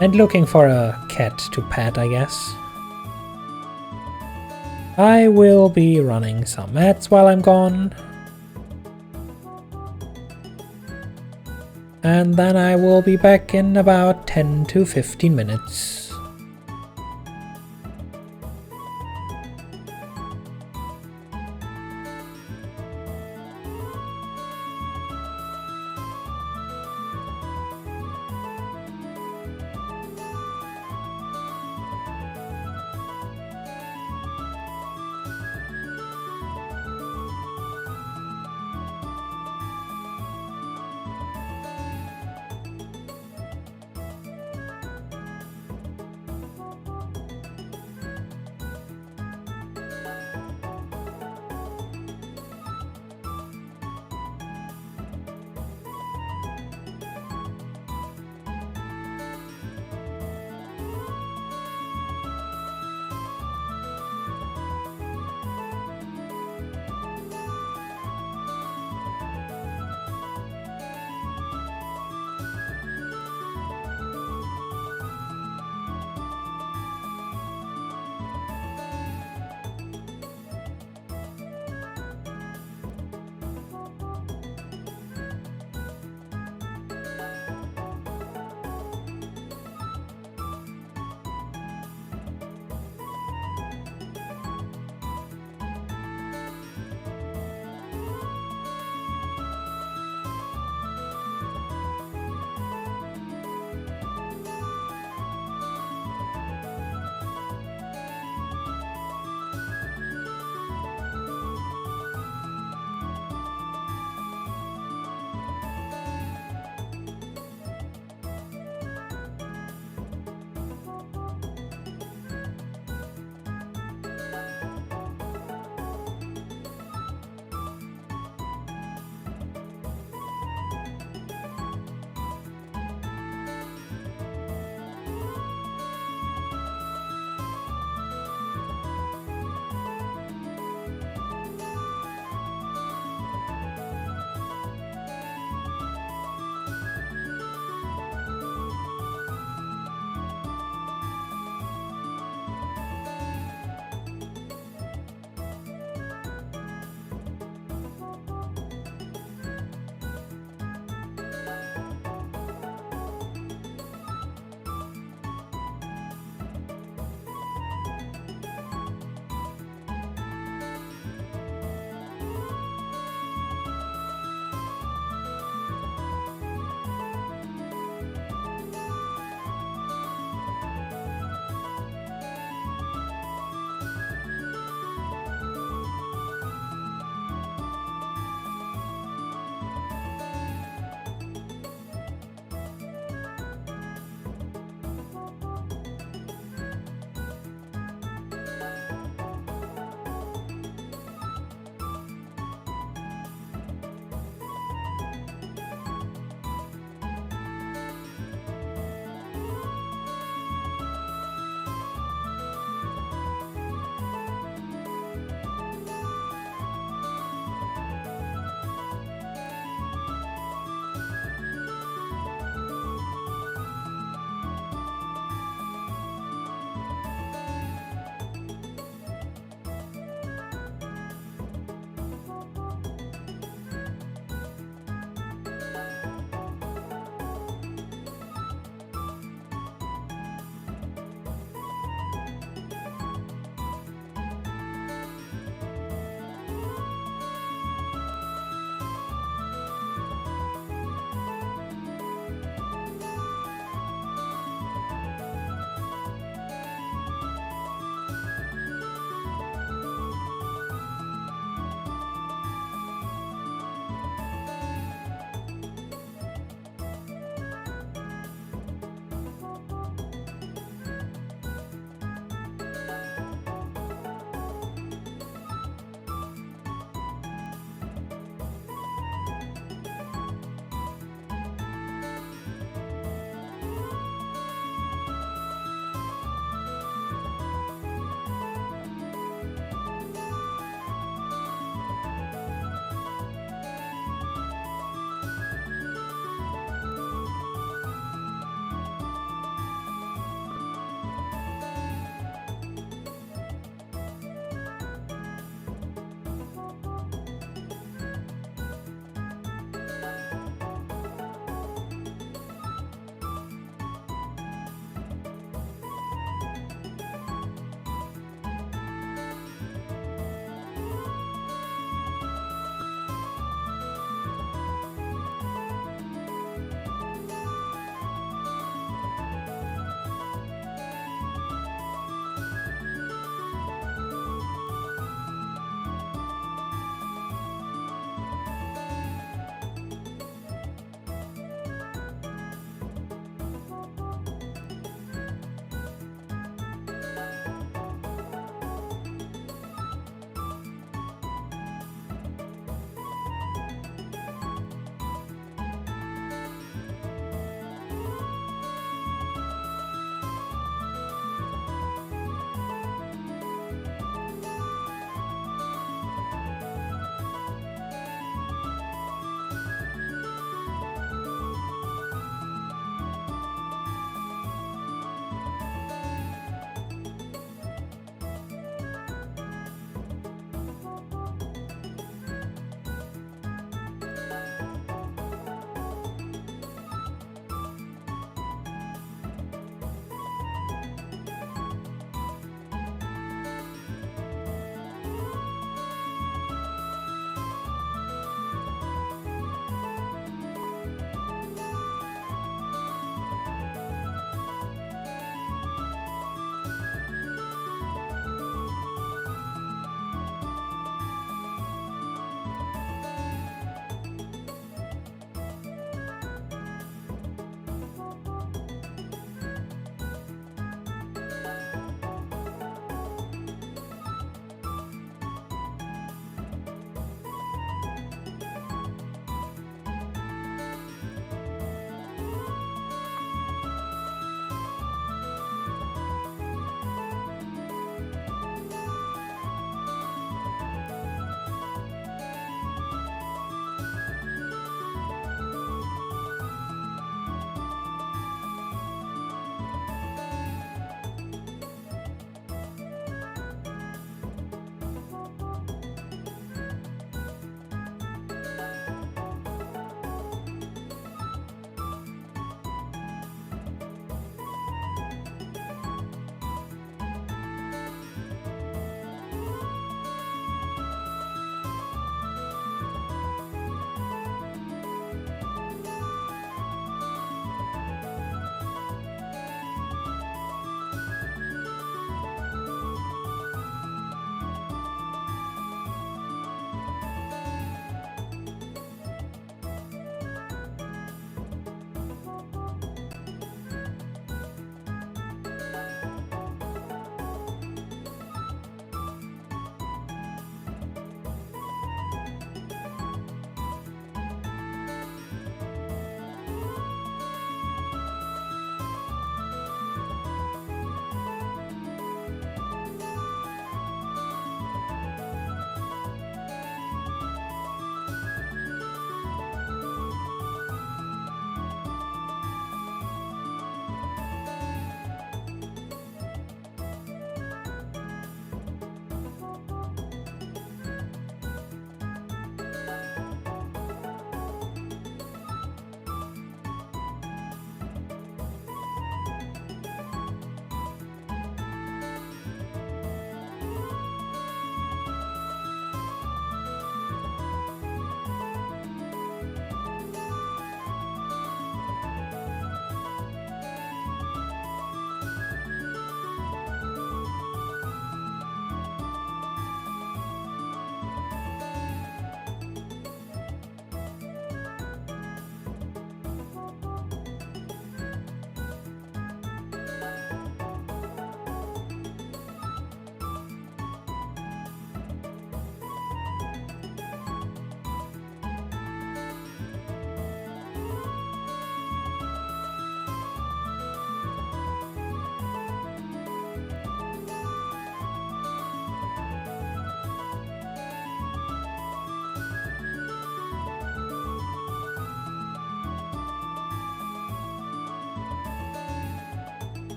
and looking for a cat to pet, I guess. I will be running some ads while I'm gone. And then I will be back in about 10 to 15 minutes.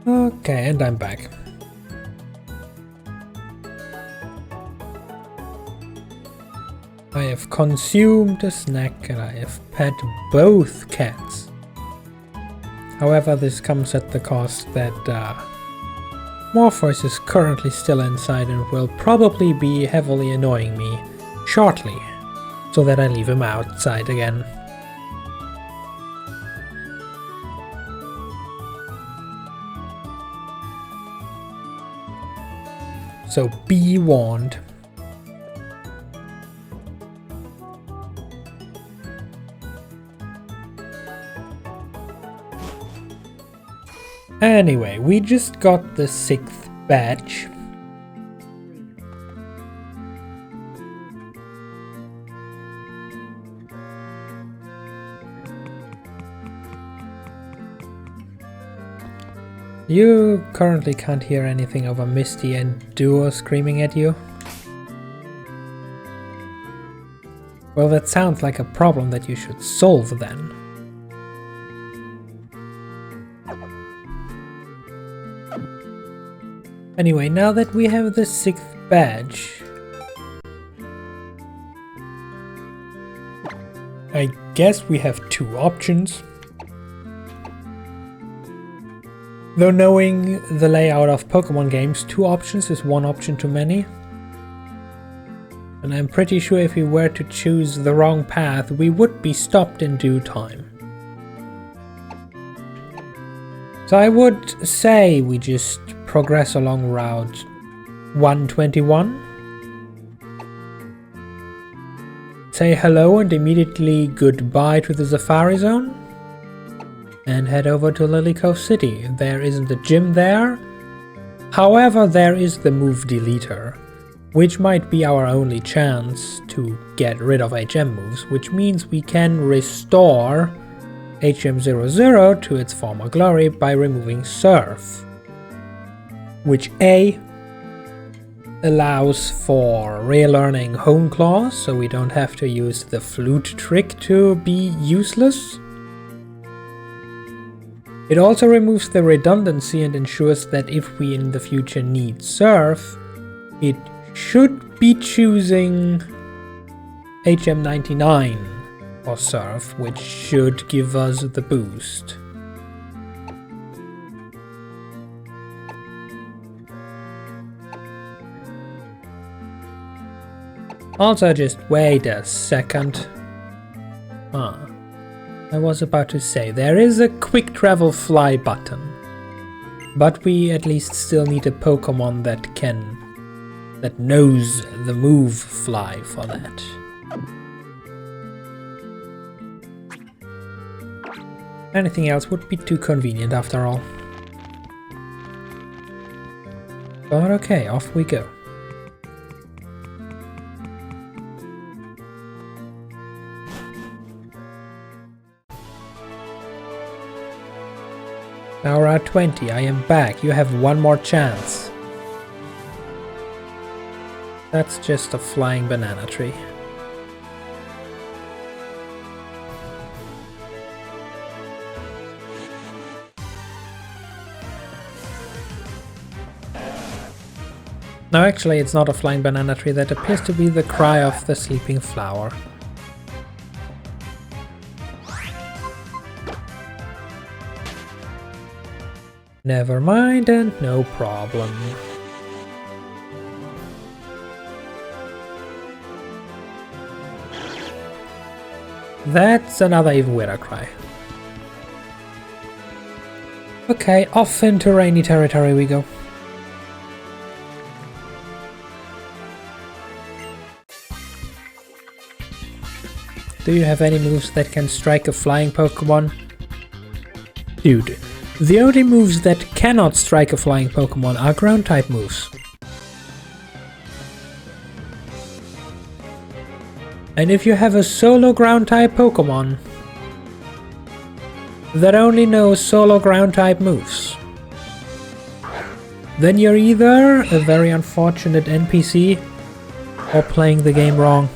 Okay, and I'm back. I have consumed a snack and I have pet both cats. However, this comes at the cost that Morpheus is currently still inside and will probably be heavily annoying me shortly, so that I leave him outside again. So be warned. Anyway, we just got the 6th badge. You currently can't hear anything over Misty and Duo screaming at you? Well, that sounds like a problem that you should solve then. Anyway, now that we have the 6th badge, I guess we have 2 options. Though knowing the layout of Pokemon games, 2 options is 1 option too many. And I'm pretty sure if we were to choose the wrong path, we would be stopped in due time. So I would say we just progress along Route 121. Say hello and immediately goodbye to the Safari Zone. And head over to Lily Cove City. There isn't a gym there. However, there is the move deleter, which might be our only chance to get rid of HM moves, which means we can restore HM00 to its former glory by removing Surf, which A allows for relearning Hone Claws, so we don't have to use the flute trick to be useless. It also removes the redundancy and ensures that if we in the future need Surf, it should be choosing HM99 or Surf, which should give us the boost. Also, just wait a second. I was about to say, there is a quick travel fly button, but we at least still need a Pokemon that knows the move fly for that. Anything else would be too convenient after all. But okay, off we go. Now Route 20, I am back. You have 1 more chance. That's just a flying banana tree. No, actually it's not a flying banana tree. That appears to be the cry of the sleeping flower. Never mind and no problem. That's another even weirder cry. Okay, off into rainy territory we go. Do you have any moves that can strike a flying Pokemon? Dude, the only moves that cannot strike a flying Pokemon are ground type moves. And if you have a solo ground type Pokemon that only knows solo ground type moves, then you're either a very unfortunate NPC or playing the game wrong.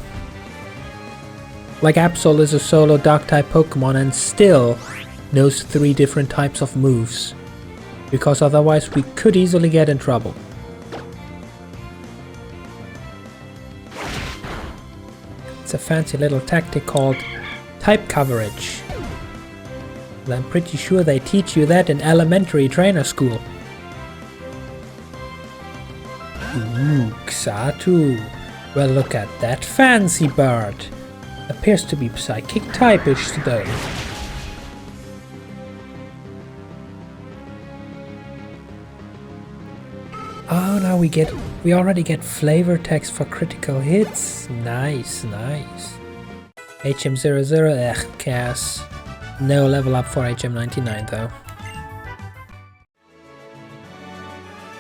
Like Absol is a solo dark type Pokemon and still knows 3 different types of moves. because otherwise we could easily get in trouble. It's a fancy little tactic called type coverage. And I'm pretty sure they teach you that in elementary trainer school. Ooh, Xatu. Well, look at that fancy bird. Appears to be psychic type-ish today. Oh, now we already get flavor text for critical hits. Nice, nice. HM00, Cass. No level up for HM99 though.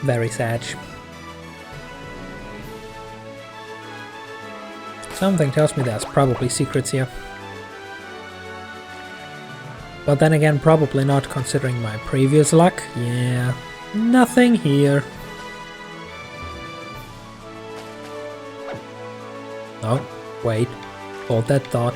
Very sad. Something tells me there's probably secrets here. But then again, probably not considering my previous luck. Yeah, nothing here. Oh, wait. Hold that thought.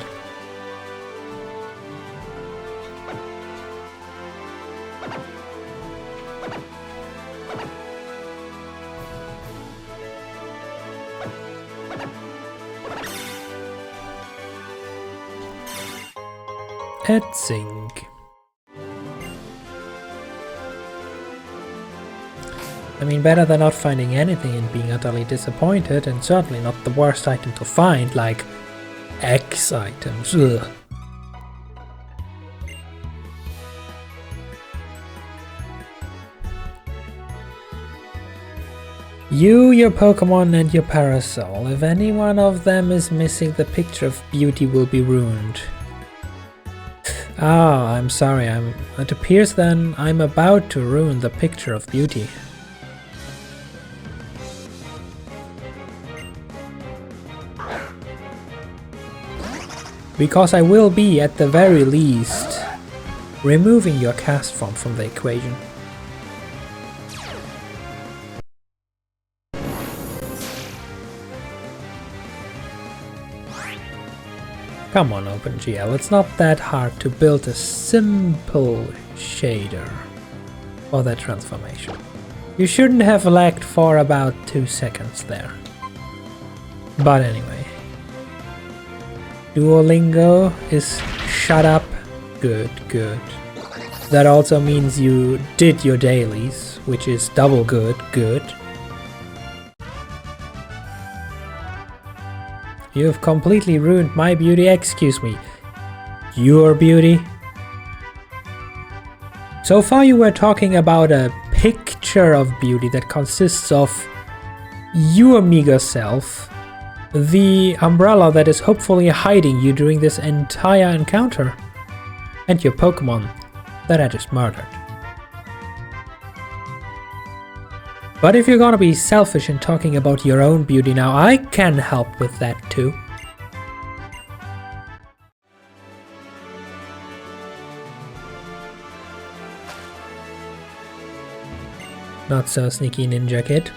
Etsing. I mean, better than not finding anything and being utterly disappointed, and certainly not the worst item to find, like X items. Ugh. You, your Pokemon, and your Parasol. If any one of them is missing, the picture of beauty will be ruined. Ah, I'm sorry, it appears then I'm about to ruin the picture of beauty. Because I will be, at the very least, removing your cast form from the equation. Come on, OpenGL, it's not that hard to build a simple shader for that transformation. You shouldn't have lagged for about 2 seconds there. But anyway. Duolingo is shut up. Good, good. That also means you did your dailies, which is double good, good. You've completely ruined my beauty, excuse me. Your beauty? So far you were talking about a picture of beauty that consists of your meager self, the umbrella that is hopefully hiding you during this entire encounter, and your Pokemon that I just murdered. But if you're gonna be selfish in talking about your own beauty now, I can help with that too. Not so sneaky, Ninja Kid.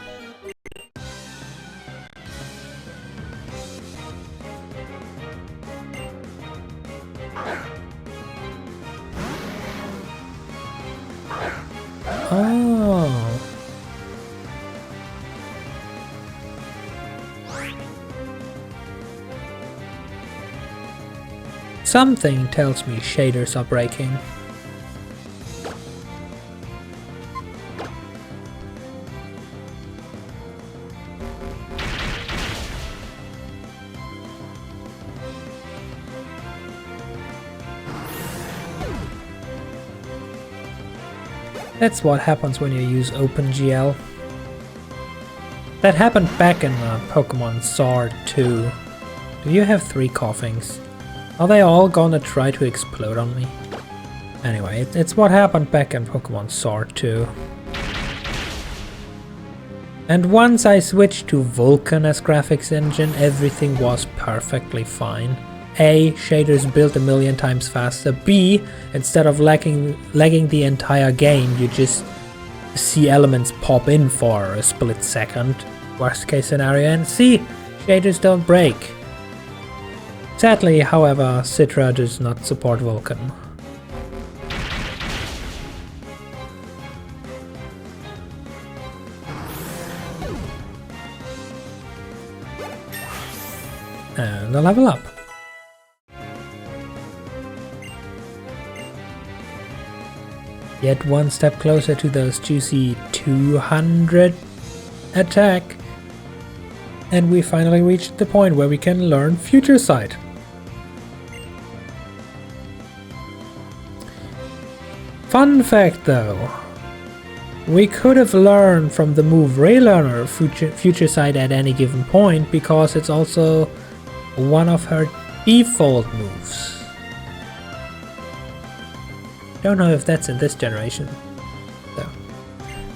Oh. Something tells me shaders are breaking. That's what happens when you use OpenGL. That happened back in Pokemon Sword 2. Do you have 3 coughings? Are they all gonna try to explode on me? Anyway, it's what happened back in Pokemon Sword 2. And once I switched to Vulkan as graphics engine, everything was perfectly fine. A, shaders built a million times faster. B, instead of lagging the entire game, you just see elements pop in for a split second. Worst case scenario. And C, shaders don't break. Sadly, however, Citra does not support Vulkan. And a level up. Yet one step closer to those juicy 200 attack. And we finally reached the point where we can learn Future Sight. Fun fact though, we could have learned from the move Raylearner Future Sight at any given point because it's also one of her default moves. Don't know if that's in this generation though.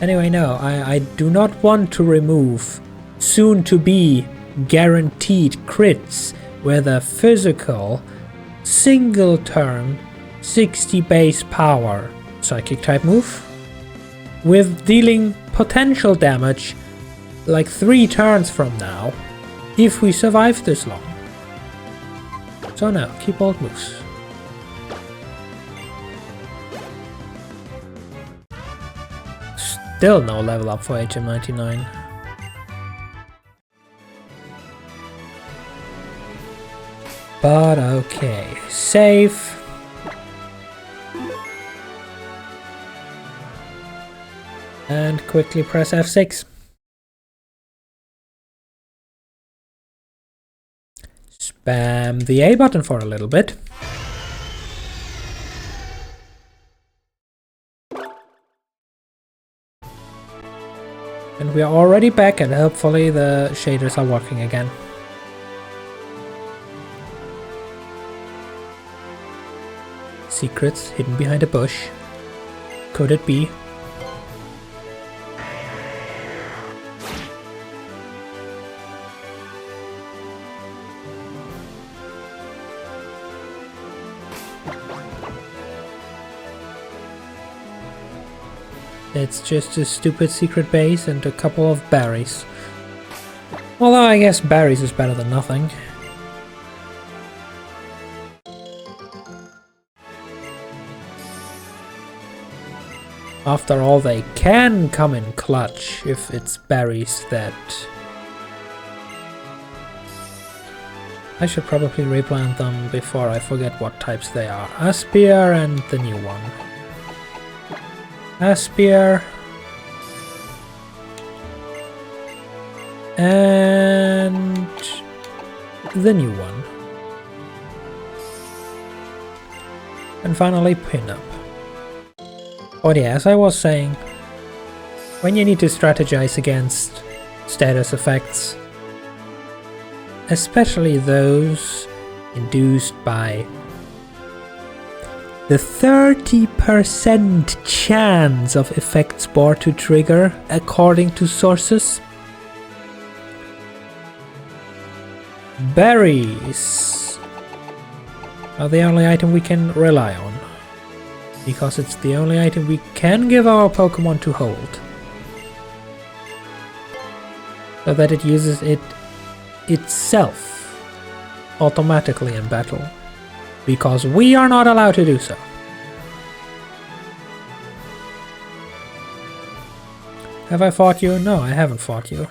Anyway, no, I do not want to remove soon to be guaranteed crits where the physical single turn 60 base power psychic type move with dealing potential damage like 3 turns from now if we survive this long. So no, keep old moves. Still no level up for HM99. But okay, save. And quickly press F6. Spam the A button for a little bit. And we are already back and hopefully the shaders are working again. Secrets hidden behind a bush. Could it be? It's just a stupid secret base and a couple of berries. Although I guess berries is better than nothing. After all, they can come in clutch if it's berries that... I should probably replant them before I forget what types they are. Aspir and the new one. Aspir and the new one. And finally Pinup. But yeah, as I was saying, when you need to strategize against status effects, especially those induced by the 30% chance of effect spore to trigger according to sources, berries are the only item we can rely on, because it's the only item we can give our Pokemon to hold, so that it uses it itself automatically in battle, because we are not allowed to do so. Have I fought you? No, I haven't fought you.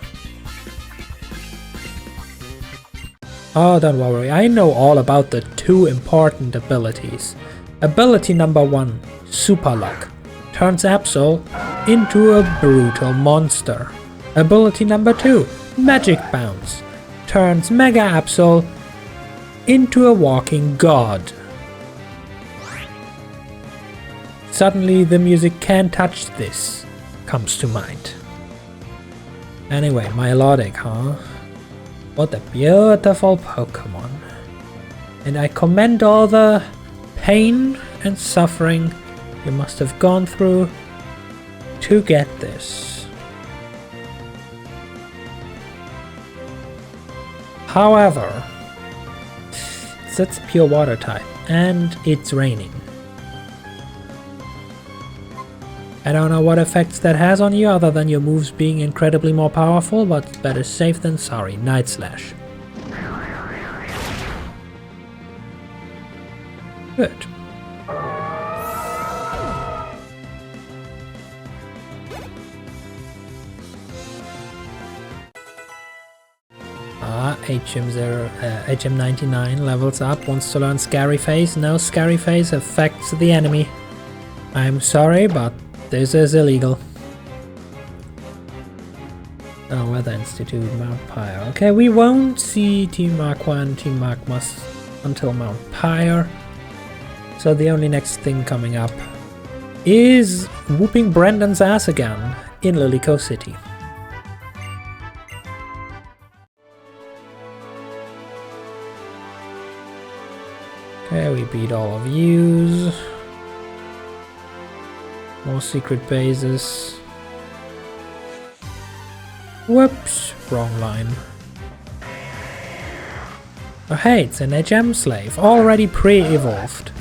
Oh, don't worry, I know all about the 2 important abilities. Ability number 1, Super Luck, turns Absol into a brutal monster. Ability number 2, Magic Bounce, turns Mega Absol into a walking god. Suddenly the music Can't Touch This comes to mind. Anyway, Milotic, huh? What a beautiful Pokemon. And I commend all the pain and suffering you must have gone through to get this. However, it's pure water type and it's raining. I don't know what effects that has on you other than your moves being incredibly more powerful, but better safe than sorry. Night Slash. Good. HM99 levels up, wants to learn Scary Face. No, Scary Face affects the enemy. I'm sorry, but this is illegal. Oh, Weather Institute, Mount Pyre. Okay, we won't see Team Aqua and Team Magmas until Mount Pyre. So the only next thing coming up is whooping Brandon's ass again in Lilico City. Okay, we beat all of yous. More secret bases. Whoops, wrong line. Oh hey, it's an HM slave, already pre-evolved.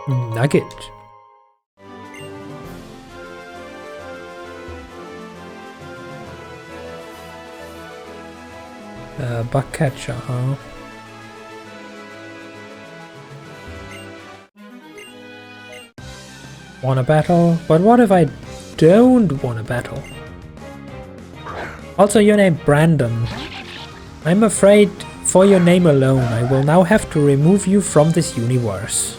Nugget. Bug catcher, huh? Want a battle? But what if I don't want a battle? Also, your name Brandon. I'm afraid for your name alone, I will now have to remove you from this universe.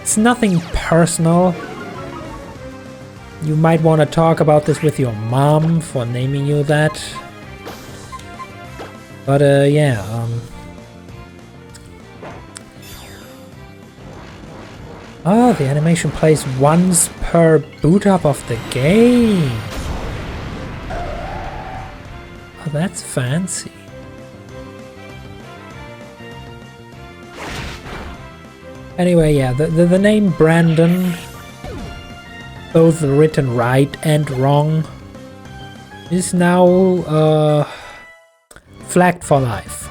It's nothing personal. You might want to talk about this with your mom for naming you that. But yeah, oh, the animation plays once per boot up of the game. Oh, that's fancy. Anyway, yeah, the name Brandon, both written right and wrong, is now flagged for life.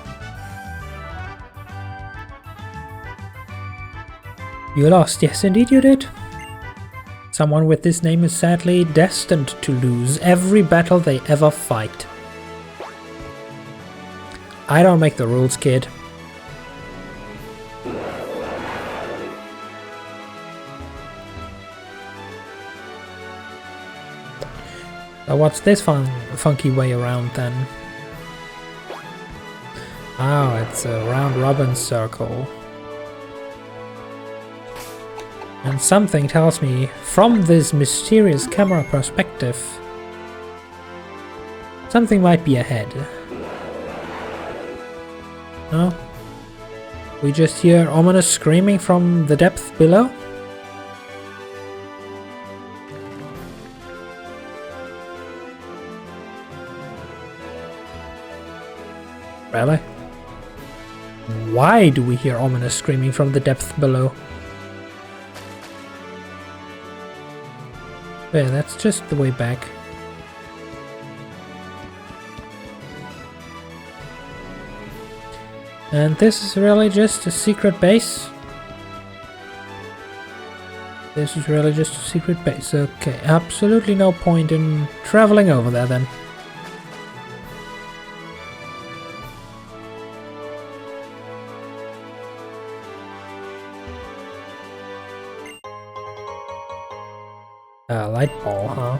You lost, yes indeed you did. Someone with this name is sadly destined to lose every battle they ever fight. I don't make the rules, kid. So what's this funky way around then? Oh, it's a round robin circle. And something tells me, from this mysterious camera perspective, something might be ahead. No? We just hear ominous screaming from the depth below? Really? Why do we hear ominous screaming from the depth below? Yeah, that's just the way back. And this is really just a secret base? This is really just a secret base. Okay, absolutely no point in traveling over there then. Light ball, huh?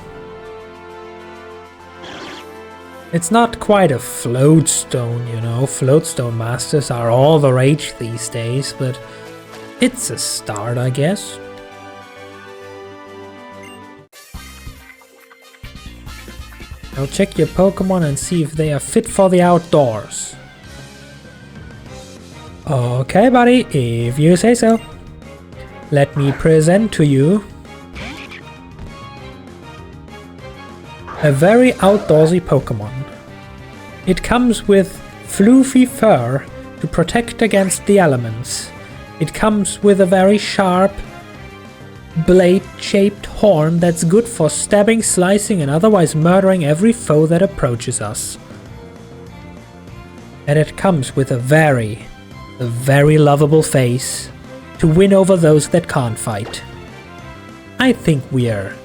It's not quite a floatstone, you know. Floatstone masters are all the rage these days, but it's a start, I guess. I'll check your Pokemon and see if they are fit for the outdoors. Okay, buddy, if you say so. Let me present to you a very outdoorsy Pokemon. It comes with floofy fur to protect against the elements. It comes with a very sharp, blade-shaped horn that's good for stabbing, slicing, and otherwise murdering every foe that approaches us. And it comes with a very lovable face to win over those that can't fight. I think we're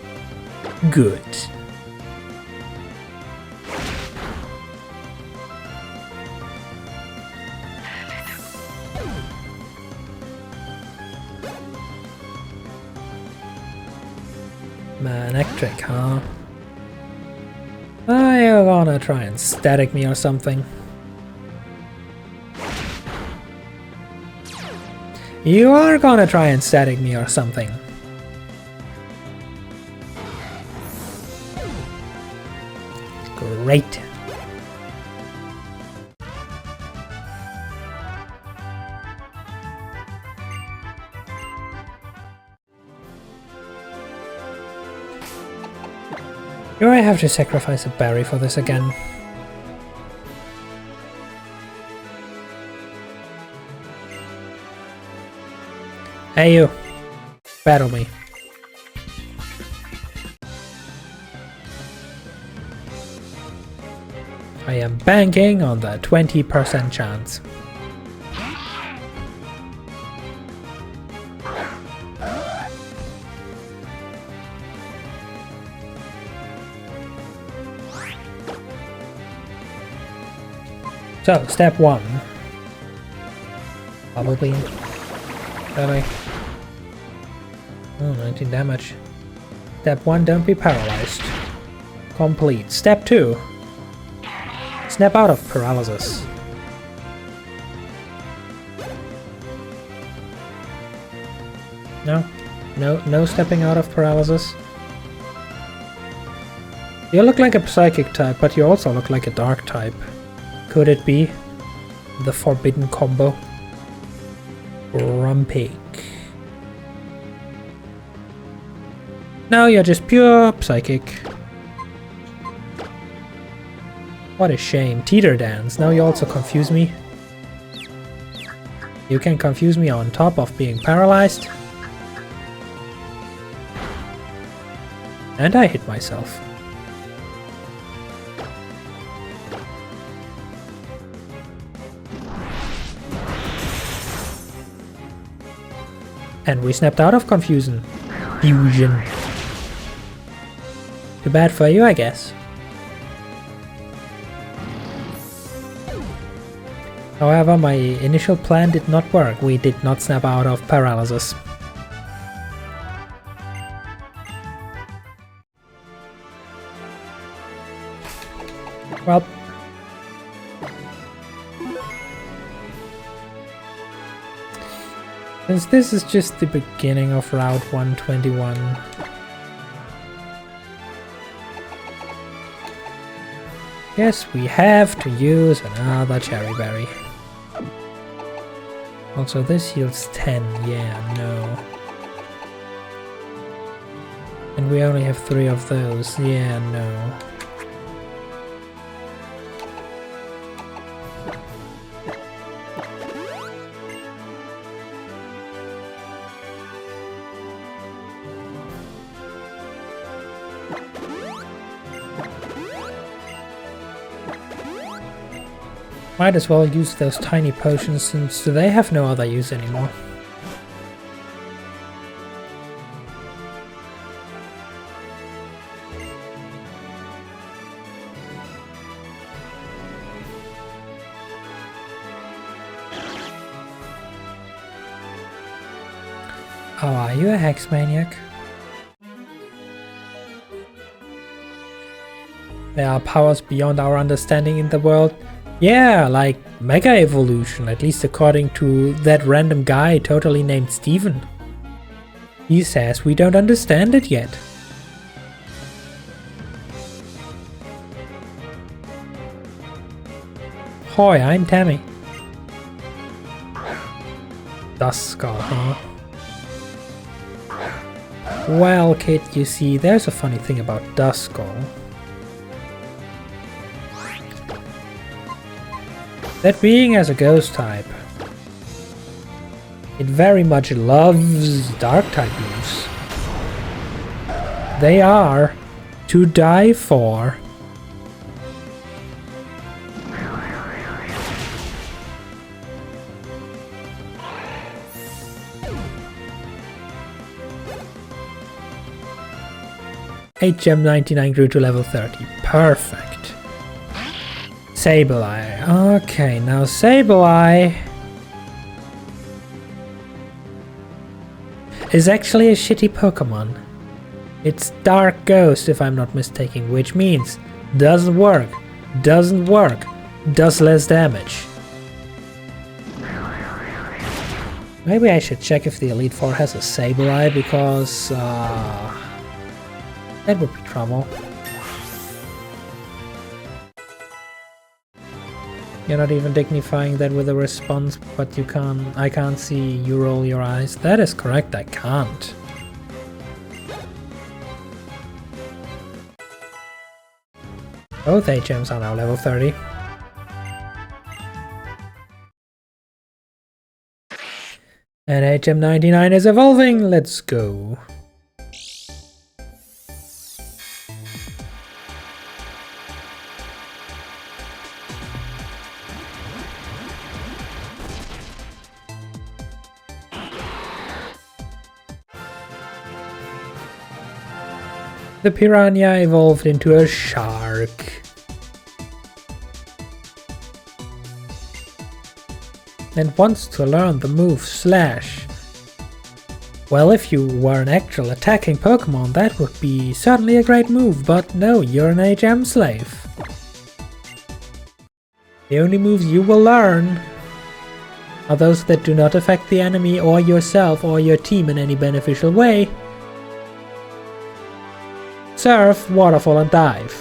good. Man, electric, huh? You're gonna try and static me or something. You are gonna try and static me or something. Great. Do I have to sacrifice a berry for this again? Hey you! Battle me. I am banking on the 20% chance. So, step 1. Bubble beam. Really? Oh, 19 damage. Step 1, don't be paralyzed. Complete. Step 2. Snap out of paralysis. No? No stepping out of paralysis? You look like a psychic type, but you also look like a dark type. Could it be the forbidden combo? Rumpig. No, you're just pure psychic. What a shame. Teeter dance. Now you also confuse me. You can confuse me on top of being paralyzed. And I hit myself. And we snapped out of fusion. Too bad for you, I guess. However, my initial plan did not work. We did not snap out of paralysis. Well. Since this is just the beginning of Route 121, yes, we have to use another cherry berry. Also, this heals 10, yeah, no. And we only have 3 of those, yeah, no. Might as well use those tiny potions since they have no other use anymore. Oh, are you a hex maniac? There are powers beyond our understanding in the world. Yeah, like Mega Evolution, at least according to that random guy totally named Steven. He says we don't understand it yet. Hoi, I'm Tammy. Duskull, huh? Well, kid, you see, there's a funny thing about Duskull. That being as a ghost type, it very much loves dark type moves. They are to die for. HM 99 grew to level 30. Perfect. Sableye. Okay, now Sableye is actually a shitty Pokemon. It's Dark Ghost if I'm not mistaken, which means doesn't work, does less damage. Maybe I should check if the Elite Four has a Sableye, because that would be trouble. You're not even dignifying that with a response, but I can't see you roll your eyes. That is correct, I can't. Both HMs are now level 30. And HM99 is evolving, let's go. The Piranha evolved into a shark. And wants to learn the move Slash. Well, if you were an actual attacking Pokemon, that would be certainly a great move, but no, you're an HM slave. The only moves you will learn are those that do not affect the enemy or yourself or your team in any beneficial way. Surf, Waterfall and Dive.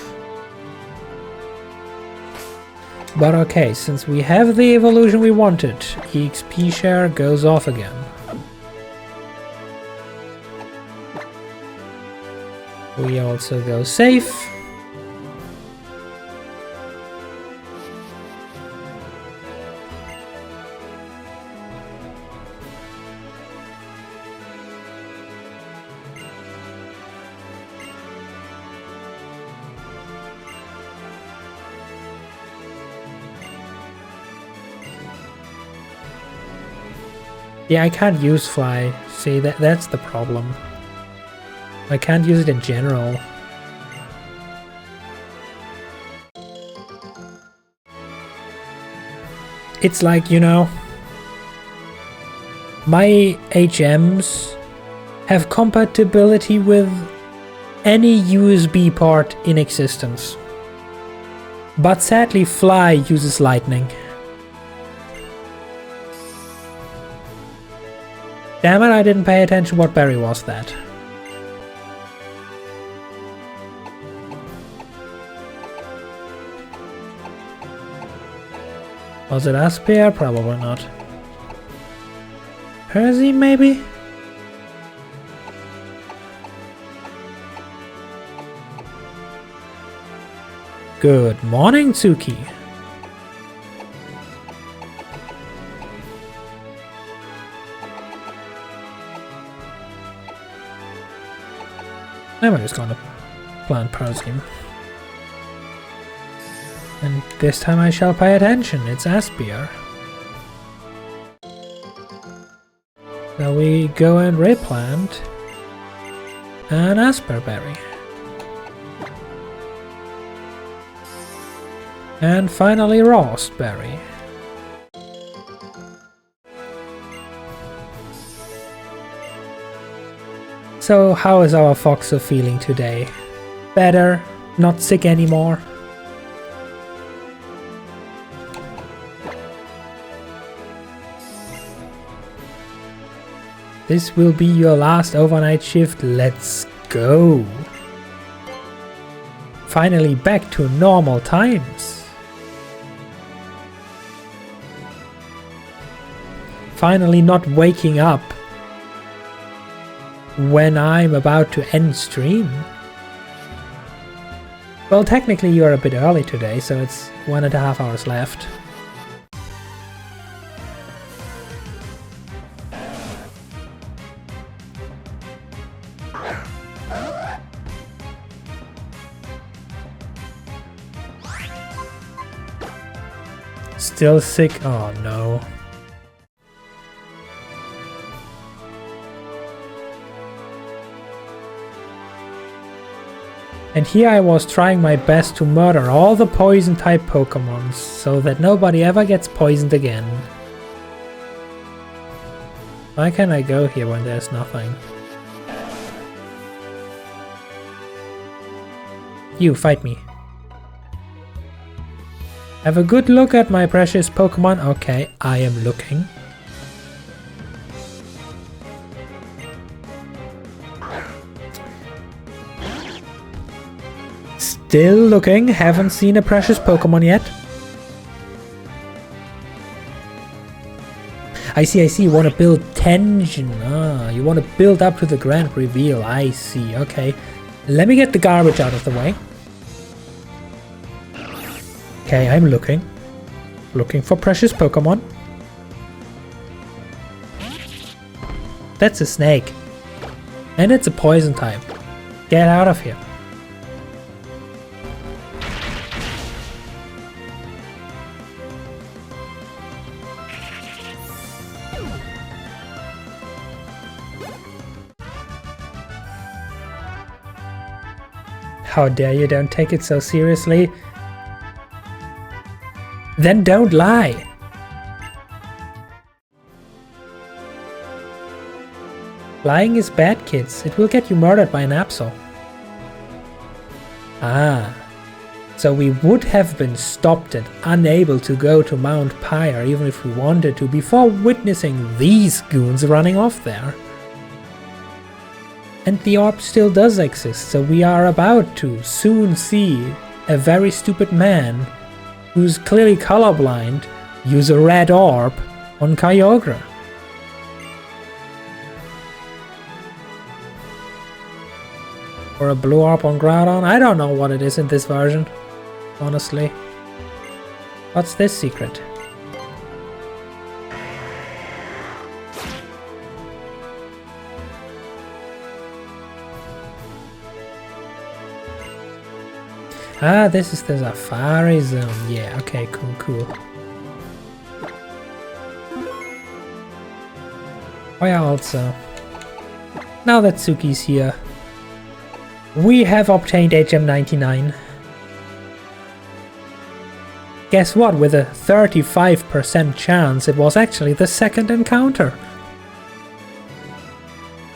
But okay, since we have the evolution we wanted, EXP share goes off again. We also go safe. Yeah, I can't use Fly. See, that's the problem. I can't use it in general. It's like, you know, my HMs have compatibility with any USB port in existence. But sadly, Fly uses lightning. Damn it, I didn't pay attention. What berry was that? Was it Aspia? Probably not. Percy, maybe? Good morning, Tsuki. I'm just gonna plant Persian. And this time I shall pay attention, it's Aspia. So we go and replant an Asperberry. And finally Roseberry. So how is our Foxo feeling today? Better? Not sick anymore? This will be your last overnight shift, let's go! Finally back to normal times! Finally not waking up when I'm about to end stream. Well, technically you're a bit early today, so it's 1.5 hours left. Still sick? Oh no. And here I was trying my best to murder all the poison type Pokemons, so that nobody ever gets poisoned again. Why can't I go here when there's nothing? You, fight me. Have a good look at my precious Pokemon. Okay, I am looking. Still looking, haven't seen a precious Pokemon yet. I see, you want to build tension. Ah, you want to build up to the grand reveal. I see, okay. Let me get the garbage out of the way. Okay, I'm looking. Looking for precious Pokemon. That's a snake. And it's a poison type. Get out of here. How dare you don't take it so seriously? Then don't lie! Lying is bad, kids. It will get you murdered by an Absol. Ah. So we would have been stopped and unable to go to Mount Pyre even if we wanted to before witnessing these goons running off there. And the orb still does exist, so we are about to soon see a very stupid man who's clearly colorblind use a red orb on Kyogre. Or a blue orb on Groudon? I don't know what it is in this version, honestly. What's this secret? Ah, this is the Safari Zone. Yeah, okay, cool. Oh yeah, also, now that Suki's here, we have obtained HM99. Guess what? With a 35% chance, it was actually the second encounter.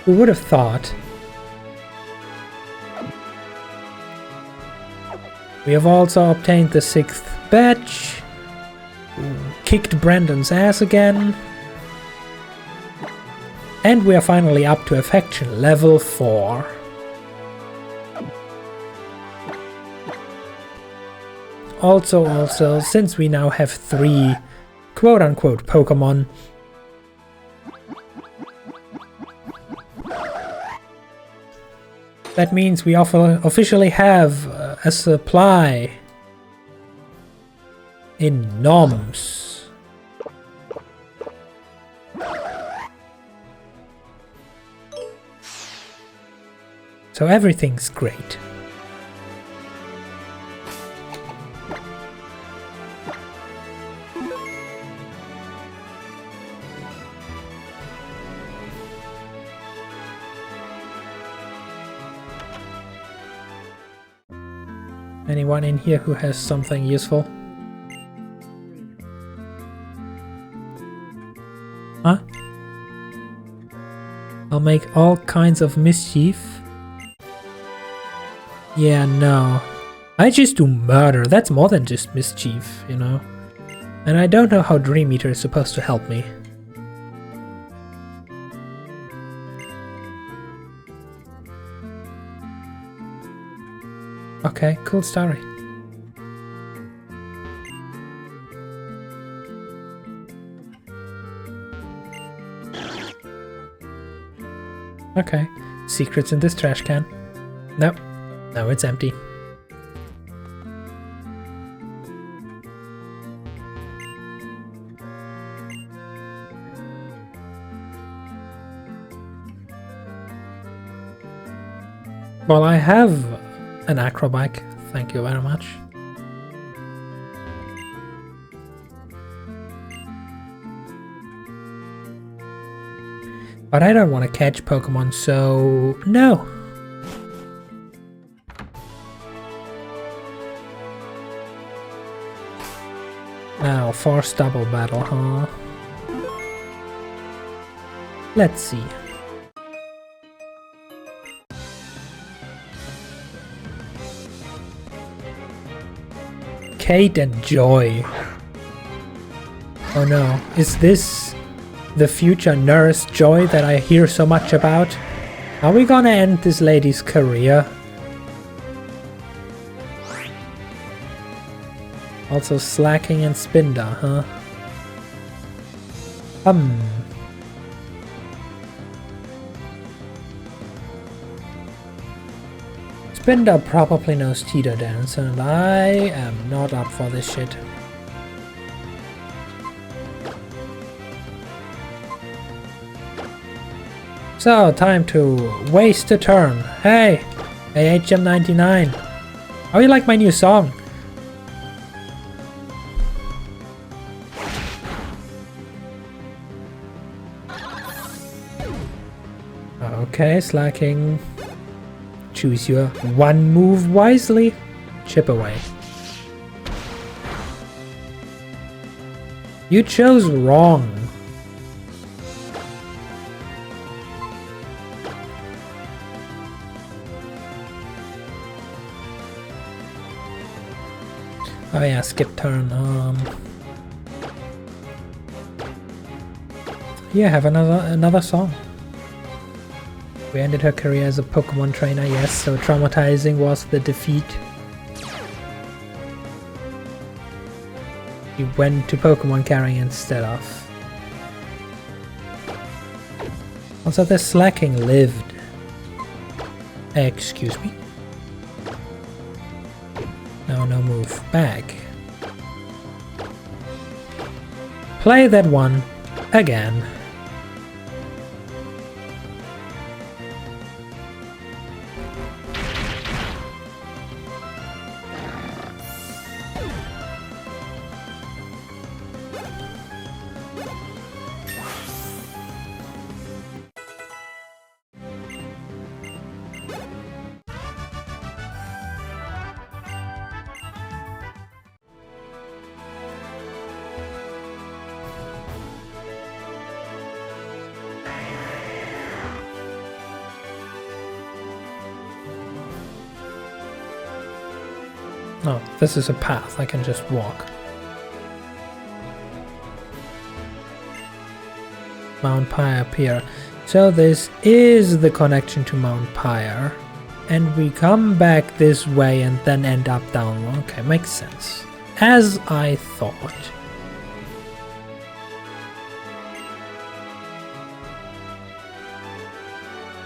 Who would have thought? We have also obtained the 6th badge, kicked Brandon's ass again, and we are finally up to affection level 4. Also, since we now have 3 quote-unquote Pokemon, that means we officially have a supply in Noms. So everything's great. Anyone in here who has something useful? Huh? I'll make all kinds of mischief. Yeah, no. I just do murder. That's more than just mischief, you know? And I don't know how Dream Eater is supposed to help me. Okay, cool story. Okay, secrets in this trash can. Nope, no, it's empty. Well, I have an acrobac, thank you very much. But I don't want to catch Pokemon, so no. Now, force double battle, huh? Let's see. Kate and Joy. Oh no, is this the future nurse Joy that I hear so much about? Are we gonna end this lady's career? Also slacking and Spinder, huh? Spinder probably knows Tito Dance, and I am not up for this shit. So, time to waste a turn. Hey, AHM99. How you like my new song? Okay, slacking. Choose your one move wisely. Chip away. You chose wrong. Oh yeah, skip turn. Yeah, have another song. We ended her career as a Pokemon trainer, yes, so traumatizing was the defeat. He went to Pokemon carrying instead of. Also, the slacking lived. Excuse me. No move. Back. Play that one again. Oh, this is a path, I can just walk. Mount Pyre Pier. So this is the connection to Mount Pyre. And we come back this way and then end up down. Okay, makes sense. As I thought.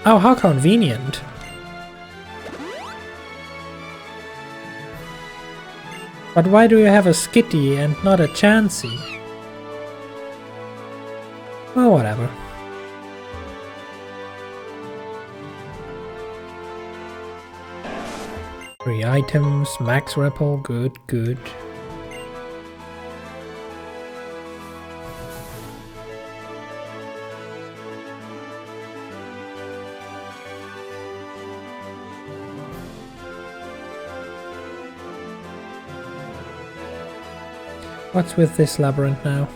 Oh, how convenient. But why do you have a Skitty and not a Chansey? Well, whatever. Three items, max repel, good. What's with this labyrinth now?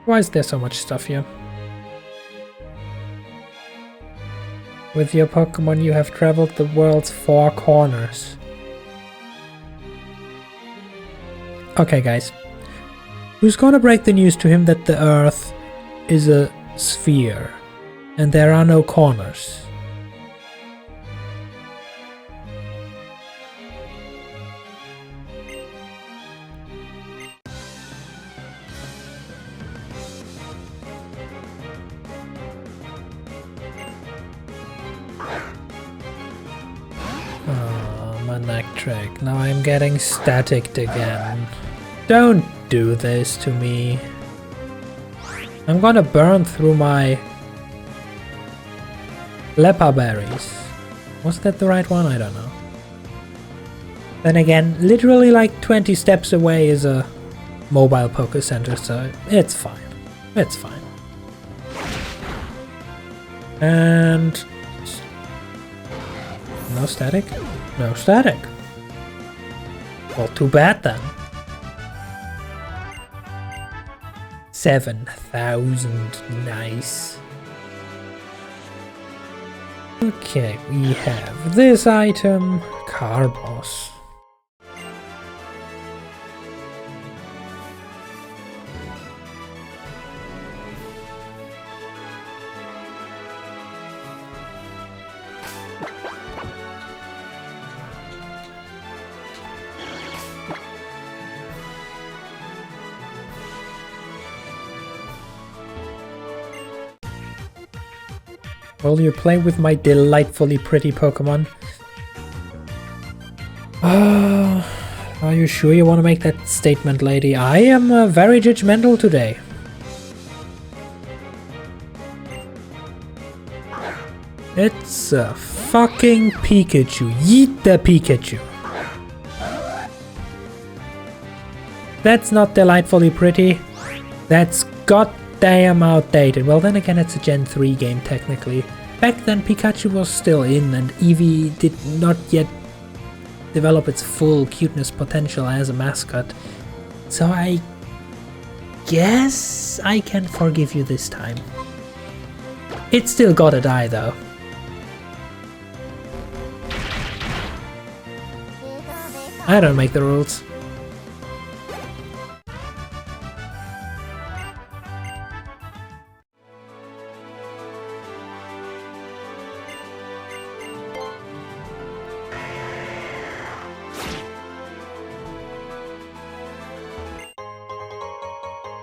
Why is there so much stuff here? With your Pokemon you have traveled the world's 4 corners. Okay guys, who's gonna break the news to him that the Earth is a sphere and there are no corners? Electric. Now I'm getting staticked again. Don't do this to me. I'm gonna burn through my Lepa berries. Was that the right one? I don't know. Then again, literally like 20 steps away is a mobile Poké Center, so it's fine. It's fine. And no static? No static. Well, too bad then. 7,000, nice. Okay, we have this item, car boss. Will you play with my delightfully pretty Pokemon? Are you sure you want to make that statement, lady? I am very judgmental today. It's a fucking Pikachu. Yeet the Pikachu. That's not delightfully pretty. That's goddamn outdated. Well, then again, it's a Gen 3 game technically. Back then, Pikachu was still in and Eevee did not yet develop its full cuteness potential as a mascot. So I guess I can forgive you this time. It's still gotta die though. I don't make the rules.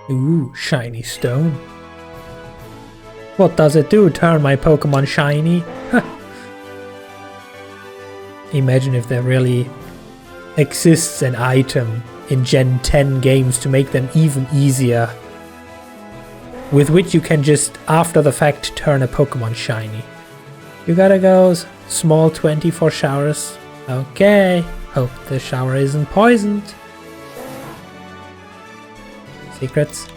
Ooh, shiny stone. What does it do? Turn my Pokemon shiny? Imagine if there really exists an item in Gen 10 games to make them even easier, with which you can just after the fact turn a Pokemon shiny. You gotta go small 20 for showers. Okay, hope the shower isn't poisoned. Secrets?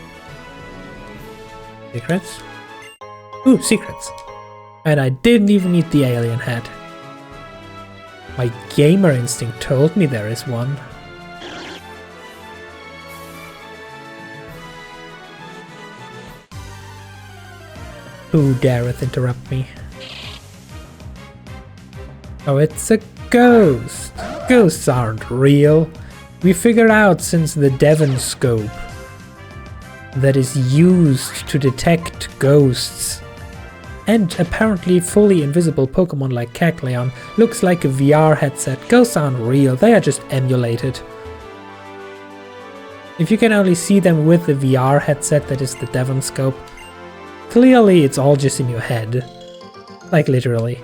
Secrets? Ooh, secrets! And I didn't even need the alien head. My gamer instinct told me there is one. Who dareth interrupt me? Oh, it's a ghost! Ghosts aren't real. We figured out since the Devon scope that is used to detect ghosts. And apparently fully invisible Pokemon like Kecleon looks like a VR headset. Ghosts aren't real, they are just emulated. If you can only see them with the VR headset that is the Devon scope, clearly it's all just in your head. Like literally.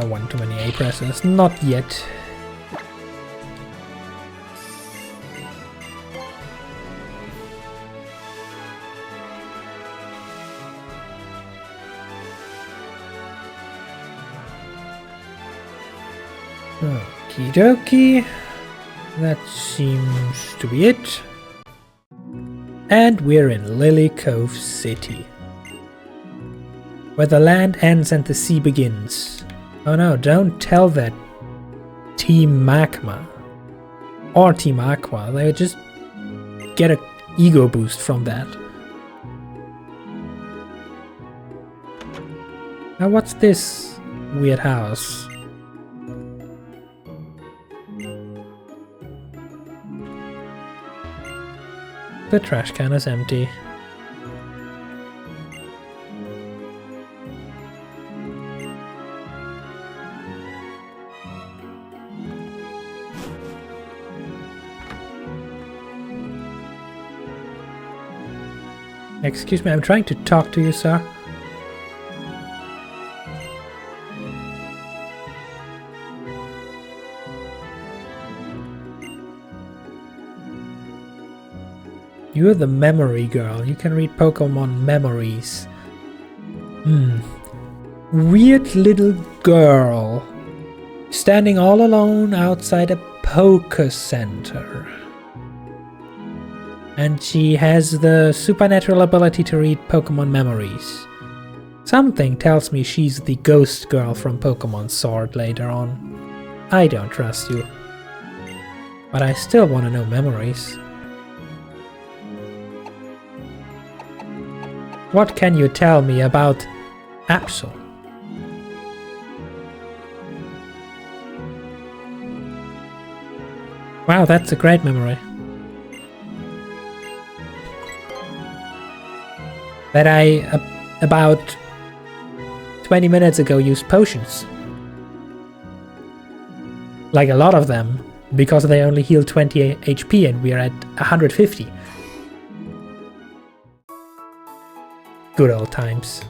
One too many A presses. Not yet. Okie dokie. That seems to be it. And we're in Lily Cove City, where the land ends and the sea begins. Oh no, don't tell that Team Magma or Team Aqua. They just get an ego boost from that. Now what's this weird house? The trash can is empty. Excuse me, I'm trying to talk to you, sir. You're the memory girl. You can read Pokemon memories. Weird little girl standing all alone outside a poker center. And she has the supernatural ability to read Pokemon memories. Something tells me she's the ghost girl from Pokemon Sword later on. I don't trust you. But I still want to know memories. What can you tell me about Absol? Wow, that's a great memory. That I, about 20 minutes ago, used potions. Like a lot of them, because they only heal 20 HP and we're at 150. Good old times.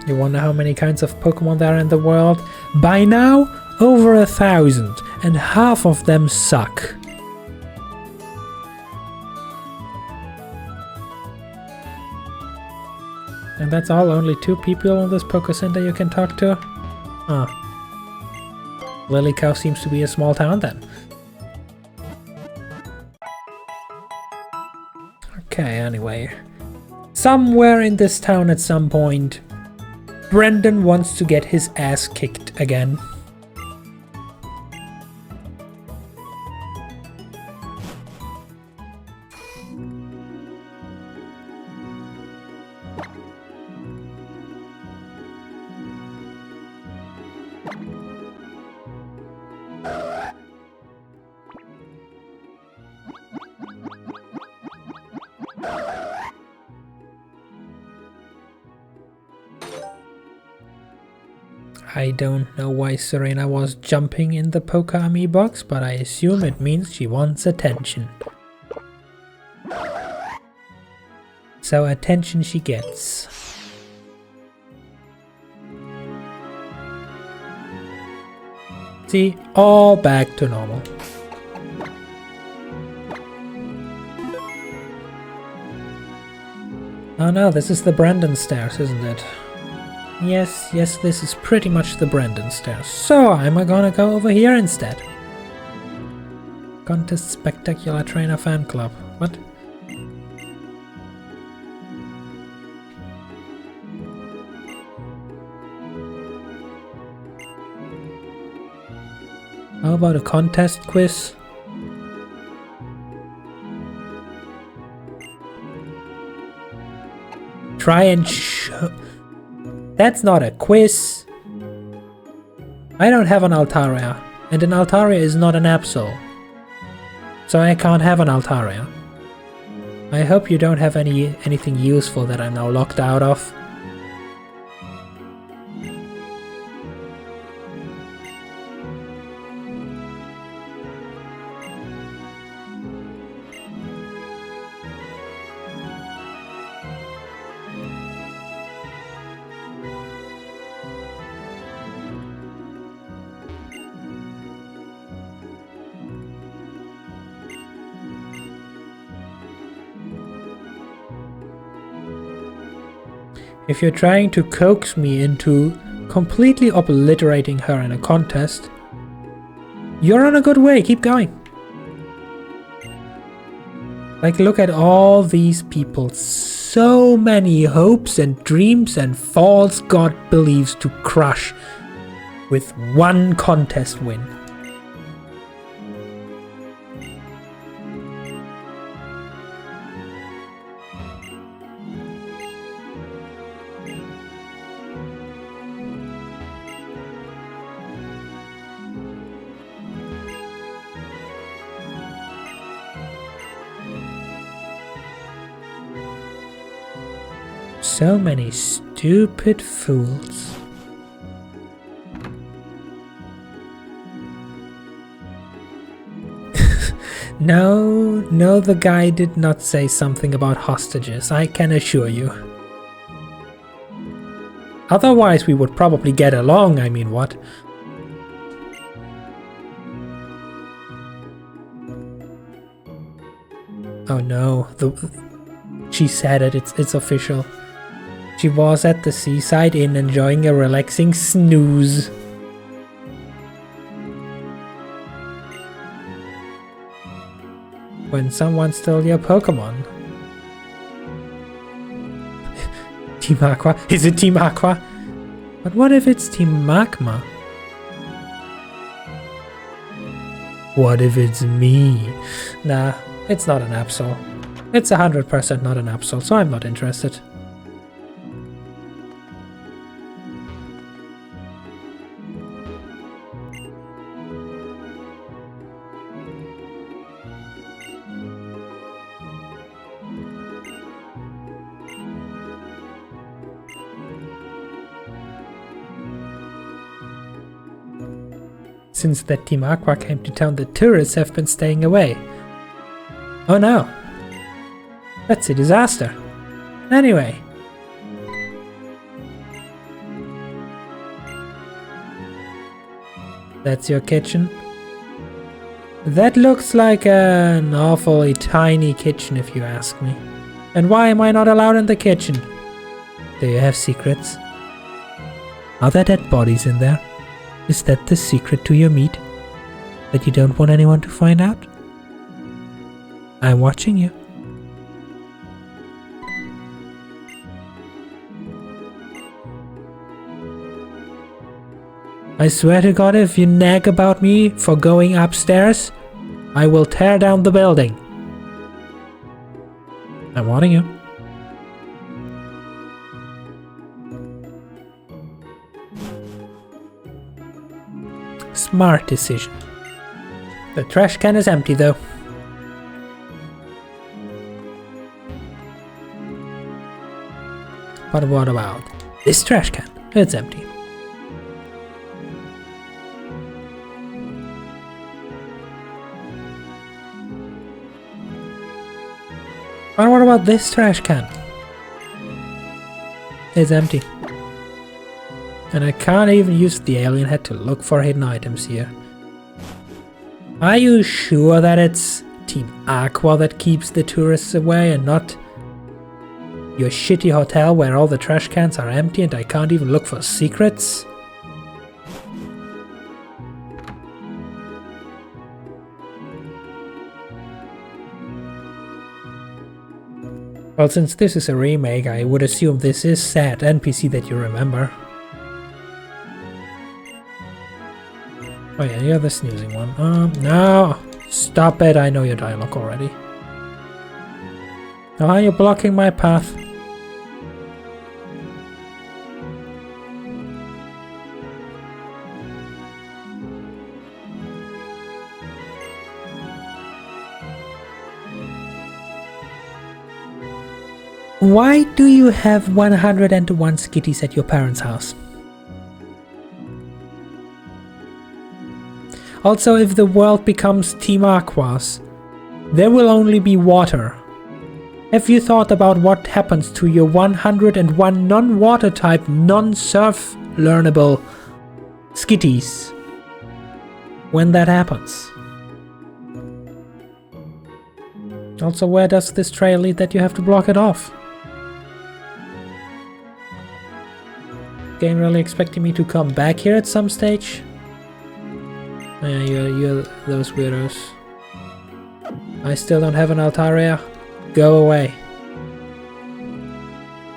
You wonder how many kinds of Pokemon there are in the world? By now, over 1,000, and half of them suck. And that's all? Only 2 people in this Poké Center you can talk to? Huh. Lilycow seems to be a small town then. Okay, anyway. Somewhere in this town at some point, Brendan wants to get his ass kicked again. I don't know why Serena was jumping in the Poke-Ami box, but I assume it means she wants attention. So attention she gets. See, all back to normal. Oh no, this is the Brandon stairs, isn't it? Yes, this is pretty much the Brandon stairs. So I'm gonna go over here instead. Contest Spectacular Trainer Fan Club. What? How about a contest quiz? Try and show... That's not a quiz. I don't have an Altaria, and an Altaria is not an Absol. So I can't have an Altaria. I hope you don't have anything useful that I'm now locked out of. If you're trying to coax me into completely obliterating her in a contest, you're on a good way, keep going. Like, look at all these people, so many hopes and dreams and false god beliefs to crush with one contest win. So many stupid fools. No, the guy did not say something about hostages, I can assure you. Otherwise we would probably get along, I mean, what? Oh no, she said it, it's official. She was at the seaside inn enjoying a relaxing snooze. When someone stole your Pokemon. Team Aqua? Is it Team Aqua? But what if it's Team Magma? What if it's me? Nah, it's not an Absol. It's 100% not an Absol, so I'm not interested. Since that Team Aqua came to town, the tourists have been staying away. Oh no! That's a disaster. Anyway. That's your kitchen? That looks like an awfully tiny kitchen if you ask me. And why am I not allowed in the kitchen? Do you have secrets? Are there dead bodies in there? Is that the secret to your meat? That you don't want anyone to find out? I'm watching you. I swear to God, if you nag about me for going upstairs, I will tear down the building. I'm warning you. Smart decision. The trash can is empty though. But what about this trash can? It's empty. But what about this trash can? It's empty. And I can't even use the alien head to look for hidden items here. Are you sure that it's Team Aqua that keeps the tourists away and not your shitty hotel where all the trash cans are empty and I can't even look for secrets? Well, since this is a remake, I would assume this is sad NPC that you remember. Oh yeah, you're the snoozing one. No! Stop it, I know your dialogue already. Now you're blocking my path. Why do you have 101 skitties at your parents' house? Also, if the world becomes Team Aqua's, there will only be water. Have you thought about what happens to your 101 non-water type, non-surf learnable skitties when that happens? Also, where does this trail lead that you have to block it off? Game really expecting me to come back here at some stage? Yeah, you're those weirdos. I still don't have an Altaria. Go away.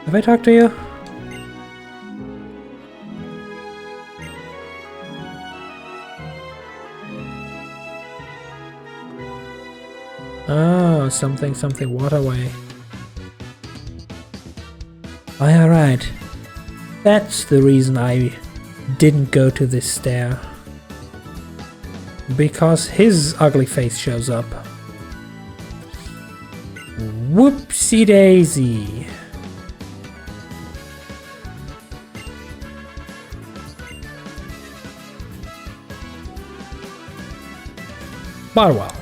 Have I talked to you? Oh, something waterway. Oh, yeah, right. That's the reason I didn't go to this stair. Because his ugly face shows up. Whoopsie daisy. But well.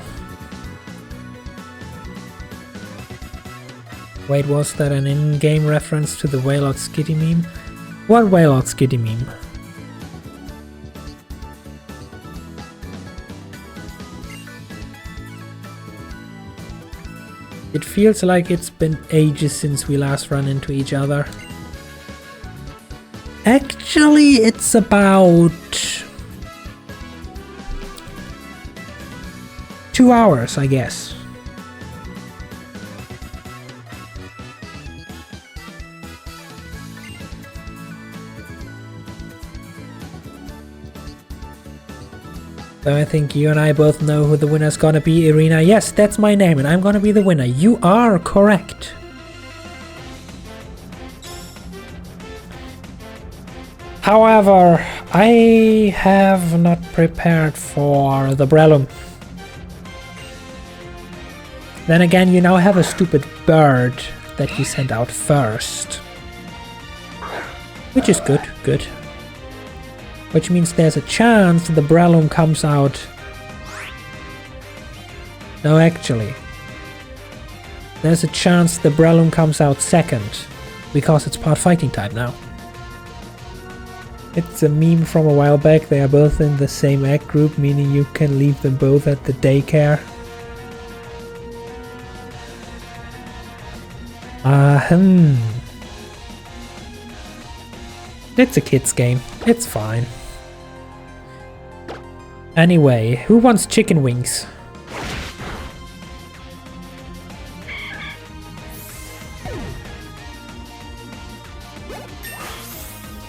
Wait, was that an in-game reference to the Whale Skitty meme? What Wailot Skitty meme? It feels like it's been ages since we last run into each other. Actually, it's about 2 hours, I guess. So I think you and I both know who the winner's gonna be, Irina. Yes, that's my name, and I'm gonna be the winner. You are correct. However, I have not prepared for the Brellum. Then again, you now have a stupid bird that you sent out first. Which is good. Which means there's a chance the Brellum comes out. No, actually. There's a chance the Brellum comes out second. Because it's part fighting type now. It's a meme from a while back. They are both in the same egg group, meaning you can leave them both at the daycare. It's a kid's game. It's fine. Anyway, who wants chicken wings?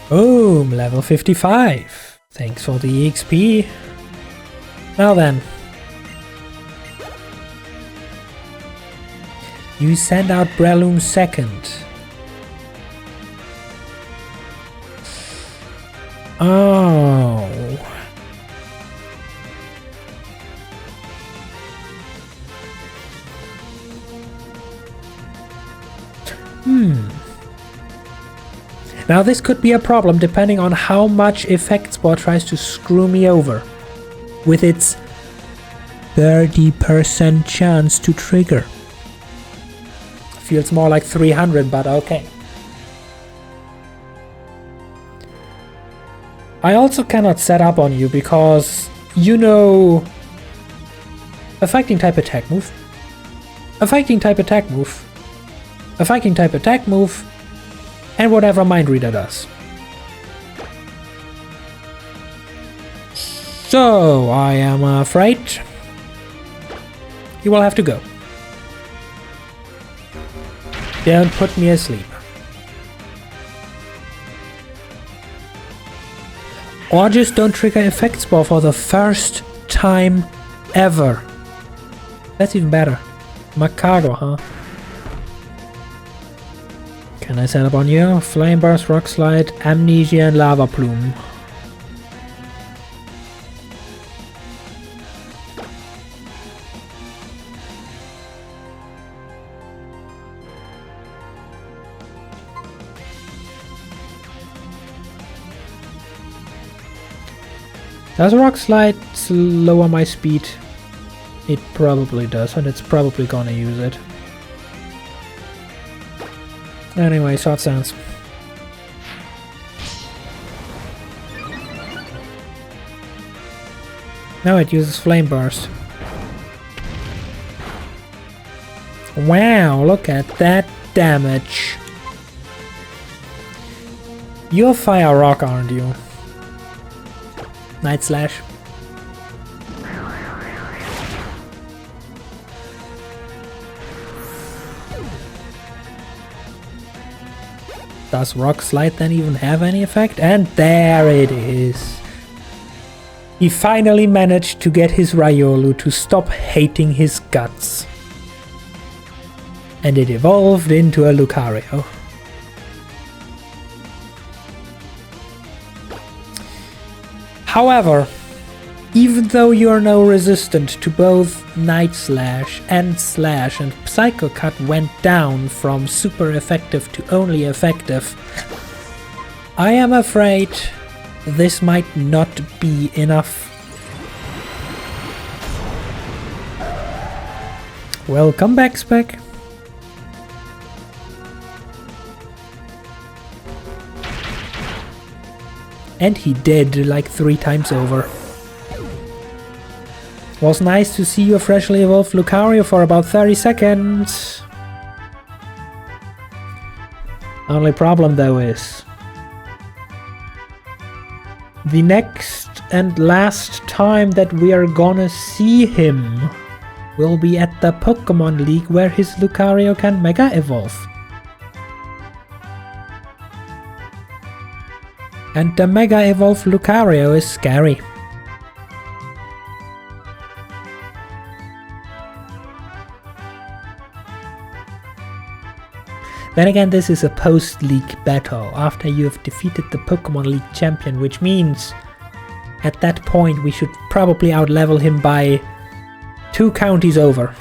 Boom, level 55. Thanks for the EXP. Now then. You send out Brellum second. Oh. Now this could be a problem depending on how much Effect Spore tries to screw me over with its 30% chance to trigger. Feels more like 300, but okay. I also cannot set up on you because you know a fighting type attack move, a fighting type attack move, a fighting type attack move, and whatever Mind Reader does. So I am afraid you will have to go. Don't put me asleep. Or just don't trigger Effect Spore for the first time ever. That's even better. Macago, huh? Can I set up on you? Flame Burst, Rock Slide, Amnesia, and Lava Plume. Does Rock Slide lower my speed? It probably does, and it's probably gonna use it. Anyway, Sword Stance. Now it uses Flame Burst. Wow, look at that damage. You're Fire Rock, aren't you? Night Slash. Does Rock Slide then even have any effect? And there it is. He finally managed to get his Riolu to stop hating his guts. And it evolved into a Lucario. However, even though you're now resistant to both Night Slash, and Psycho Cut went down from super effective to only effective, I am afraid this might not be enough. Welcome back, Spec. And he did, like 3 times over. Was nice to see your freshly evolved Lucario for about 30 seconds. Only problem though is the next and last time that we are gonna see him will be at the Pokemon League where his Lucario can Mega Evolve. And the Mega Evolve Lucario is scary. Then again, this is a post-league battle, after you have defeated the Pokemon League champion, which means at that point we should probably outlevel him by 2 counties over.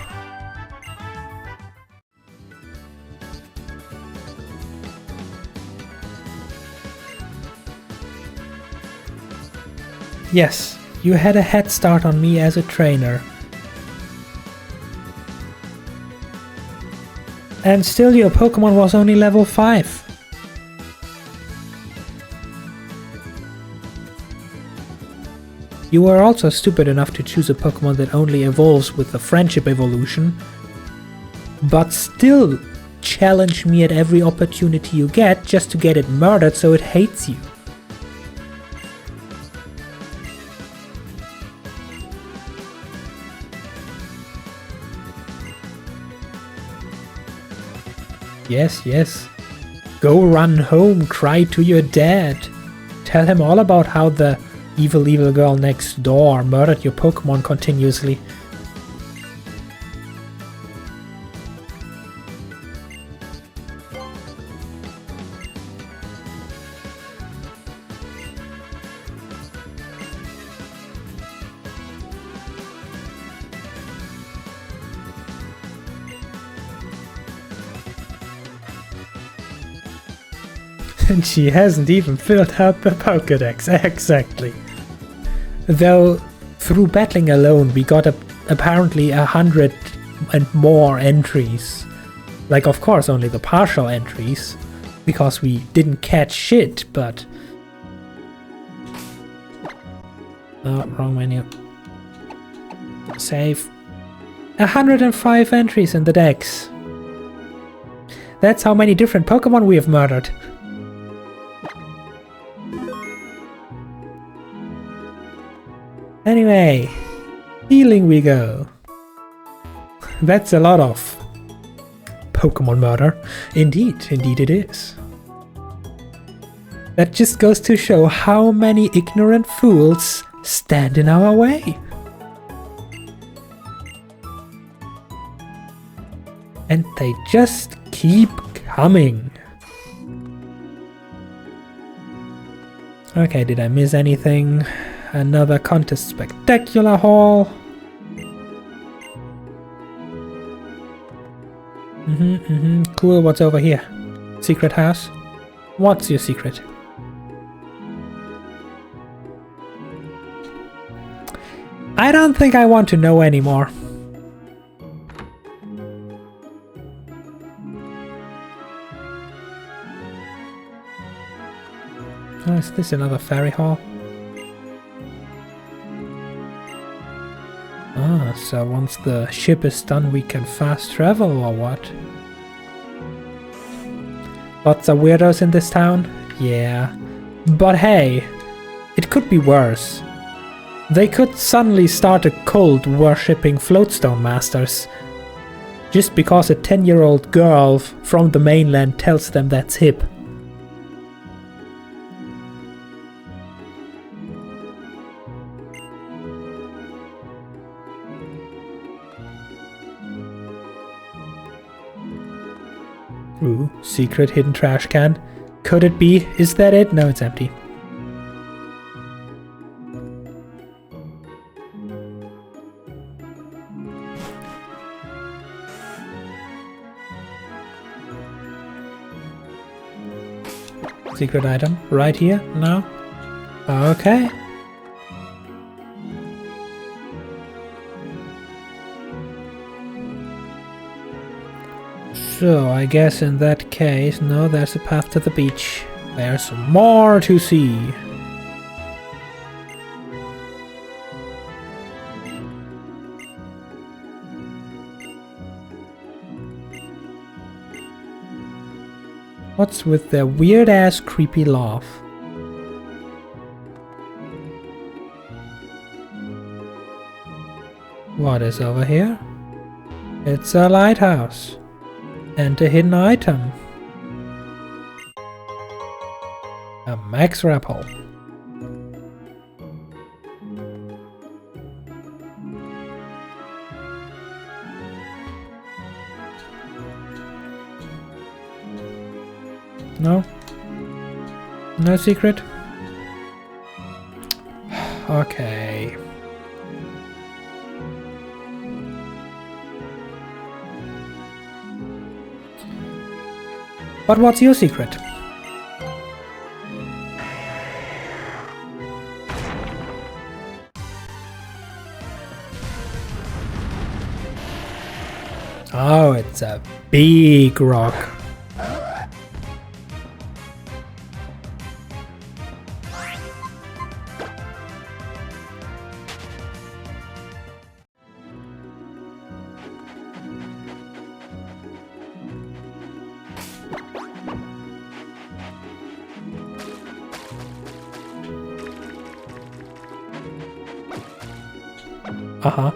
Yes, you had a head start on me as a trainer. And still your Pokemon was only level 5. You were also stupid enough to choose a Pokemon that only evolves with the Friendship evolution, but still challenge me at every opportunity you get just to get it murdered so it hates you. Yes, yes. Go run home, cry to your dad. Tell him all about how the evil girl next door murdered your Pokemon continuously. And she hasn't even filled out the Pokédex, exactly. Though, through battling alone, we got apparently 100 and more entries. Like, of course, only the partial entries, because we didn't catch shit, but... Oh, wrong menu. Save. 105 entries in the dex. That's how many different Pokemon we have murdered. Anyway, healing we go. That's a lot of Pokemon murder. Indeed, indeed it is. That just goes to show how many ignorant fools stand in our way. And they just keep coming. Okay, did I miss anything? Another contest spectacular haul. Cool, what's over here? Secret house? What's your secret? I don't think I want to know anymore. Oh, is this another ferry hall? Ah, so once the ship is done we can fast travel or what? Lots of weirdos in this town? Yeah. But hey, it could be worse. They could suddenly start a cult worshipping floatstone masters. Just because a 10-year-old girl from the mainland tells them that's hip. Ooh, secret hidden trash can. Could it be? Is that it? No, it's empty. Secret item right here? No? Okay. So, I guess in that case, no, there's a path to the beach. There's more to see. What's with their weird ass creepy laugh? What is over here? It's a lighthouse. And a hidden item. A max rappel. No? No secret? Okay. But what's your secret? Oh, it's a big rock. Uh-huh.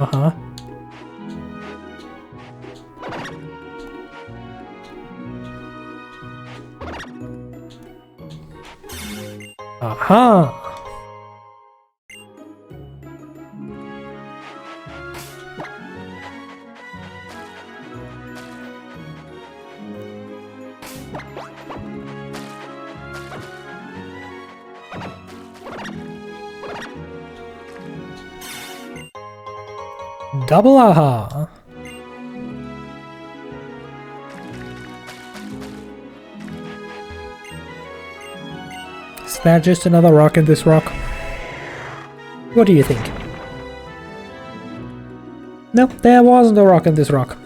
Uh-huh. Aha! Double aha! Is that just another rock in this rock? What do you think? Nope, there wasn't a rock in this rock.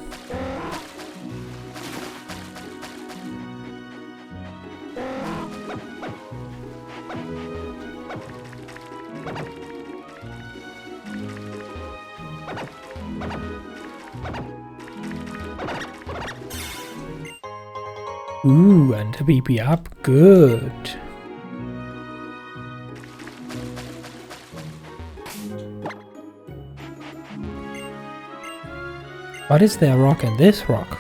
Ooh, and a BP up. Good. What is there a rock in this rock?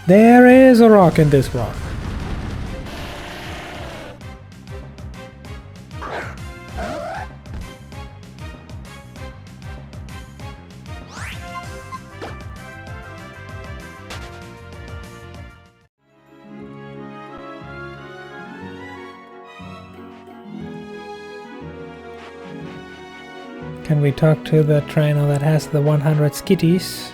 There is a rock in this rock. Can we talk to the trainer that has the 100 skitties?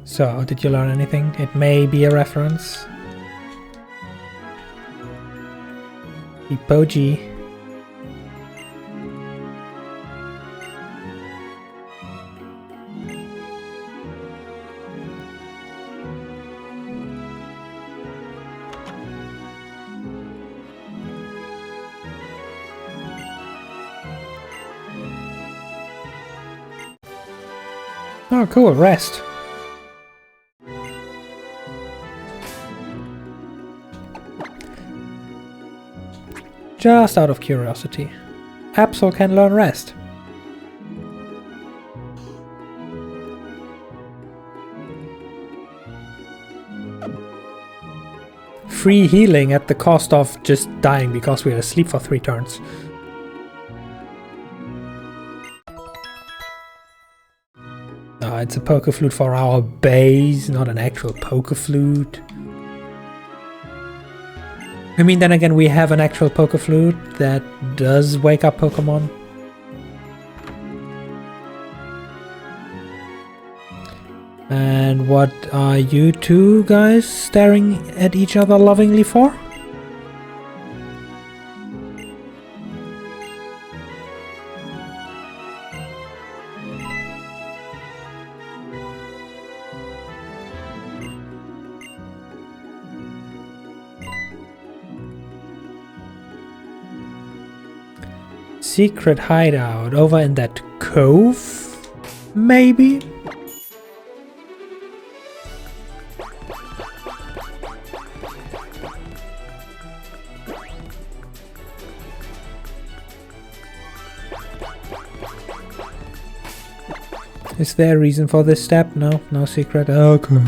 So, did you learn anything? It may be a reference. Emoji. Oh, cool, rest. Just out of curiosity, Absol can learn rest. Free healing at the cost of just dying because we're asleep for 3 turns. It's a poker flute for our base, not an actual poker flute. I mean, then again, we have an actual Poke Flute that does wake up Pokemon. And what are you two guys staring at each other lovingly for? Secret hideout over in that cove? Maybe? Is there a reason for this step? No, no secret. Okay.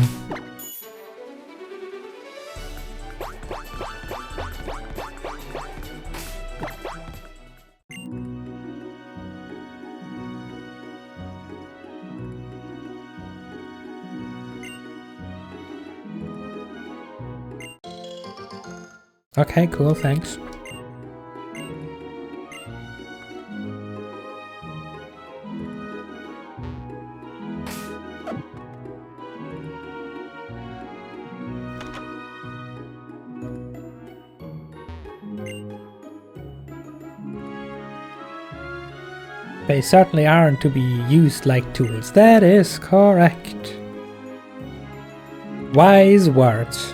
Okay, cool, thanks. They certainly aren't to be used like tools. That is correct. Wise words.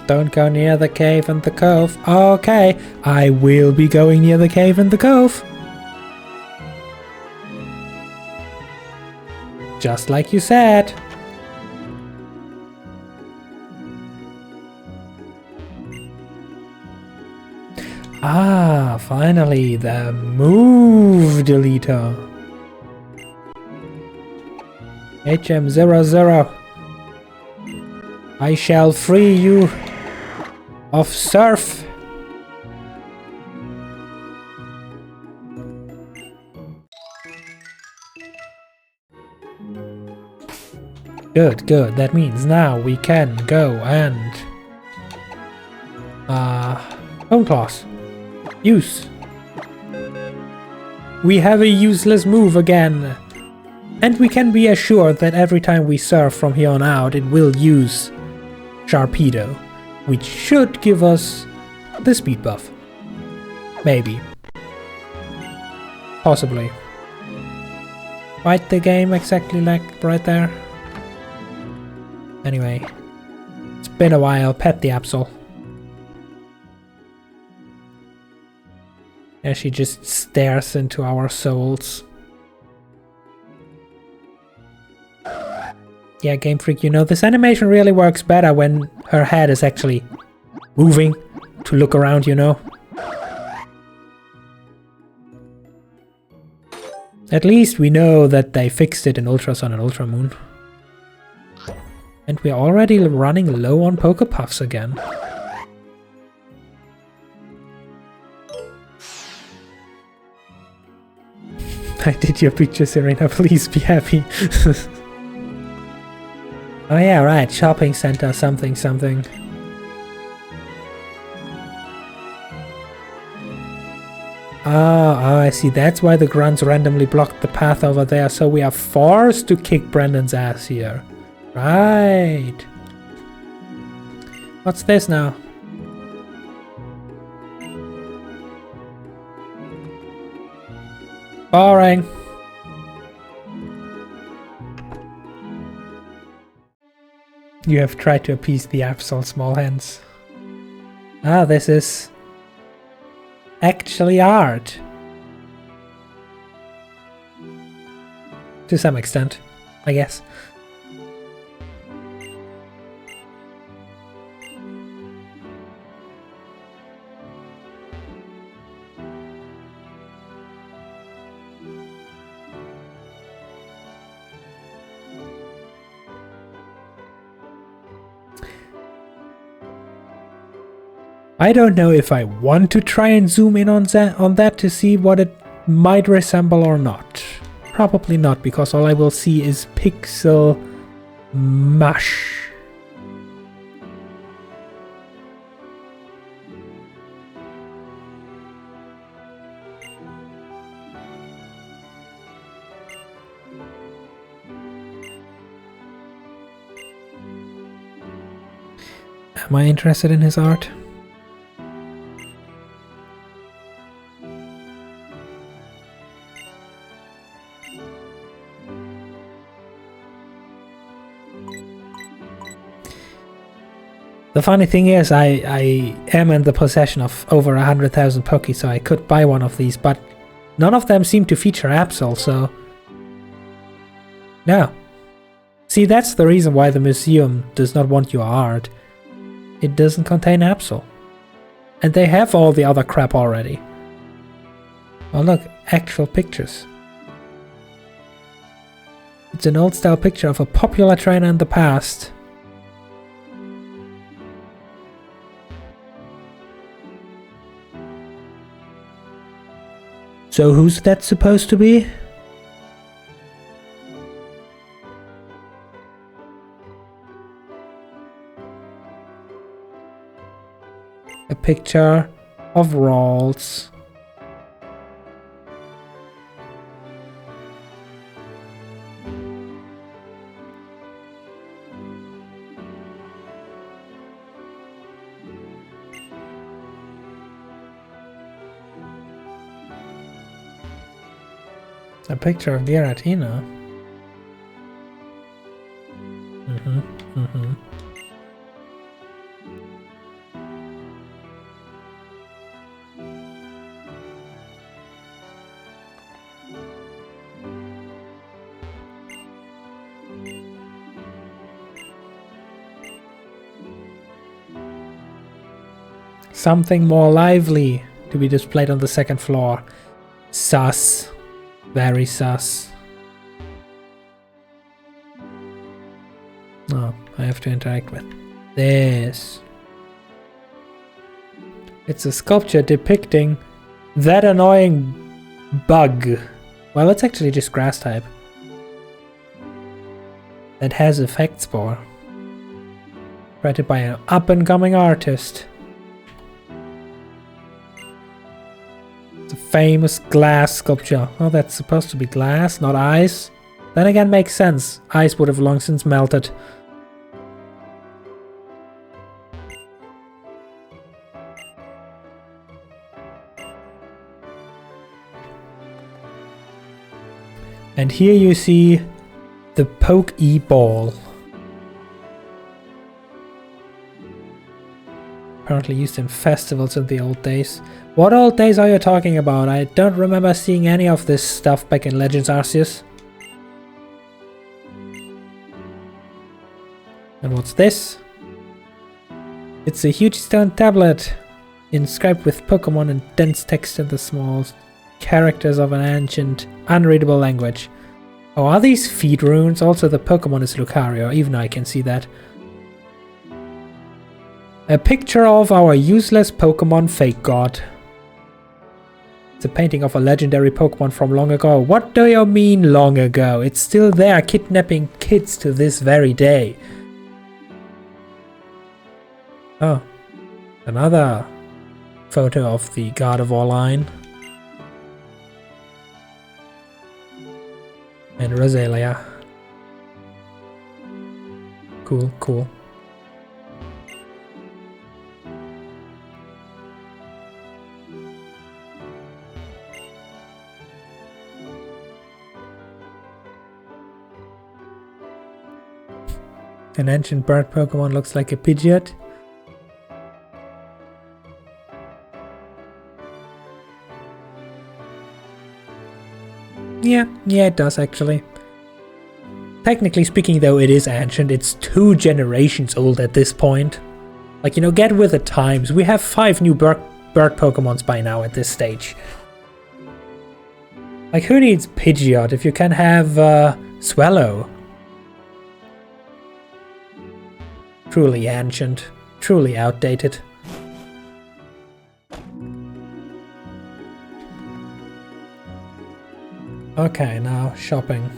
Don't go near the cave and the cove. Okay, I will be going near the cave and the cove. Just like you said. Ah, finally, the move deleter. HM00. I shall free you of surf. Good, good. That means now we can go and Bone Claws. Use. We have a useless move again. And we can be assured that every time we surf from here on out, it will use Sharpedo, which should give us the speed buff. Maybe. Possibly. Why'd the game exactly lag right there? Anyway. It's been a while. Pet the Absol. As she just stares into our souls. Yeah, Game Freak, you know, this animation really works better when her head is actually moving to look around, you know. At least we know that they fixed it in Ultra Sun and Ultra Moon. And we're already running low on Pokepuffs again. I did your picture, Serena, please be happy. Oh yeah, right, shopping center, something, something. Oh, I see, that's why the grunts randomly blocked the path over there, so we are forced to kick Brandon's ass here. Right. What's this now? Boring. You have tried to appease the Absol small hands. Ah, this is actually art. To some extent, I guess. I don't know if I want to try and zoom in on that to see what it might resemble or not. Probably not, because all I will see is pixel mush. Am I interested in his art? The funny thing is, I am in the possession of over 100,000 Poké, so I could buy one of these, but none of them seem to feature Absol, so... No. See, that's the reason why the museum does not want your art. It doesn't contain Absol. And they have all the other crap already. Oh look, actual pictures. It's an old style picture of a popular trainer in the past. So who's that supposed to be? A picture of Rawls. A picture of Giratina. Something more lively to be displayed on the second floor. Sus. Very sus. Oh, I have to interact with this. It's a sculpture depicting that annoying bug. Well, it's actually just grass type. That has effect spore. Created by an up-and-coming artist. Famous glass sculpture. Oh, that's supposed to be glass, not ice. Then again, makes sense. Ice would have long since melted. And here you see the Poke-E-Ball. Apparently used in festivals in the old days. What old days are you talking about? I don't remember seeing any of this stuff back in Legends Arceus. And what's this? It's a huge stone tablet, inscribed with Pokemon and dense text in the small characters of an ancient, unreadable language. Oh, are these feed runes? Also, the Pokemon is Lucario, even I can see that. A picture of our useless Pokemon fake god. It's a painting of a legendary Pokemon from long ago. What do you mean long ago? It's still there, kidnapping kids to this very day. Oh, another photo of the God of War line. And Roselia. Cool, cool. An ancient bird Pokemon looks like a Pidgeot. Yeah, it does actually. Technically speaking though, it is ancient. It's 2 generations old at this point. Like, you know, get with the times. We have 5 new bird Pokemons by now at this stage. Like, who needs Pidgeot if you can have Swallow? Truly ancient, truly outdated. Okay, now shopping.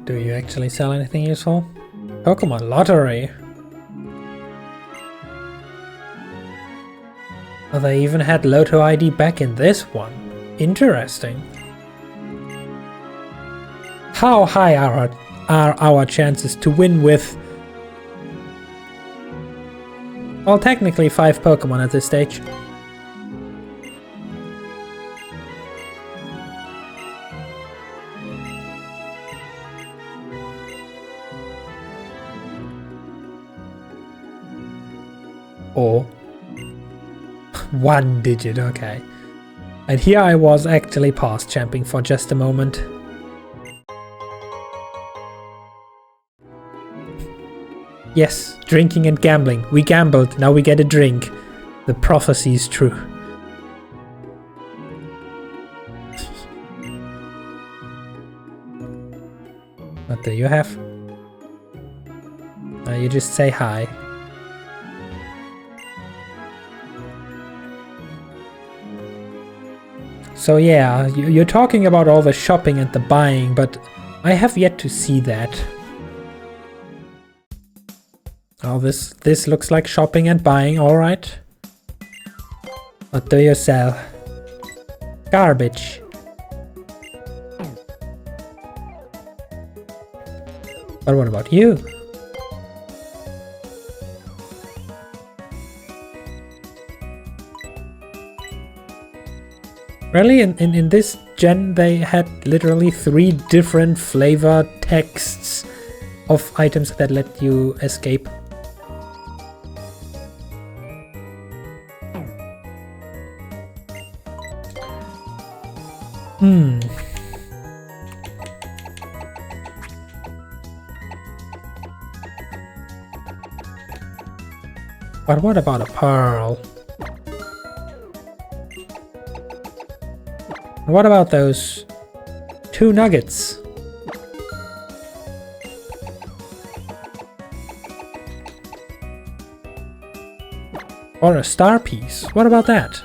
Do you actually sell anything useful? Pokemon lottery. Oh, they even had Loto ID back in this one. Interesting. How high are our chances to win with... Well, technically 5 Pokemon at this stage. Or 1 digit, okay. And here I was actually past champing for just a moment. Yes, drinking and gambling. We gambled, now we get a drink. The prophecy is true. What do you have? You just say hi. So yeah, you're talking about all the shopping and the buying, but I have yet to see that. Oh, this looks like shopping and buying, alright. What do you sell? Garbage. But what about you? Really? In this gen they had literally 3 different flavor texts of items that let you escape. But what about a pearl? What about those 2 nuggets? Or a star piece? What about that?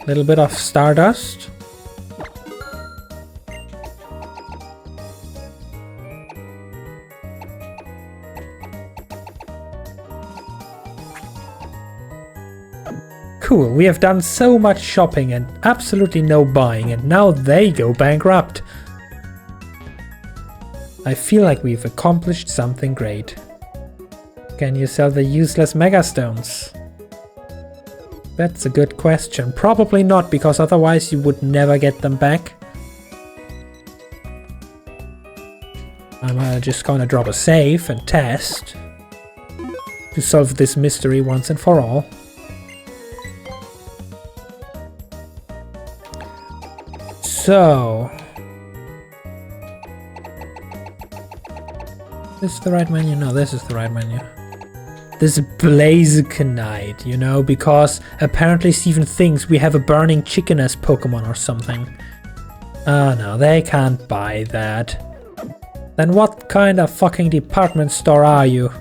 Little bit of stardust. Cool, we have done so much shopping and absolutely no buying, and now they go bankrupt. I feel like we've accomplished something great. Can you sell the useless megastones? That's a good question. Probably not, because otherwise you would never get them back. I'm just gonna drop a save and test to solve this mystery once and for all. So, this is the right menu? No, this is the right menu. This Blazikenite, you know, because apparently Steven thinks we have a burning chicken as Pokemon or something. Oh no, they can't buy that. Then what kind of fucking department store are you?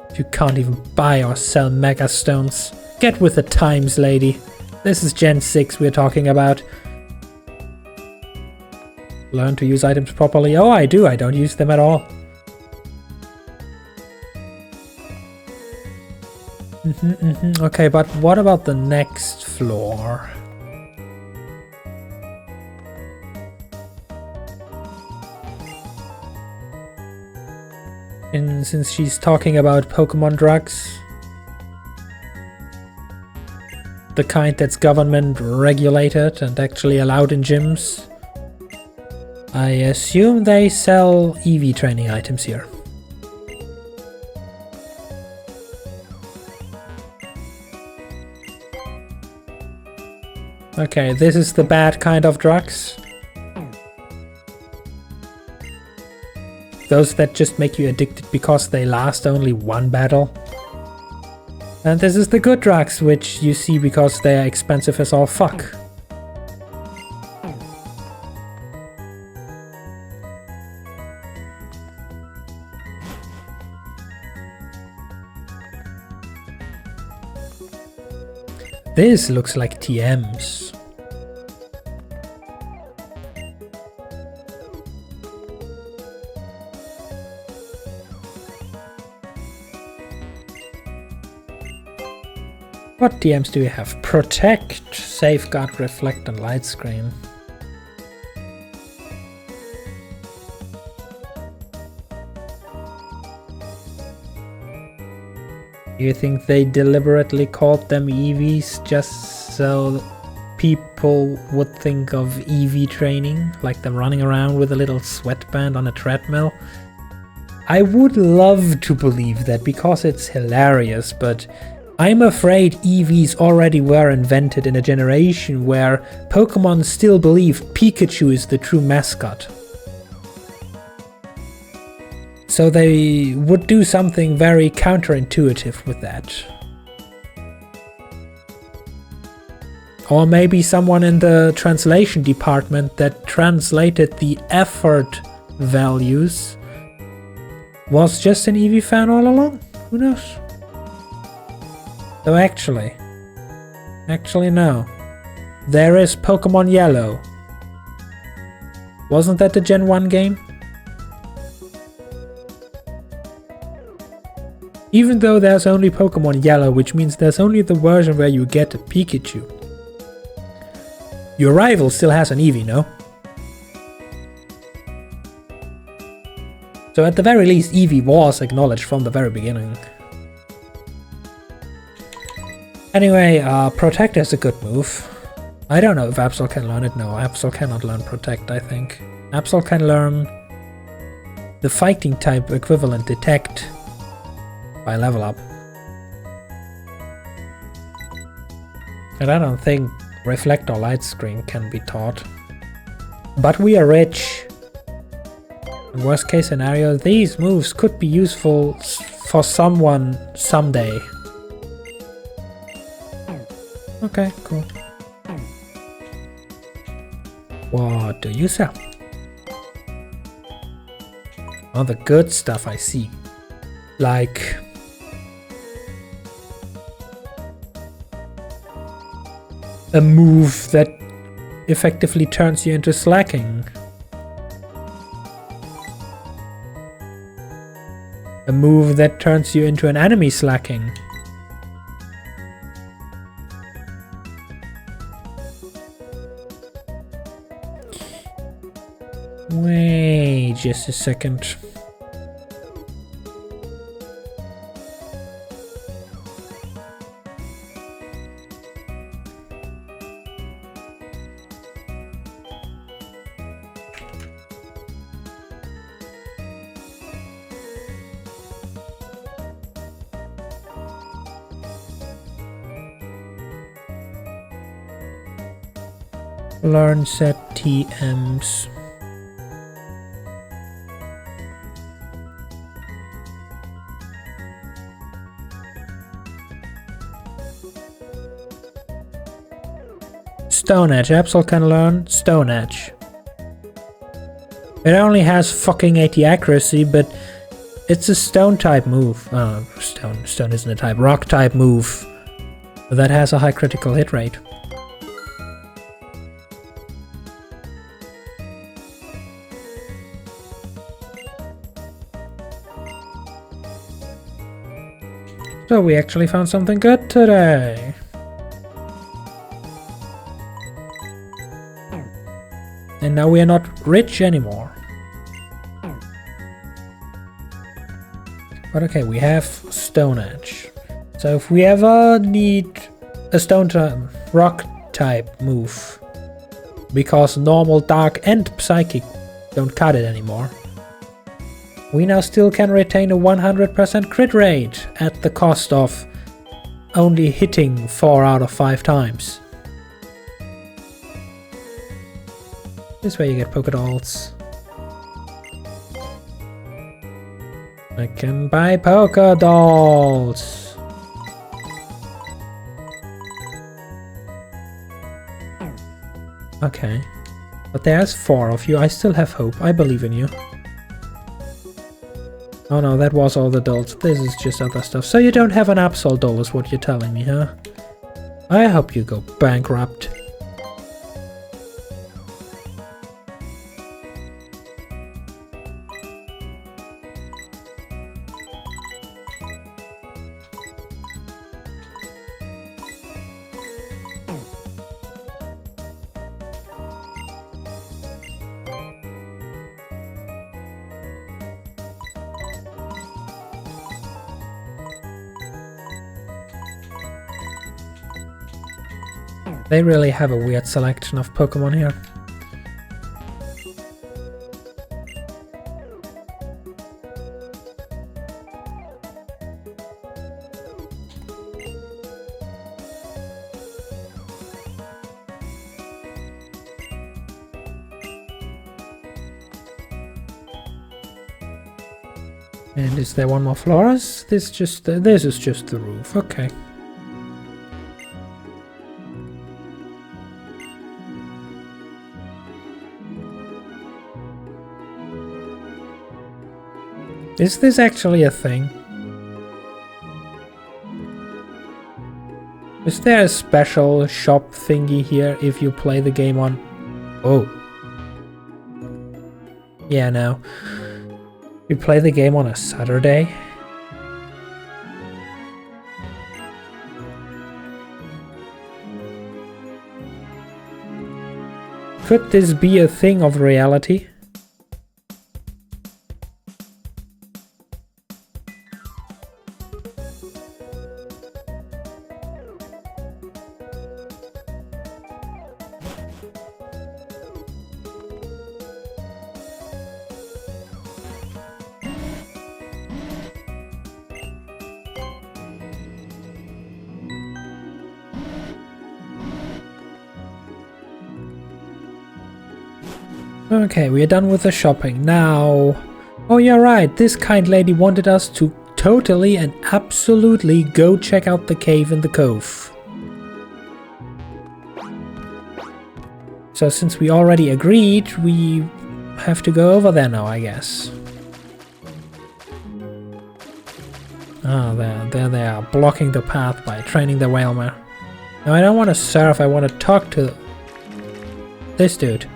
If you can't even buy or sell megastones. Get with the times, lady. This is Gen 6 we're talking about. Learn to use items properly. Oh, I do. I don't use them at all. Okay, but what about the next floor? And since she's talking about Pokemon drugs, the kind that's government regulated and actually allowed in gyms, I assume they sell EV training items here. Okay, this is the bad kind of drugs. Those that just make you addicted because they last only 1 battle. And this is the good drugs, which you see because they are expensive as all fuck. This looks like TMs. What TMs do we have? Protect, Safeguard, Reflect, and Light Screen. Do you think they deliberately called them EVs just so people would think of EV training, like them running around with a little sweatband on a treadmill? I would love to believe that because it's hilarious, but I'm afraid EVs already were invented in a generation where Pokemon still believe Pikachu is the true mascot. So they would do something very counterintuitive with that. Or maybe someone in the translation department that translated the effort values was just an Eevee fan all along. Who knows? So actually no. There is Pokemon Yellow. Wasn't that the Gen 1 game? Even though there's only Pokemon Yellow, which means there's only the version where you get a Pikachu. Your rival still has an Eevee, no? So at the very least, Eevee was acknowledged from the very beginning. Anyway, Protect is a good move. I don't know if Absol can learn it. No, Absol cannot learn Protect, I think. Absol can learn the fighting type equivalent Detect by level up. And I don't think Reflect or Light Screen can be taught. But we are rich. In worst case scenario, these moves could be useful for someone someday. Okay, cool. What do you sell? All the good stuff I see. Like a move that effectively turns you into slacking. A move that turns you into an enemy slacking. Wait just a second. Learn set TMs. Stone Edge. Absol can learn Stone Edge. It only has fucking 80 accuracy, but it's a stone type move. Stone isn't a type. Rock type move that has a high critical hit rate. So we actually found something good today. And now we are not rich anymore. But okay, we have Stone Edge. So if we ever need a stone type, rock type move, because normal, dark and psychic don't cut it anymore, we now still can retain a 100% crit rate at the cost of only hitting 4 out of 5 times. This way you get Pokédolls. I can buy Pokédolls. Okay. But there's 4 of you. I still have hope. I believe in you. Oh no, that was all the dolls. This is just other stuff. So you don't have an Absol doll is what you're telling me, huh? I hope you go bankrupt. They really have a weird selection of Pokemon here. And is there one more Flores? This is just the roof. Okay. Is this actually a thing? Is there a special shop thingy here if you play the game on... Oh. Yeah, no. You play the game on a Saturday? Could this be a thing of reality? Okay, we are done with the shopping. Now... Oh, you're right. This kind lady wanted us to totally and absolutely go check out the cave in the cove. So since we already agreed, we have to go over there now, I guess. Ah, there they are, blocking the path by training the whalmer. Now I don't want to surf, I want to talk to this dude.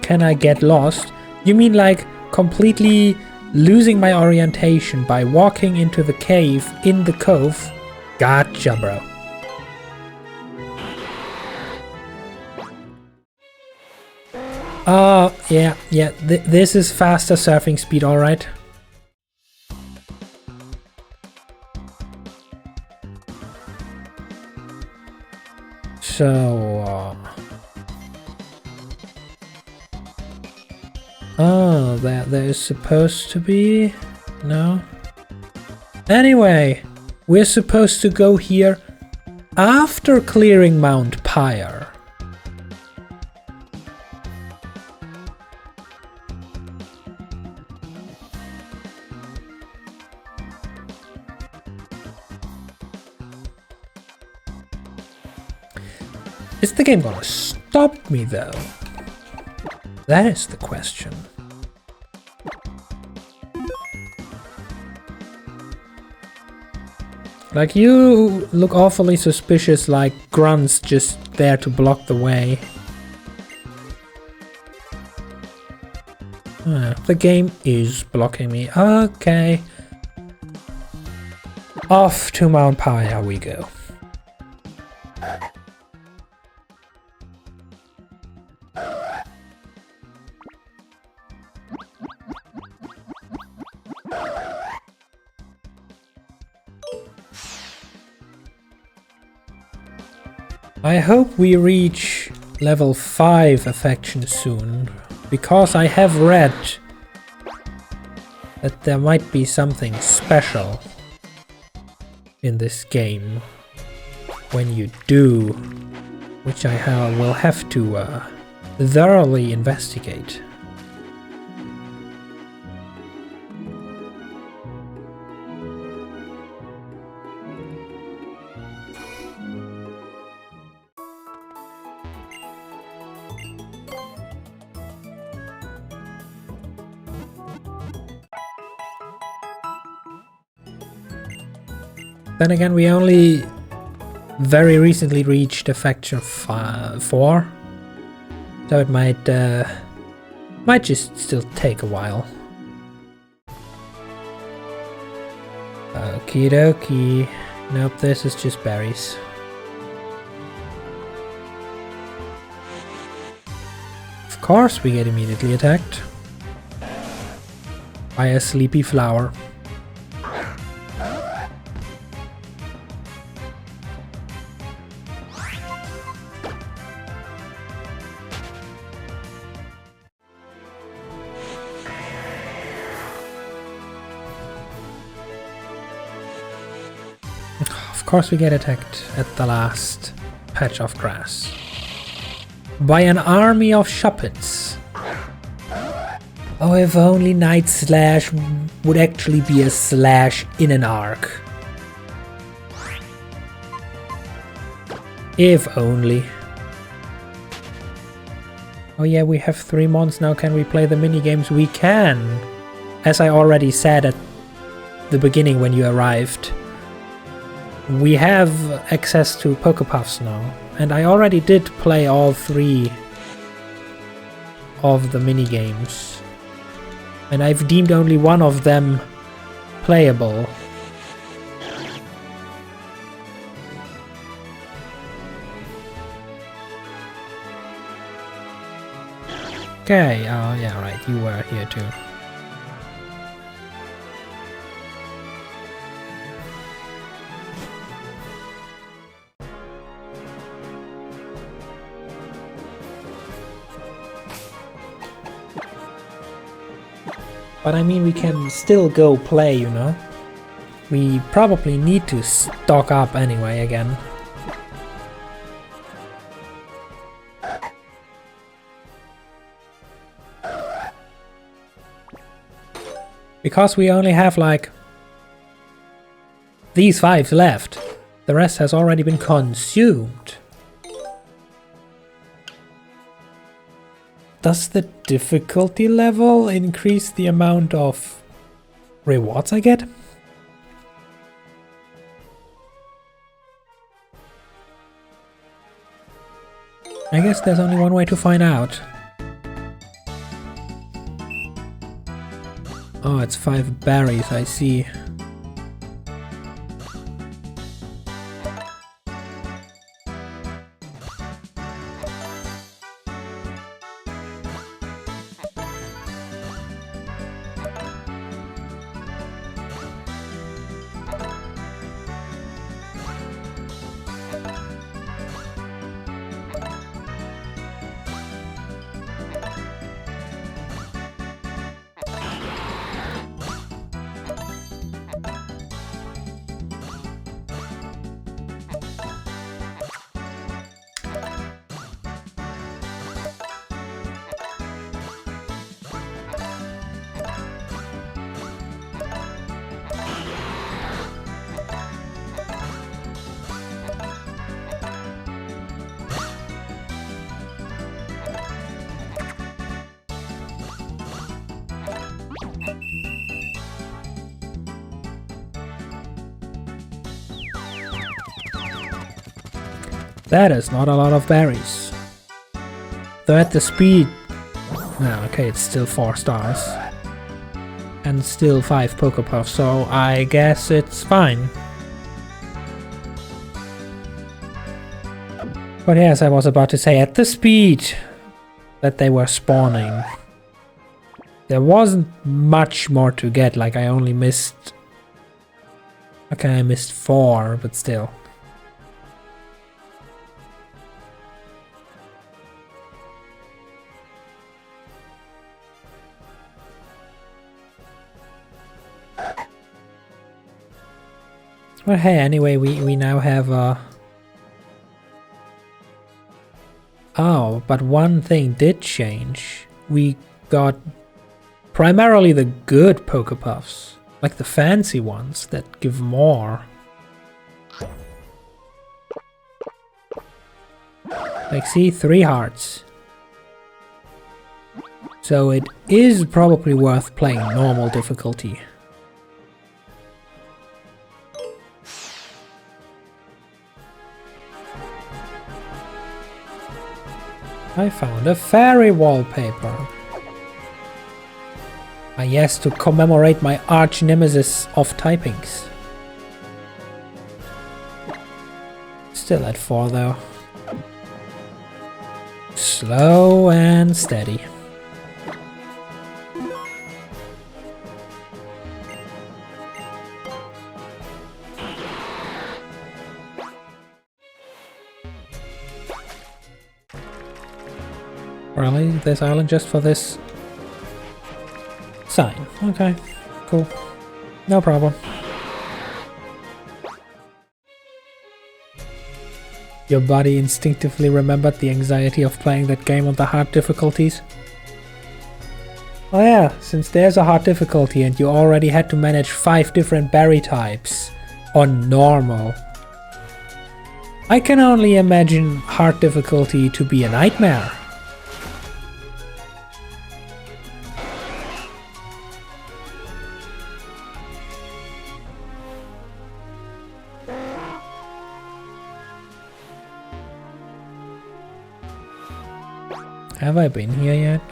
Can I get lost? You mean like completely losing my orientation by walking into the cave in the cove? Gotcha, bro. Yeah, this is faster surfing speed, alright. So, oh, there is supposed to be... No? Anyway, we're supposed to go here after clearing Mount Pyre. Is the game gonna stop me though? That is the question. Like, you look awfully suspicious, like grunts just there to block the way. The game is blocking me. Okay. Off to Mount Pyre we go. I hope we reach level 5 affection soon, because I have read that there might be something special in this game when you do, which I will have to thoroughly investigate. Then again, we only very recently reached Affection 4, so it might just still take a while. Okie dokie. Nope, this is just berries. Of course we get immediately attacked by a sleepy flower. Of course we get attacked at the last patch of grass by an army of Shuppets. Oh, if only Night Slash would actually be a slash in an arc. If only. Oh yeah, we have 3 months now. Can we play the minigames? We can! As I already said at the beginning when you arrived. We have access to Pokepuffs now, and I already did play all 3 of the minigames, and I've deemed only one of them playable. Okay, oh yeah, right, you were here too. But I mean, we can still go play, you know? We probably need to stock up anyway again. Because we only have like these 5 left. The rest has already been consumed. Does the difficulty level increase the amount of rewards I get? I guess there's only one way to find out. Oh, it's 5 berries, I see. That is not a lot of berries. Though at the speed... No, okay, it's still 4 stars. And still 5 Pokepuffs, so I guess it's fine. But yes, I was about to say, at the speed that they were spawning, there wasn't much more to get, like I only missed... Okay, I missed 4, but still. Well, hey, anyway, we now have Oh, but one thing did change. We got primarily the good Pokepuffs, like the fancy ones that give more. Like, see, 3 hearts. So it is probably worth playing normal difficulty. I found a fairy wallpaper. Ah yes, to commemorate my arch nemesis of typings. Still at 4 though. Slow and steady. Really? This island just for this sign? Okay, cool. No problem. Your body instinctively remembered the anxiety of playing that game on the hard difficulties? Oh yeah, since there's a hard difficulty and you already had to manage 5 different berry types on normal, I can only imagine hard difficulty to be a nightmare. Have I been here yet?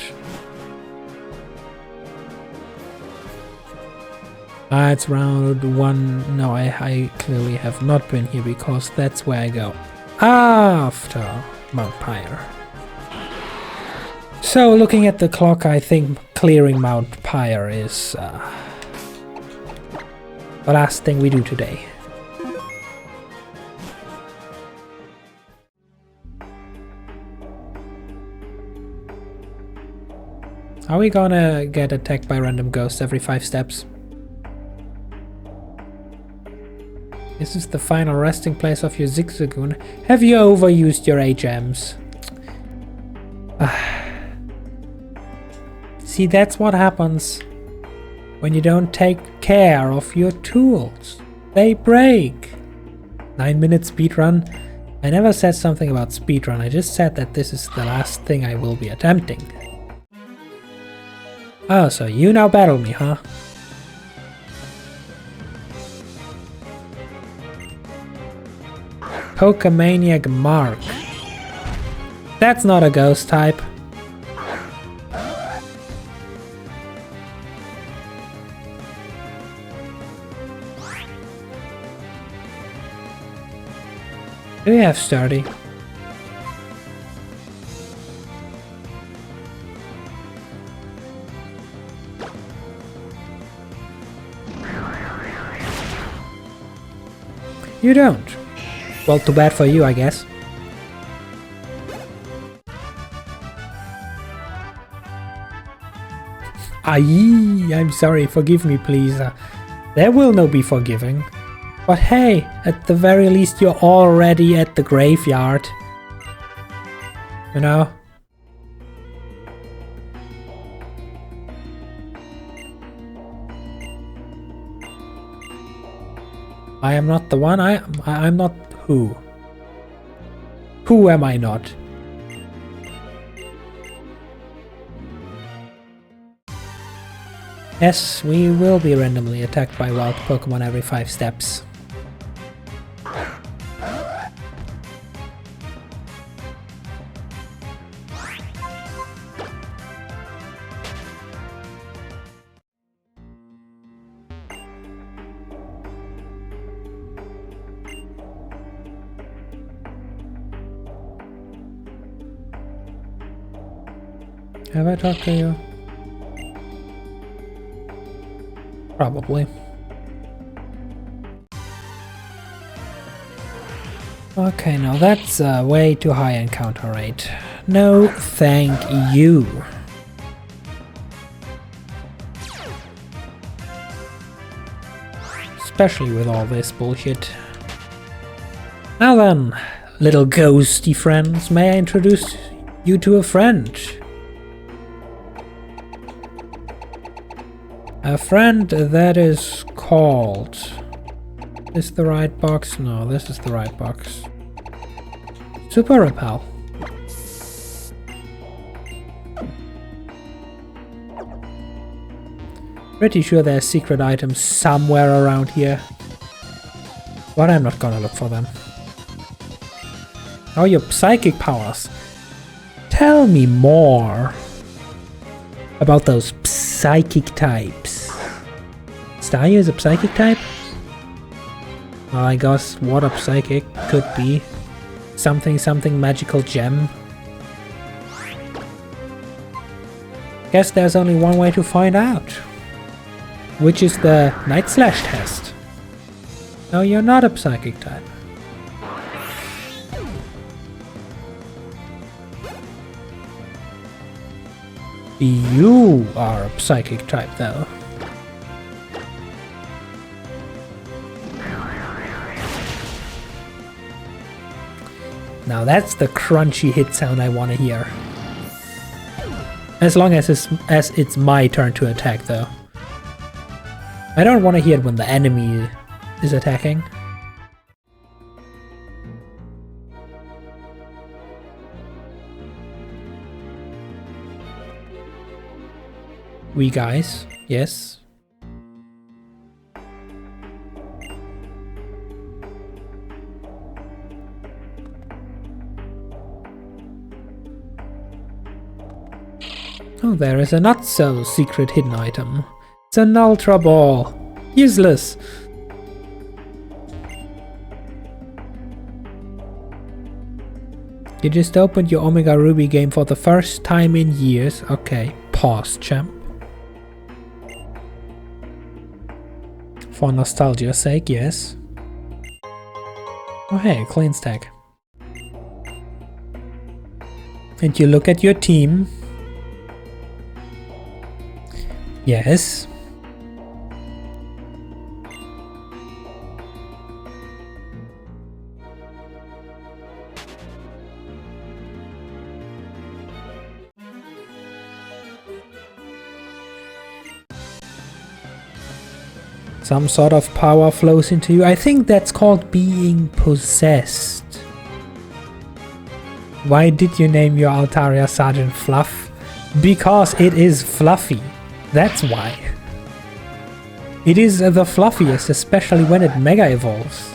Ah, it's round 1. No, I clearly have not been here because that's where I go after Mount Pyre. So, looking at the clock, I think clearing Mount Pyre is the last thing we do today. Are we gonna get attacked by random ghosts every 5 steps? This is the final resting place of your Zigzagoon. Have you overused your HMs? See, that's what happens when you don't take care of your tools. They break. 9-minute speedrun. I never said something about speedrun, I just said that this is the last thing I will be attempting. Oh, so you now battle me, huh? Pokemaniac Mark. That's not a ghost type. Do you have Sturdy? You don't. Well, too bad for you, I guess. Aye, I'm sorry, forgive me please. There will no be forgiving. But hey, at the very least you're already at the graveyard. You know? I am not the one. I'm not who? Who am I not? Yes, we will be randomly attacked by wild Pokemon every 5 steps. Have I talked to you? Probably. Okay, now that's way too high encounter rate. No, thank you. Especially with all this bullshit. Now then, little ghosty friends, may I introduce you to a friend? A friend that is called... Is the right box? No, this is the right box. Super Repel. Pretty sure there's secret items somewhere around here. But I'm not gonna look for them. Oh, your psychic powers. Tell me more about those psychic types. Staryu is a psychic type? Well, I guess water psychic could be something magical gem. Guess there's only one way to find out, which is the Night Slash test. No, you're not a psychic type. You are a psychic type though. Now that's the crunchy hit sound I want to hear. As long as it's my turn to attack though. I don't want to hear it when the enemy is attacking. We guys, yes. Oh, there is a not so secret hidden item. It's an Ultra Ball. Useless. You just opened your Omega Ruby game for the first time in years. Okay, pause, champ. For nostalgia's sake, yes. Oh hey, clean stack. And you look at your team. Yes. Some sort of power flows into you. I think that's called being possessed. Why did you name your Altaria Sergeant Fluff? Because it is fluffy. That's why. It is the fluffiest, especially when it Mega Evolves.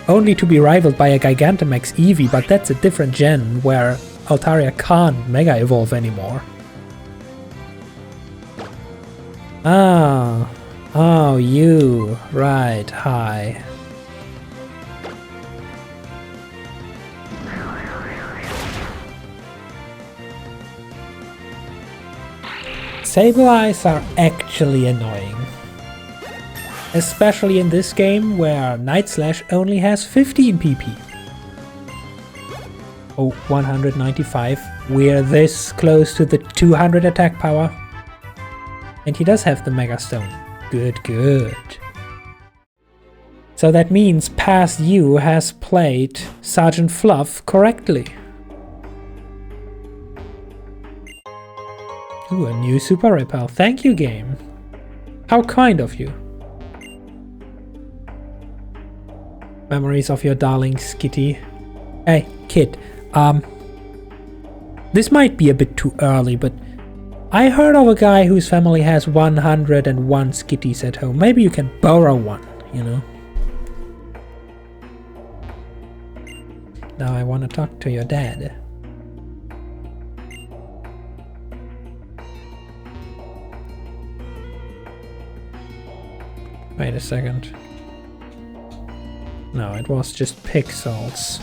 Only to be rivaled by a Gigantamax Eevee, but that's a different gen where Altaria can't Mega Evolve anymore. Ah. Oh, you. Right, hi. Sableyes are actually annoying. Especially in this game where Night Slash only has 15 PP. Oh, 195. We're this close to the 200 attack power. And he does have the Mega Stone. Good, good. So that means Past You has played Sergeant Fluff correctly. Ooh, a new Super Repel. Thank you, game. How kind of you. Memories of your darling Skitty. Hey, kid. This might be a bit too early, but I heard of a guy whose family has 101 Skitties at home. Maybe you can borrow one, you know? Now I want to talk to your dad. Wait a second. No, it was just pixels.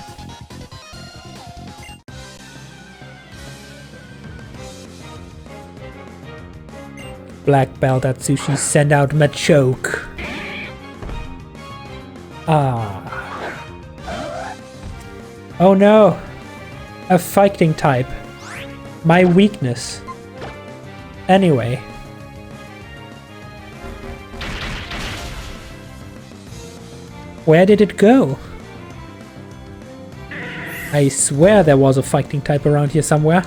Black belt at sushi, send out Machoke. Ah. Oh no! A fighting type. My weakness. Anyway. Where did it go? I swear there was a fighting type around here somewhere.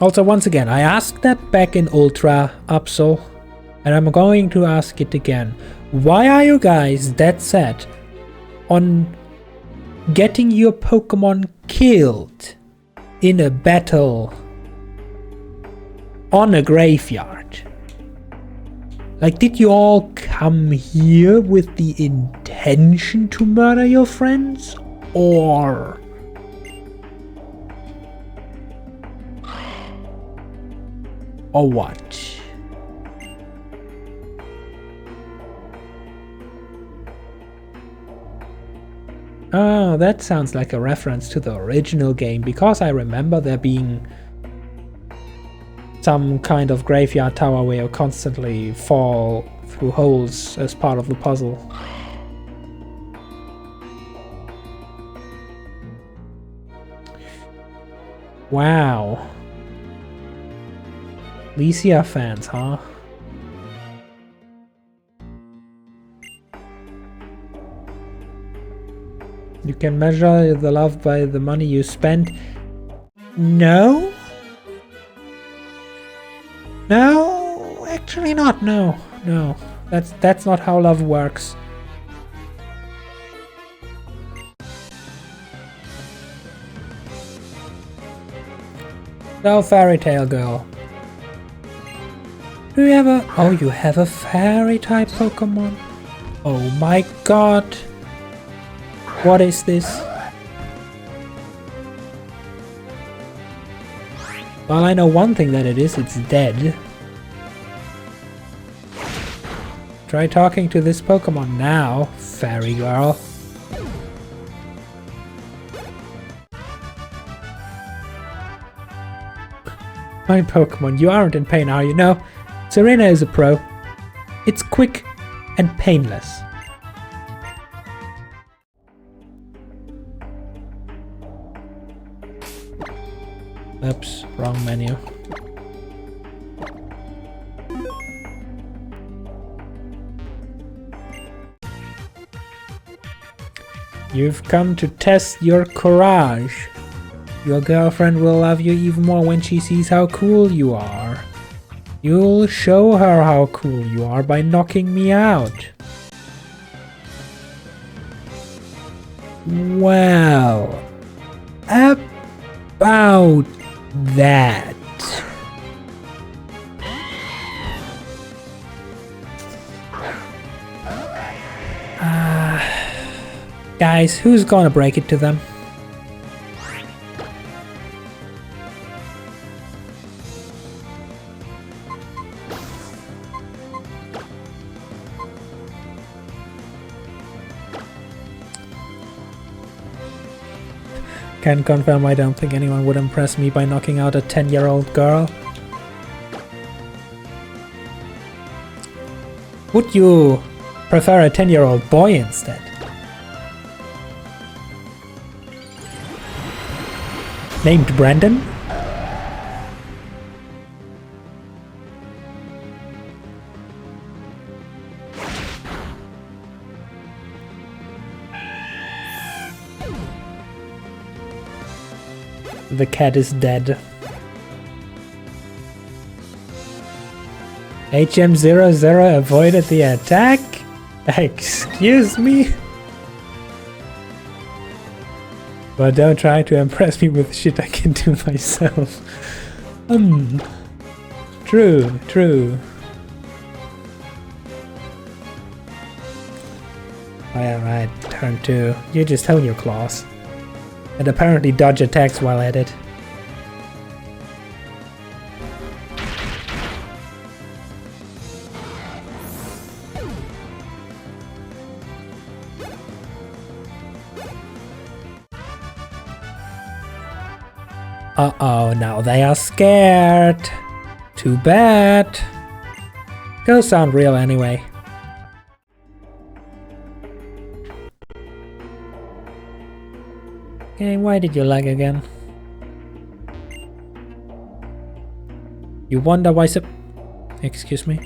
Also, once again, I asked that back in Ultra, Absol, and I'm going to ask it again. Why are you guys that set on getting your Pokemon killed in a battle on a graveyard? Like, did you all come here with the intention to murder your friends? Or... what? Oh, that sounds like a reference to the original game, because I remember there being some kind of graveyard tower where you constantly fall through holes as part of the puzzle. Wow. Licia fans, huh? You can measure the love by the money you spend. No? No, actually not. No. That's not how love works. So, fairy tale girl. Do you have a... Oh, you have a fairy type Pokemon? Oh my god. What is this? Well, I know one thing that it is, it's dead. Try talking to this Pokemon now, fairy girl. My Pokemon, you aren't in pain, are you? No, Serena is a pro. It's quick and painless. Oops, wrong menu. You've come to test your courage. Your girlfriend will love you even more when she sees how cool you are. You'll show her how cool you are by knocking me out. Well, about that. Guys, who's gonna break it to them? Can confirm I don't think anyone would impress me by knocking out a 10-year-old girl. Would you prefer a 10-year-old boy instead? Named Brandon? The cat is dead. HM00 avoided the attack? Excuse me? But don't try to impress me with shit I can do myself. True. Alright, turn 2. You just hone your claws. And apparently dodge attacks while at it. Uh-oh, now they are scared. Too bad. Go sound real anyway. Okay, why did you lag again? You wonder why Excuse me?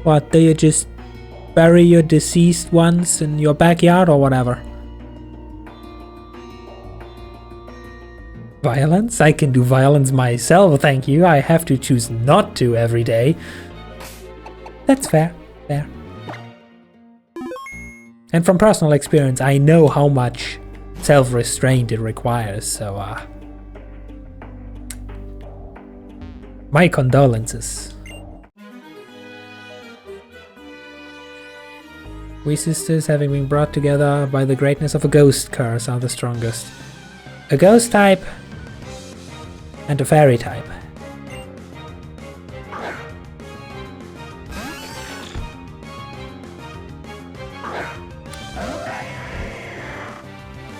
What, do you just bury your deceased ones in your backyard or whatever? Violence? I can do violence myself, thank you. I have to choose not to every day. That's fair. Fair. And from personal experience, I know how much self-restraint it requires, so my condolences. We sisters, having been brought together by the greatness of a ghost curse, are the strongest. A ghost type and a fairy type.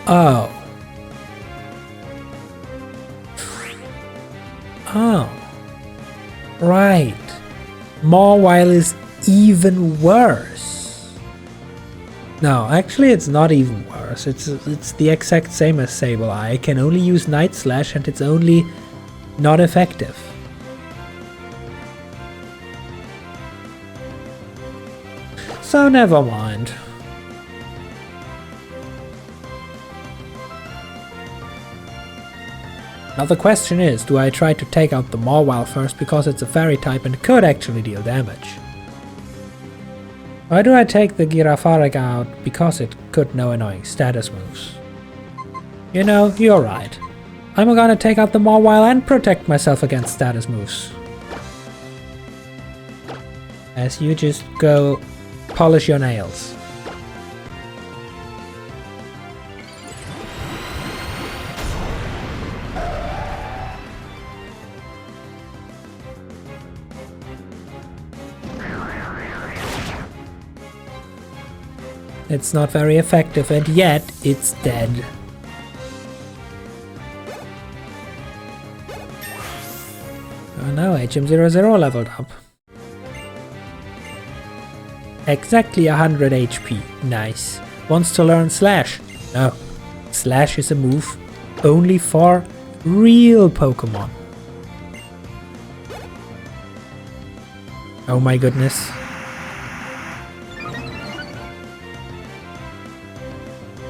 Oh. Oh. Right. Mawile is even worse. No, actually it's not even worse. It's the exact same as Sableye. I can only use Night Slash and it's only not effective. So never mind. Now the question is, do I try to take out the Mawile first because it's a fairy type and could actually deal damage? Or do I take the Girafarig out because it could know annoying status moves? You know, you're right. I'm gonna take out the Mawile and protect myself against status moves. As you just go polish your nails. It's not very effective and yet it's dead. Oh no, HM00 leveled up. Exactly 100 HP. Nice. Wants to learn Slash. No. Slash is a move only for real Pokemon. Oh my goodness.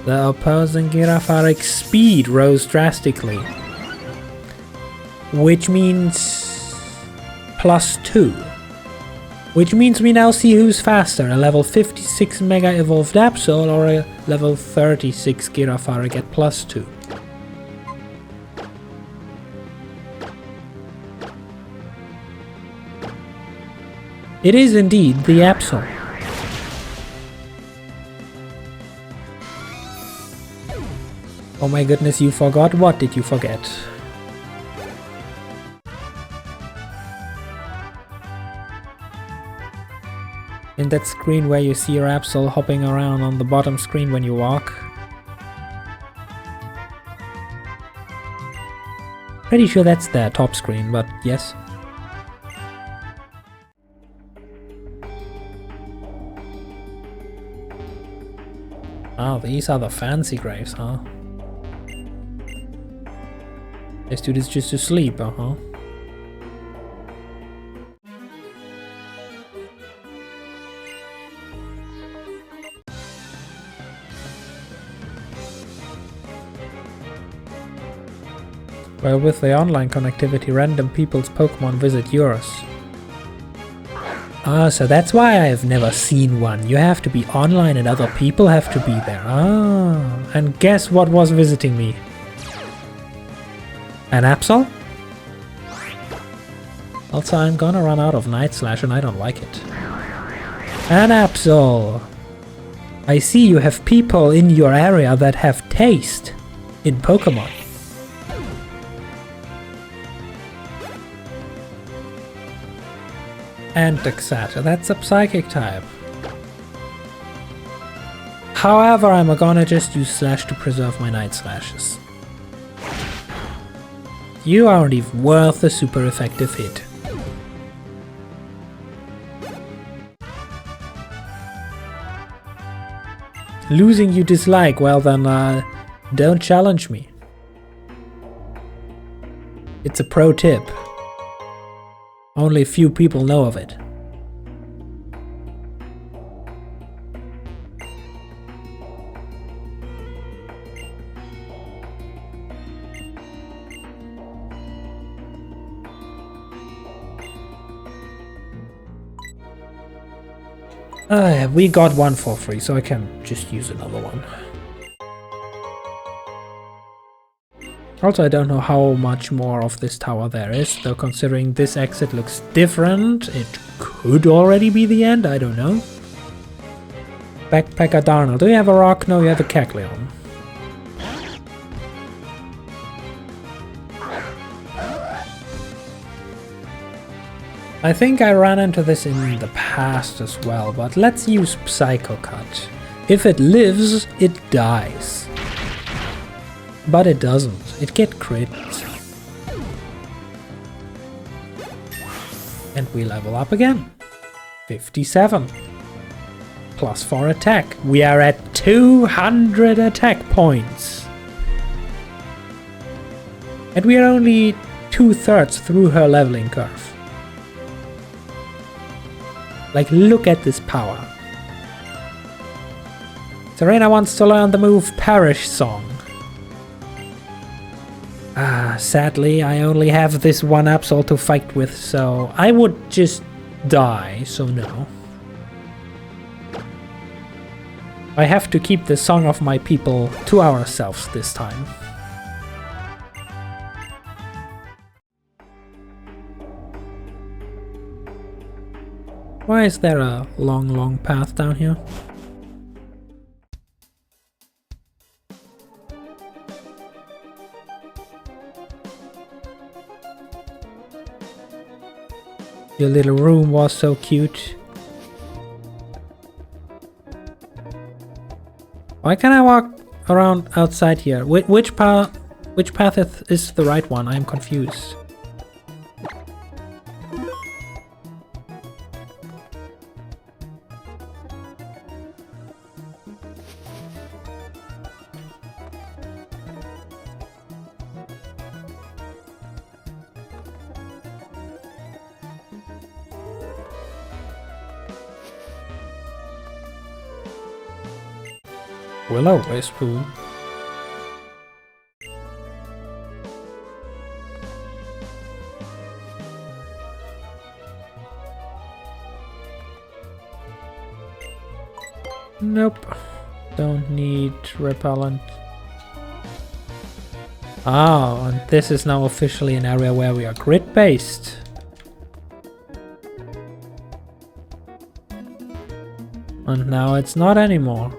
The opposing Girafarig's speed rose drastically, which means +2. Which means we now see who's faster, a level 56 Mega Evolved Absol or a level 36 Girafarig at +2. It is indeed the Absol. Oh my goodness, you forgot? What did you forget? In that screen where you see your Absol hopping around on the bottom screen when you walk. Pretty sure that's the top screen, but yes. Oh, these are the fancy graves, huh? This dude is just asleep, uh-huh. Well, with the online connectivity, random people's Pokemon visit yours. Ah, so that's why I have never seen one. You have to be online and other people have to be there. Ah, and guess what was visiting me? An Absol? Also, I'm gonna run out of Night Slash and I don't like it. An Absol! I see you have people in your area that have taste in Pokemon. And Exata, that's a Psychic type. However, I'm gonna just use Slash to preserve my Night Slashes. You aren't even worth a super effective hit. Losing you dislike, well then, don't challenge me. It's a pro tip. Only a few people know of it. We got one for free, so I can just use another one. Also, I don't know how much more of this tower there is, though considering this exit looks different, it could already be the end, I don't know. Backpacker Darnell. Do you have a rock? No, you have a Kecleon. I think I ran into this in the past as well, but let's use Psycho Cut. If it lives, it dies. But it doesn't. It gets crit. And we level up again. 57. Plus 4 attack. We are at 200 attack points. And we are only 2/3 through her leveling curve. Like, look at this power. Serena wants to learn the move Perish Song. Sadly, I only have this one Absol to fight with, so I would just die, so no. I have to keep the Song of my people to ourselves this time. Why is there a long path down here? Your little room was so cute. Why can't I walk around outside here? Which path is the right one? I'm confused. Will-O-Wisp. Nope. Don't need repellent. Oh, and this is now officially an area where we are grid-based. And now it's not anymore.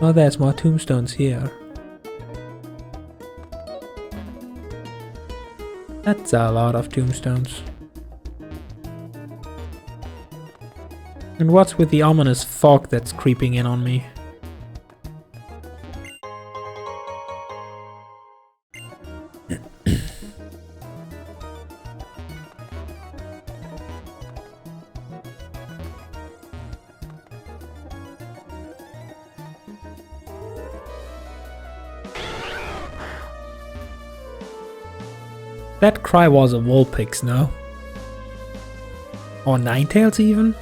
Oh, there's more tombstones here. That's a lot of tombstones. And what's with the ominous fog that's creeping in on me? That cry was a Vulpix, no? Or Ninetales even?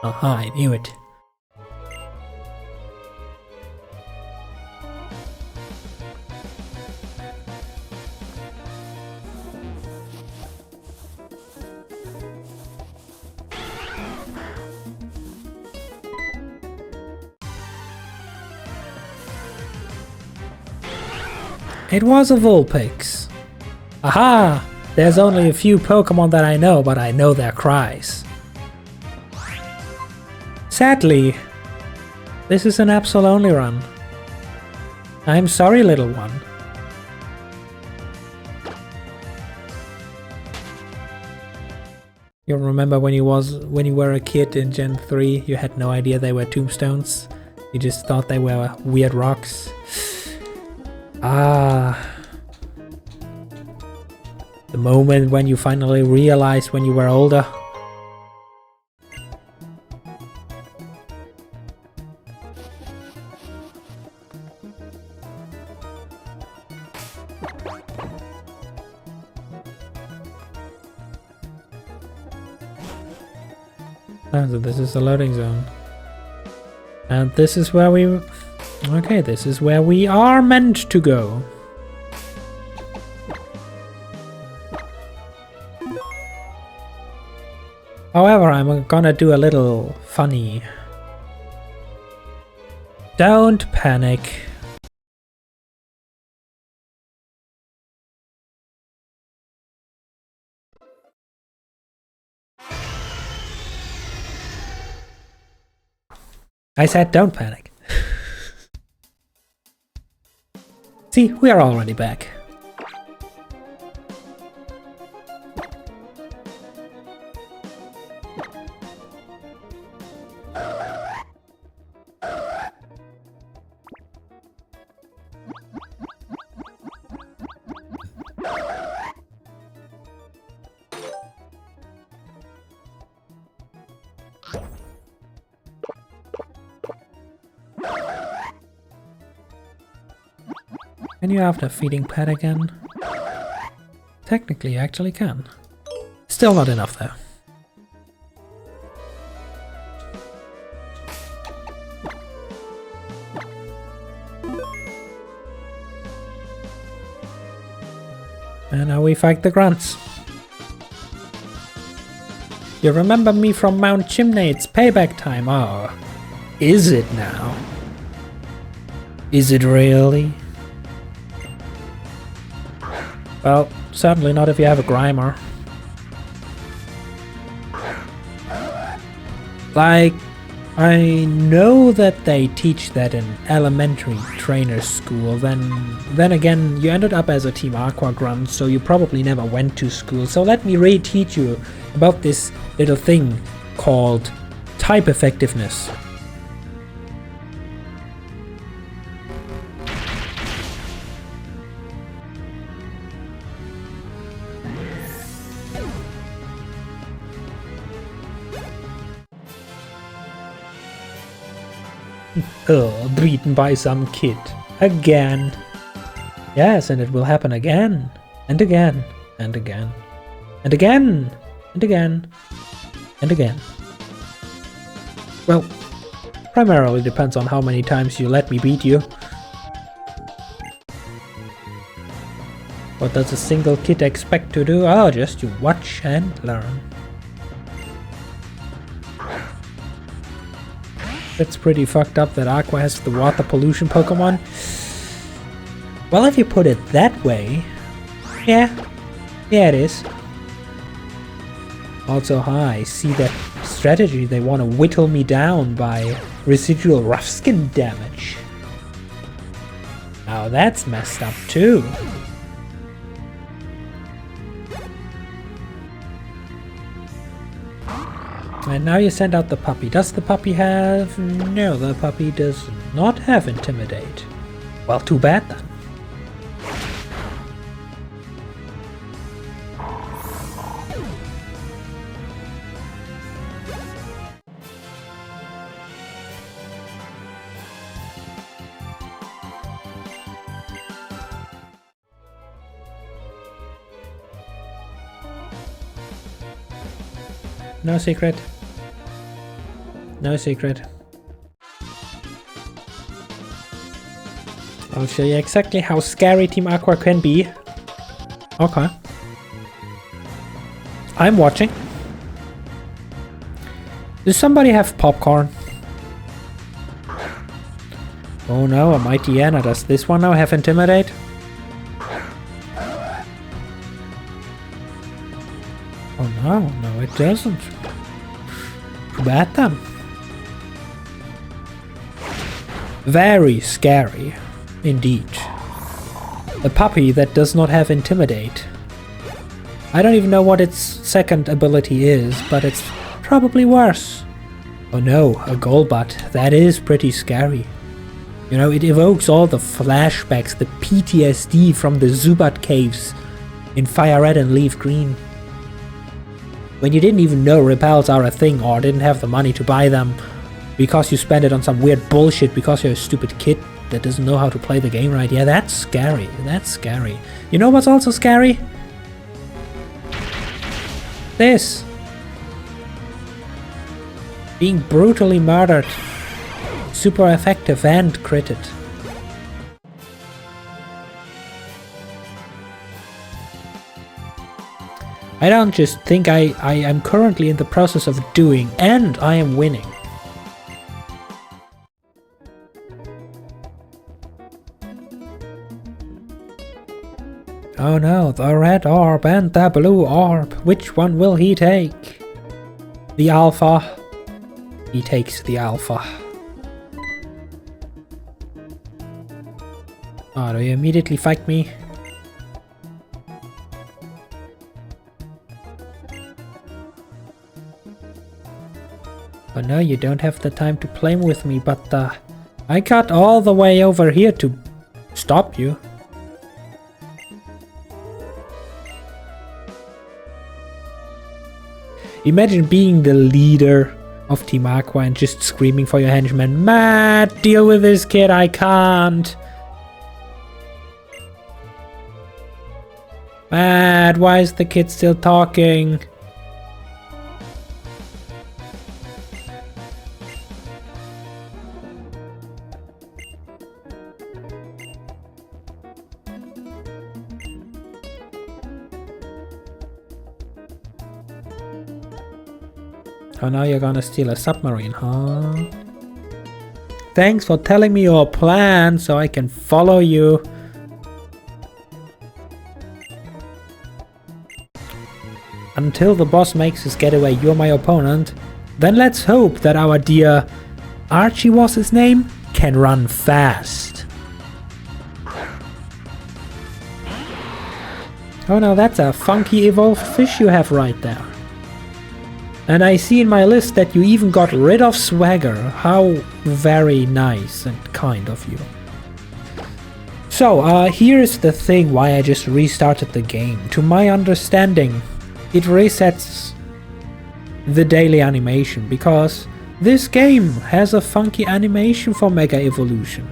Aha, I knew it. It was a Vulpix. Aha! There's only a few Pokemon that I know, but I know their cries. Sadly, this is an Absol only run. I'm sorry, little one. You remember when you were a kid in Gen 3, you had no idea they were tombstones? You just thought they were weird rocks? Ah. The moment when you finally realized when you were older. So this is the loading zone. And this is where we... Okay, this is where we are meant to go. However, I'm gonna do a little funny. Don't panic. I said don't panic. See, we are already back. Can you have the feeding pad again? Technically, you actually can. Still not enough though. And now we fight the grunts. You remember me from Mount Chimney, it's payback time. Oh, is it now? Is it really? Well, certainly not if you have a Grimer. Like, I know that they teach that in elementary trainer school, then again, you ended up as a Team Aqua Grunt, so you probably never went to school. So let me re-teach you about this little thing called type effectiveness. Beaten by some kid. Again. Yes, and it will happen again. And again. And again. And again. And again. And again. Well, primarily depends on how many times you let me beat you. What does a single kid expect to do? Oh, just to watch and learn. It's pretty fucked up that Aqua has the water pollution Pokemon. Well, if you put it that way, yeah it is. Also, I see that strategy. They want to whittle me down by residual rough skin damage. Now that's messed up too. And now you send out the puppy. Does the puppy have... No, the puppy does not have Intimidate. Well, too bad then. No secret. No secret. I'll show you exactly how scary Team Aqua can be. Okay. I'm watching. Does somebody have popcorn? Oh no, a Mighty Anna. Does this one now have Intimidate? Oh no, no it doesn't. Too bad then. Very scary, indeed. A puppy that does not have Intimidate. I don't even know what its second ability is, but it's probably worse. Oh no, a Golbat. That is pretty scary. You know, it evokes all the flashbacks, the PTSD from the Zubat caves in Fire Red and Leaf Green. When you didn't even know repels are a thing or didn't have the money to buy them because you spend it on some weird bullshit because you're a stupid kid that doesn't know how to play the game right. Yeah, that's scary. That's scary. You know what's also scary? This. Being brutally murdered. Super effective and critted. I don't just think I am currently in the process of doing, and I am winning. Oh no, the red orb and the blue orb. Which one will he take? The alpha. He takes the alpha. Oh, do you immediately fight me? Oh no, you don't have the time to play with me, but I got all the way over here to stop you. Imagine being the leader of Team Aqua and just screaming for your henchmen, Matt, deal with this kid, I can't. Matt, why is the kid still talking? Oh, now you're gonna steal a submarine, huh? Thanks for telling me your plan so I can follow you. Until the boss makes his getaway, you're my opponent. Then let's hope that our dear Archie was his name can run fast. Oh no, that's a funky evolved fish you have right there. And I see in my list that you even got rid of Swagger. How very nice and kind of you. So, here's the thing why I just restarted the game. To my understanding, it resets the daily animation, because this game has a funky animation for Mega Evolution.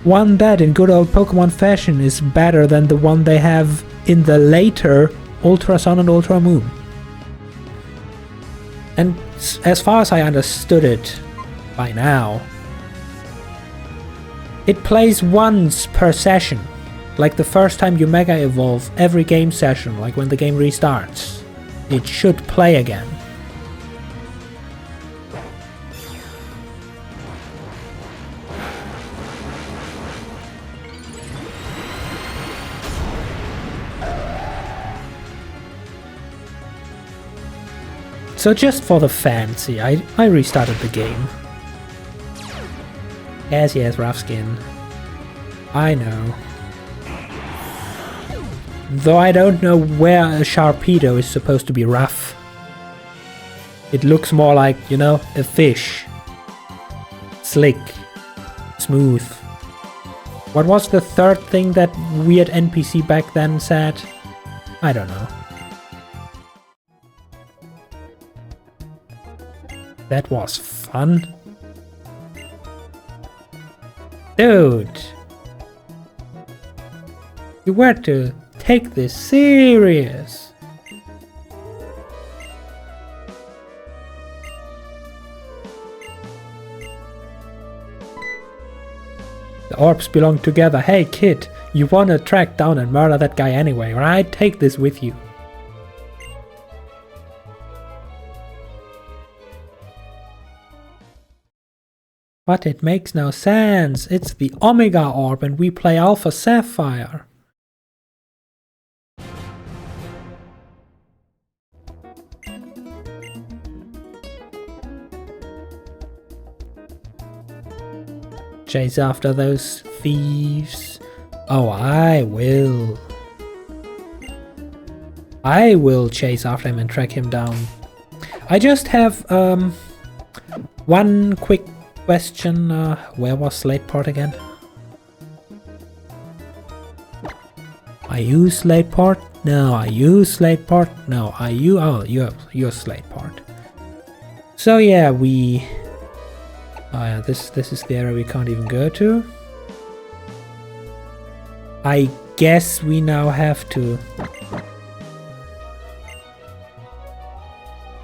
One that, in good old Pokemon fashion, is better than the one they have in the later Ultra Sun and Ultra Moon. And as far as I understood it by now, it plays once per session. Like the first time you Mega Evolve, every game session, like when the game restarts, it should play again. So just for the fancy, I restarted the game. Yes, rough skin. I know. Though I don't know where a Sharpedo is supposed to be rough. It looks more like, you know, a fish. Slick. Smooth. What was the third thing that weird NPC back then said? I don't know. That was fun. Dude. You were to take this serious. The orbs belong together. Hey kid, you wanna track down and murder that guy anyway, right? Take this with you. But it makes no sense. It's the Omega Orb and we play Alpha Sapphire. Chase after those thieves. Oh, I will. I will chase after him and track him down. I just have one quick question. Where was Slateport again? Are you Slateport? No. Are you Slateport? No. Are you? Oh, you're Slateport. So yeah, we. Oh yeah, this is the area we can't even go to. I guess we now have to.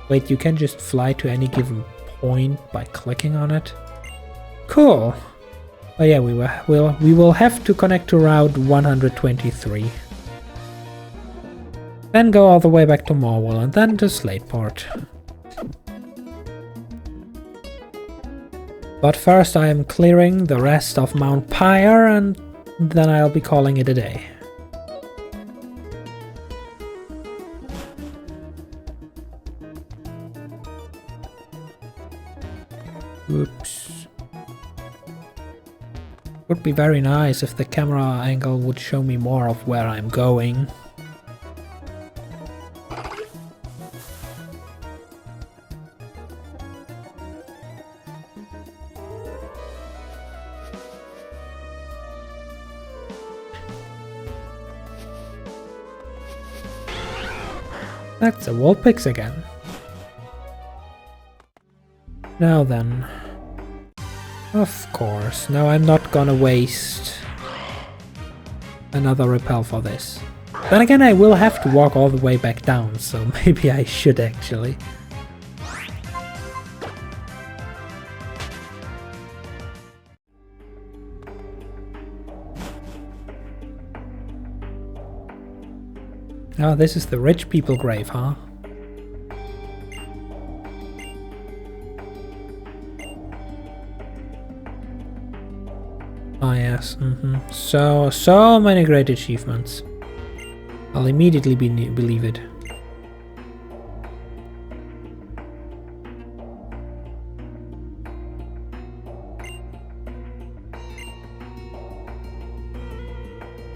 Wait, you can just fly to any given point by clicking on it. Cool. Oh yeah, we will have to connect to Route 123. Then go all the way back to Morwell and then to Slateport. But first I am clearing the rest of Mount Pyre and then I'll be calling it a day. Oops. Would be very nice if the camera angle would show me more of where I'm going. That's a Vulpix again. Now then. Of course. No, I'm not gonna waste another repel for this. Then again, I will have to walk all the way back down, so maybe I should actually. Oh, this is the rich people grave, huh? Oh yes, so many great achievements. I'll immediately believe it.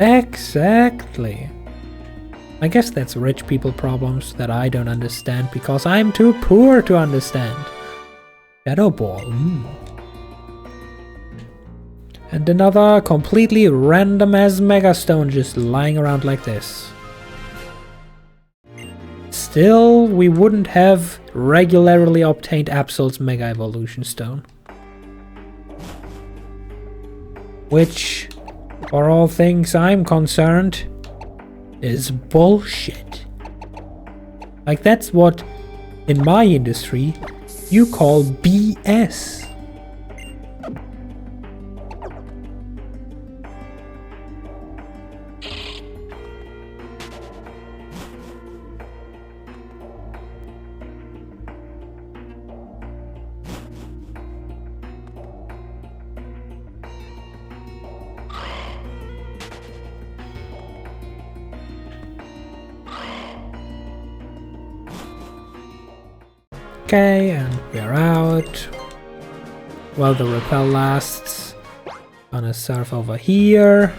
Exactly. I guess that's rich people problems that I don't understand because I'm too poor to understand. Shadow Ball. And another completely random as Megastone just lying around like this. Still, we wouldn't have regularly obtained Absol's Mega Evolution Stone. Which, for all things I'm concerned, is bullshit. Like, that's what, in my industry, you call BS. Okay, and we're out. While the repel lasts. Gonna surf over here.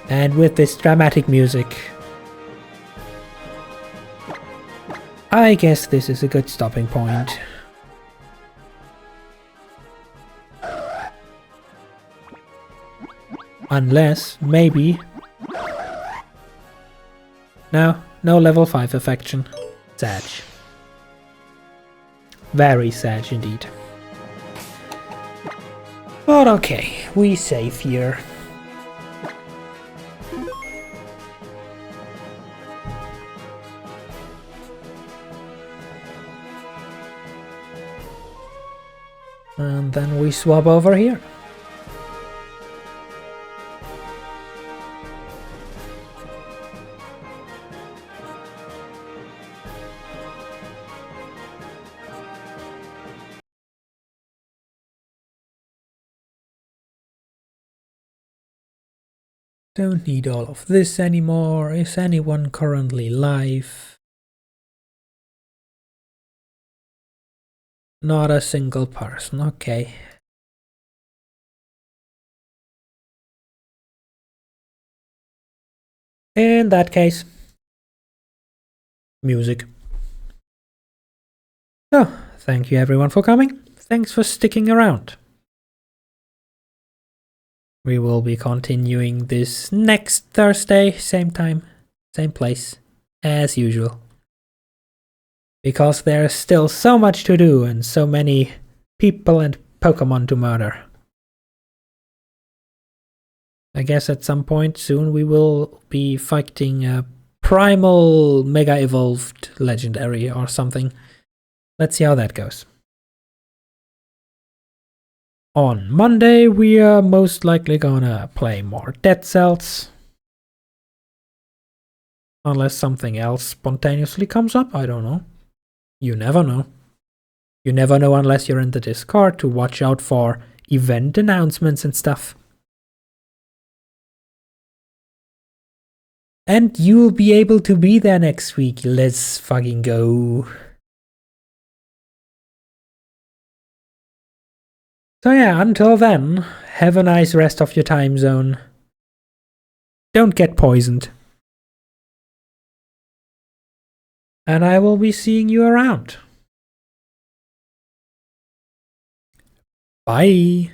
And with this dramatic music, I guess this is a good stopping point. Unless, maybe... No level 5 affection. Sad. Very sad indeed. But okay, we save here. And then we swap over here. Don't need all of this anymore. Is anyone currently live? Not a single person, okay. In that case, music. So, thank you everyone for coming. Thanks for sticking around. We will be continuing this next Thursday, same time, same place, as usual. Because there's still so much to do and so many people and Pokemon to murder. I guess at some point soon we will be fighting a primal mega evolved legendary or something. Let's see how that goes. On Monday, we are most likely gonna play more Dead Cells. Unless something else spontaneously comes up, I don't know. You never know. You never know unless you're in the Discord to watch out for event announcements and stuff. And you'll be able to be there next week. Let's fucking go. So yeah, until then, have a nice rest of your time zone. Don't get poisoned. And I will be seeing you around. Bye.